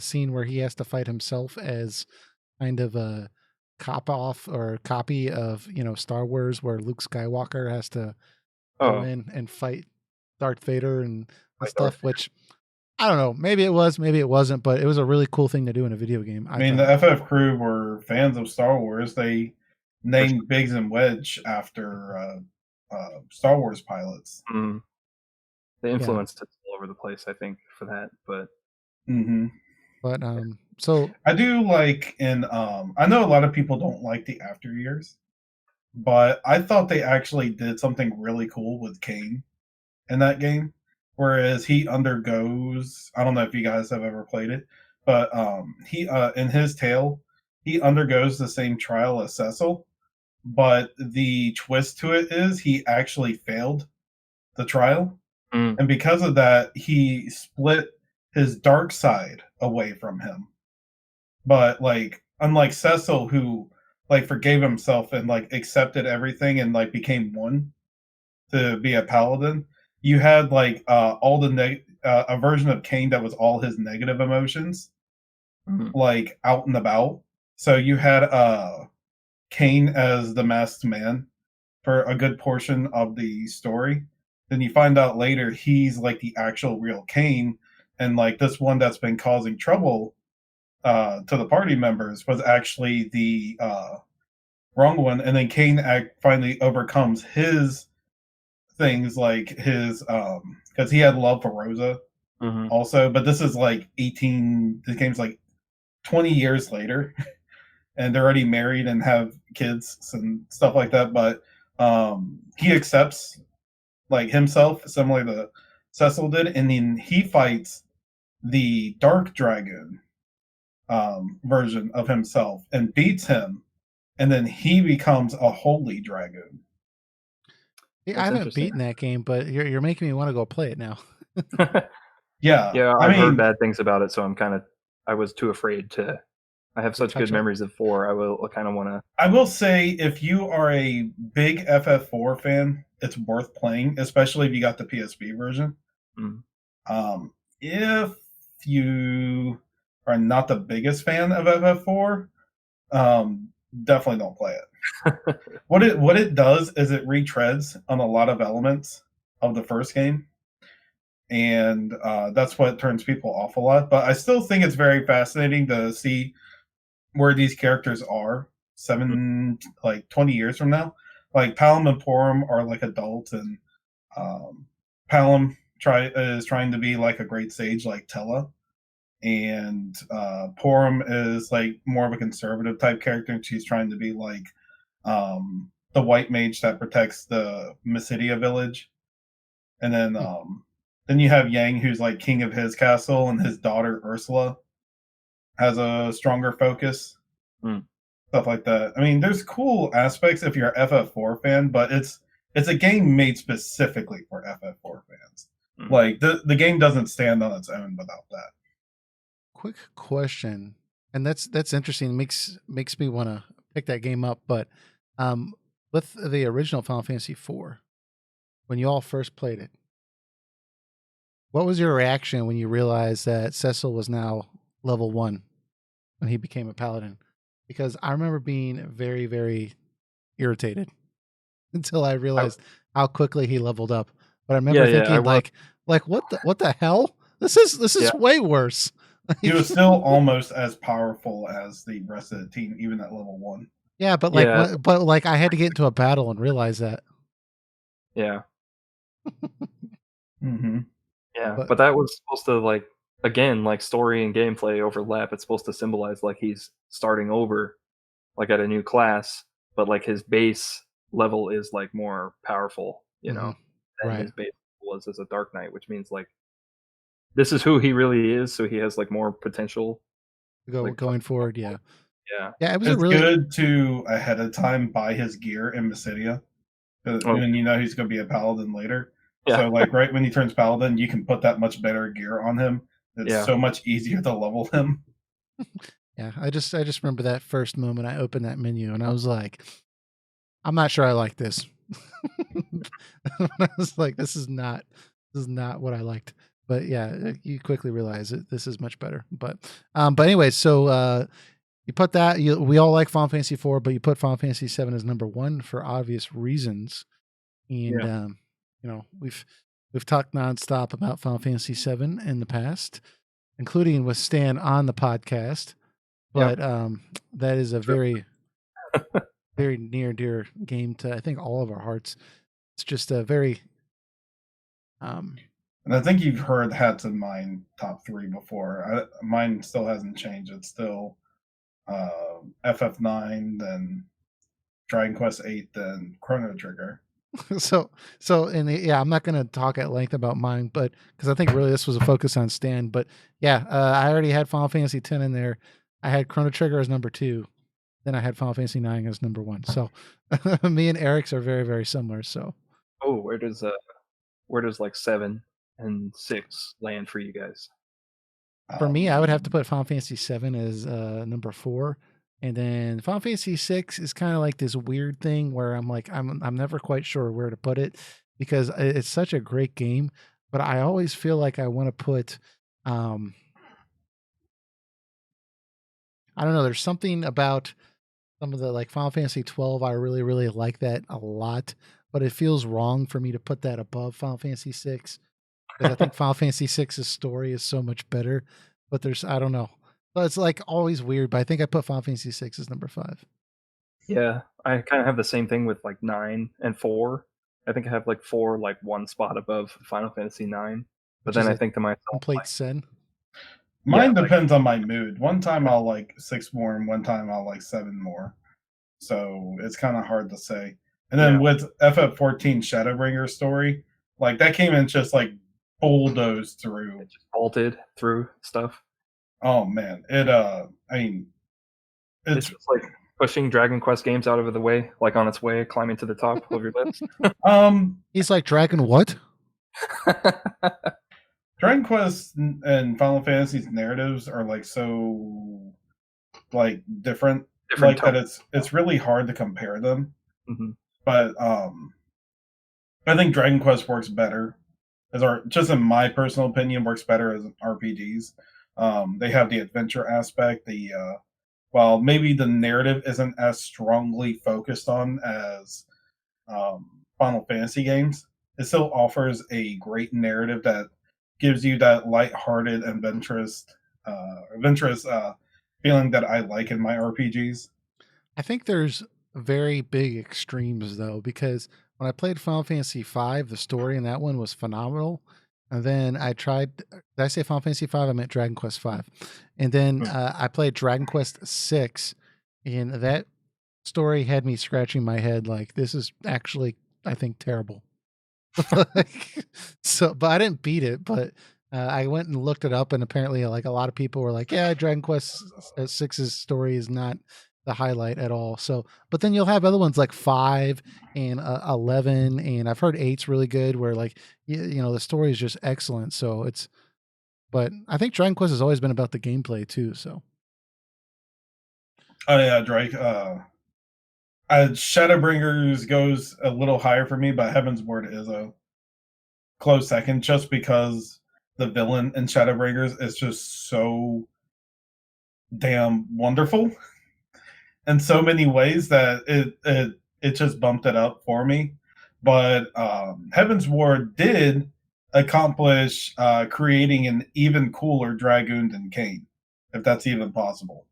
Speaker 1: scene where he has to fight himself as kind of a cop off or copy of Star Wars, where Luke Skywalker has to go
Speaker 3: Oh,
Speaker 1: in and fight Darth Vader and
Speaker 3: like
Speaker 1: stuff. Which I don't know, maybe it was, maybe it wasn't, but it was a really cool thing to do in a video game.
Speaker 2: I
Speaker 1: I
Speaker 2: mean,
Speaker 1: thought.
Speaker 2: the FF crew were fans of Star Wars. They named Biggs and Wedge after Star Wars pilots.
Speaker 3: Mm. The influence is all over the place, I think, for that. But
Speaker 1: But so
Speaker 2: I do like I know a lot of people don't like the after years, but I thought they actually did something really cool with Kane in that game. Whereas he undergoes, I don't know if you guys have ever played it, but he in his tale, he undergoes the same trial as Cecil, but the twist to it is he actually failed the trial. And because of that, he split his dark side away from him. But like unlike Cecil, who like forgave himself and like accepted everything and like became one to be a paladin, you had like all the a version of Kane that was all his negative emotions, like out and about. So you had Kane as the masked man for a good portion of the story. Then you find out later he's like the actual real Kane, and like this one that's been causing trouble to the party members was actually the wrong one. And then Kane finally overcomes his things, like his because he had love for Rosa also, but this is like the game's like 20 years later and they're already married and have kids and stuff like that. But he accepts like himself, similar to Cecil did, and then he fights the Dark Dragon version of himself and beats him, and then he becomes a holy dragon.
Speaker 1: I haven't beaten that game, but you're making me want to go play it now.
Speaker 2: Yeah,
Speaker 3: I've heard bad things about it, so I was too afraid to. I have such good memories of 4. I kind of want to.
Speaker 2: I will say, if you are a big FF4 fan, it's worth playing, especially if you got the PSP version. If you are not the biggest fan of FF4, definitely don't play it. What it does is it retreads on a lot of elements of the first game, and that's what turns people off a lot. But I still think it's very fascinating to see where these characters are 20 years from now. Like Palom and Porum are like adults, and Palom is trying to be like a great sage like Tella, and Porum is like more of a conservative type character, and she's trying to be like the white mage that protects the Mysidia village. And then you have Yang, who's like king of his castle, and his daughter Ursula has a stronger focus. Stuff like that. I mean, there's cool aspects if you're an FF4 fan, but it's a game made specifically for FF4 fans. Like the game doesn't stand on its own without that.
Speaker 1: Quick question, and that's interesting. Makes me want to pick that game up. But with the original Final Fantasy IV, when you all first played it, what was your reaction when you realized that Cecil was now level 1 when he became a paladin? Because I remember being very, very irritated until I realized how quickly he leveled up. But I remember
Speaker 3: Yeah, yeah, I
Speaker 1: thinking
Speaker 3: was.
Speaker 1: like what the hell? This is
Speaker 3: Yeah.
Speaker 1: way worse.
Speaker 2: He was still almost as powerful as the rest of the team, even at level 1.
Speaker 1: Yeah, but
Speaker 3: Yeah.
Speaker 1: like I had to get into a battle and realize that.
Speaker 3: Yeah.
Speaker 2: Mm-hmm.
Speaker 3: Yeah,
Speaker 1: But
Speaker 3: but that was supposed to, like, again, like, story and gameplay overlap. It's supposed to symbolize, like, he's starting over, like, at a new class, but, like, his base level is, like, more powerful, you know, than
Speaker 1: right.
Speaker 3: his base was as a Dark Knight, which means, like, this is who he really is, so he has, like, more potential, like,
Speaker 1: Going forward, yeah.
Speaker 3: yeah.
Speaker 1: Yeah, it was a
Speaker 2: It's
Speaker 1: really
Speaker 2: good to ahead of time buy his gear in Mysidia,
Speaker 3: Oh,
Speaker 2: when you know he's going to be a paladin later.
Speaker 3: yeah.
Speaker 2: So, like, right when he turns paladin, you can put that much better gear on him. It's
Speaker 3: Yeah.
Speaker 2: so much easier to level him.
Speaker 1: yeah, I just remember that first moment I opened that menu and I was like, I'm not sure I like this. I was like, this is not what I liked. But yeah, you quickly realize that this is much better. But anyway, so you put that we all like Final Fantasy IV, but you put Final Fantasy VII as number 1 for obvious reasons. And
Speaker 3: Yeah.
Speaker 1: you know, we've talked nonstop about Final Fantasy VII in the past, including with Stan on the podcast. But that is a very very near dear game to I think all of our hearts. It's just a very
Speaker 2: And I think you've heard Hats in mine top 3 before. Mine still hasn't changed. It's still FF9, then Dragon Quest 8, then Chrono Trigger.
Speaker 1: so yeah, I'm not going to talk at length about mine, but because I think really this was a focus on Stan. But yeah, I already had Final Fantasy X in there. I had Chrono Trigger as number 2. Then I had Final Fantasy IX as number 1. So me and Eric's are very very similar. So
Speaker 3: Oh, where does, like, 7 and 6 land for you guys?
Speaker 1: for me, I would have to put Final Fantasy VII as number 4, and then Final Fantasy VI is kind of like this weird thing where I'm like I'm never quite sure where to put it because it's such a great game, but I always feel like I want to put I don't know. There's something about some of the like Final Fantasy 12. I really really like that a lot, but it feels wrong for me to put that above Final Fantasy 6 because I think Final Fantasy VI's story is so much better. But there's I don't know. But it's like always weird. But I think I put Final Fantasy 6 as number 5.
Speaker 3: Yeah, I kind of have the same thing with, like, 9 and 4. I think I have, like, 4, like, 1 spot above Final Fantasy 9, but
Speaker 1: Which
Speaker 3: then
Speaker 1: is
Speaker 3: I
Speaker 1: a
Speaker 3: think to myself,
Speaker 1: complete
Speaker 3: like,
Speaker 1: sin.
Speaker 2: Mine
Speaker 3: like,
Speaker 2: depends on my mood. One time I'll like 6 more, and one time I'll like 7 more. So it's kind of hard to say. And then
Speaker 3: yeah,
Speaker 2: with FF14 Shadowbringer story, like that came in just like bulldozed through.
Speaker 3: it just vaulted through stuff.
Speaker 2: Oh man, I mean,
Speaker 3: It's
Speaker 2: it's
Speaker 3: just like pushing Dragon Quest games out of the way, like on its way, climbing to the top of your list.
Speaker 1: He's like Dragon what?
Speaker 2: Dragon Quest and Final Fantasy's narratives are like so like different,
Speaker 3: Different
Speaker 2: like that
Speaker 3: tone.
Speaker 2: it's really hard to compare them.
Speaker 3: Mhm.
Speaker 2: But I think Dragon Quest works better just in my personal opinion, works better as RPGs. They have the adventure aspect. While maybe the narrative isn't as strongly focused on as Final Fantasy games, it still offers a great narrative that gives you that lighthearted, adventurous feeling that I like in my RPGs.
Speaker 1: I think there's very big extremes though, because when I played Final Fantasy V, the story in that one was phenomenal. And then I tried. Did I say Final Fantasy V? I meant Dragon Quest V. And then I played Dragon Quest VI, and that story had me scratching my head like this is actually I think terrible. Like, so, but I didn't beat it. But I went and looked it up, and apparently, like a lot of people were like, "Yeah, Dragon Quest VI's story is not the highlight at all." So, but then you'll have other ones like 5 and 11, and I've heard 8's really good, where like you know the story is just excellent. So it's, but I think Dragon Quest has always been about the gameplay too. So
Speaker 2: Oh yeah, Drake. Shadowbringers goes a little higher for me, but Heaven's Word is a close second, just because the villain in Shadowbringers is just so damn wonderful in so many ways that it just bumped it up for me. But Heaven's Ward did accomplish creating an even cooler Dragoon than Kane, if that's even possible.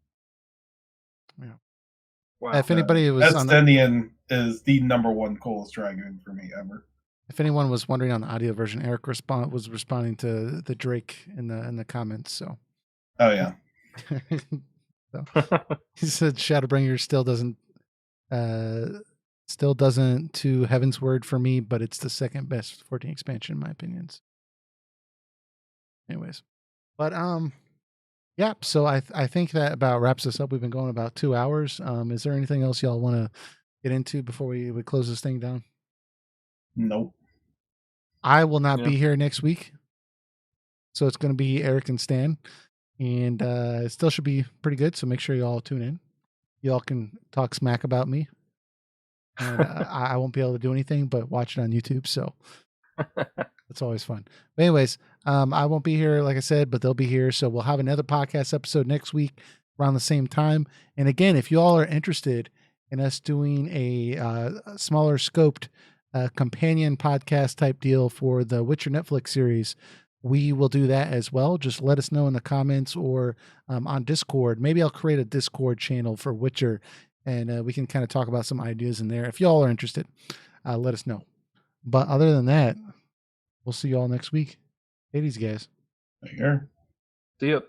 Speaker 3: Wow.
Speaker 1: If anybody was on
Speaker 2: Estenian is the number one coolest Dragoon for me ever.
Speaker 1: If anyone was wondering on the audio version, Eric was responding to the Drake in the comments. So,
Speaker 2: oh yeah,
Speaker 1: so, he said Shadowbringer still doesn't to Heaven's Word for me, but it's the second best 14 expansion in my opinions. Anyways, but yeah. So I think that about wraps us up. We've been going about 2 hours. Is there anything else y'all want to get into before we close this thing down?
Speaker 2: Nope.
Speaker 1: I will not be here next week. So it's going to be Eric and Stan. And it still should be pretty good. So make sure you all tune in. You all can talk smack about me. And I won't be able to do anything but watch it on YouTube. So it's always fun. But anyways, I won't be here, like I said, but they'll be here. So we'll have another podcast episode next week around the same time. And again, if you all are interested in us doing a smaller scoped companion podcast type deal for the Witcher Netflix series, we will do that as well. Just let us know in the comments or on Discord. Maybe I'll create a Discord channel for Witcher, and we can kind of talk about some ideas in there. If y'all are interested, let us know. But other than that, we'll see you all next week. Ladies, guys.
Speaker 2: Here.
Speaker 3: See ya.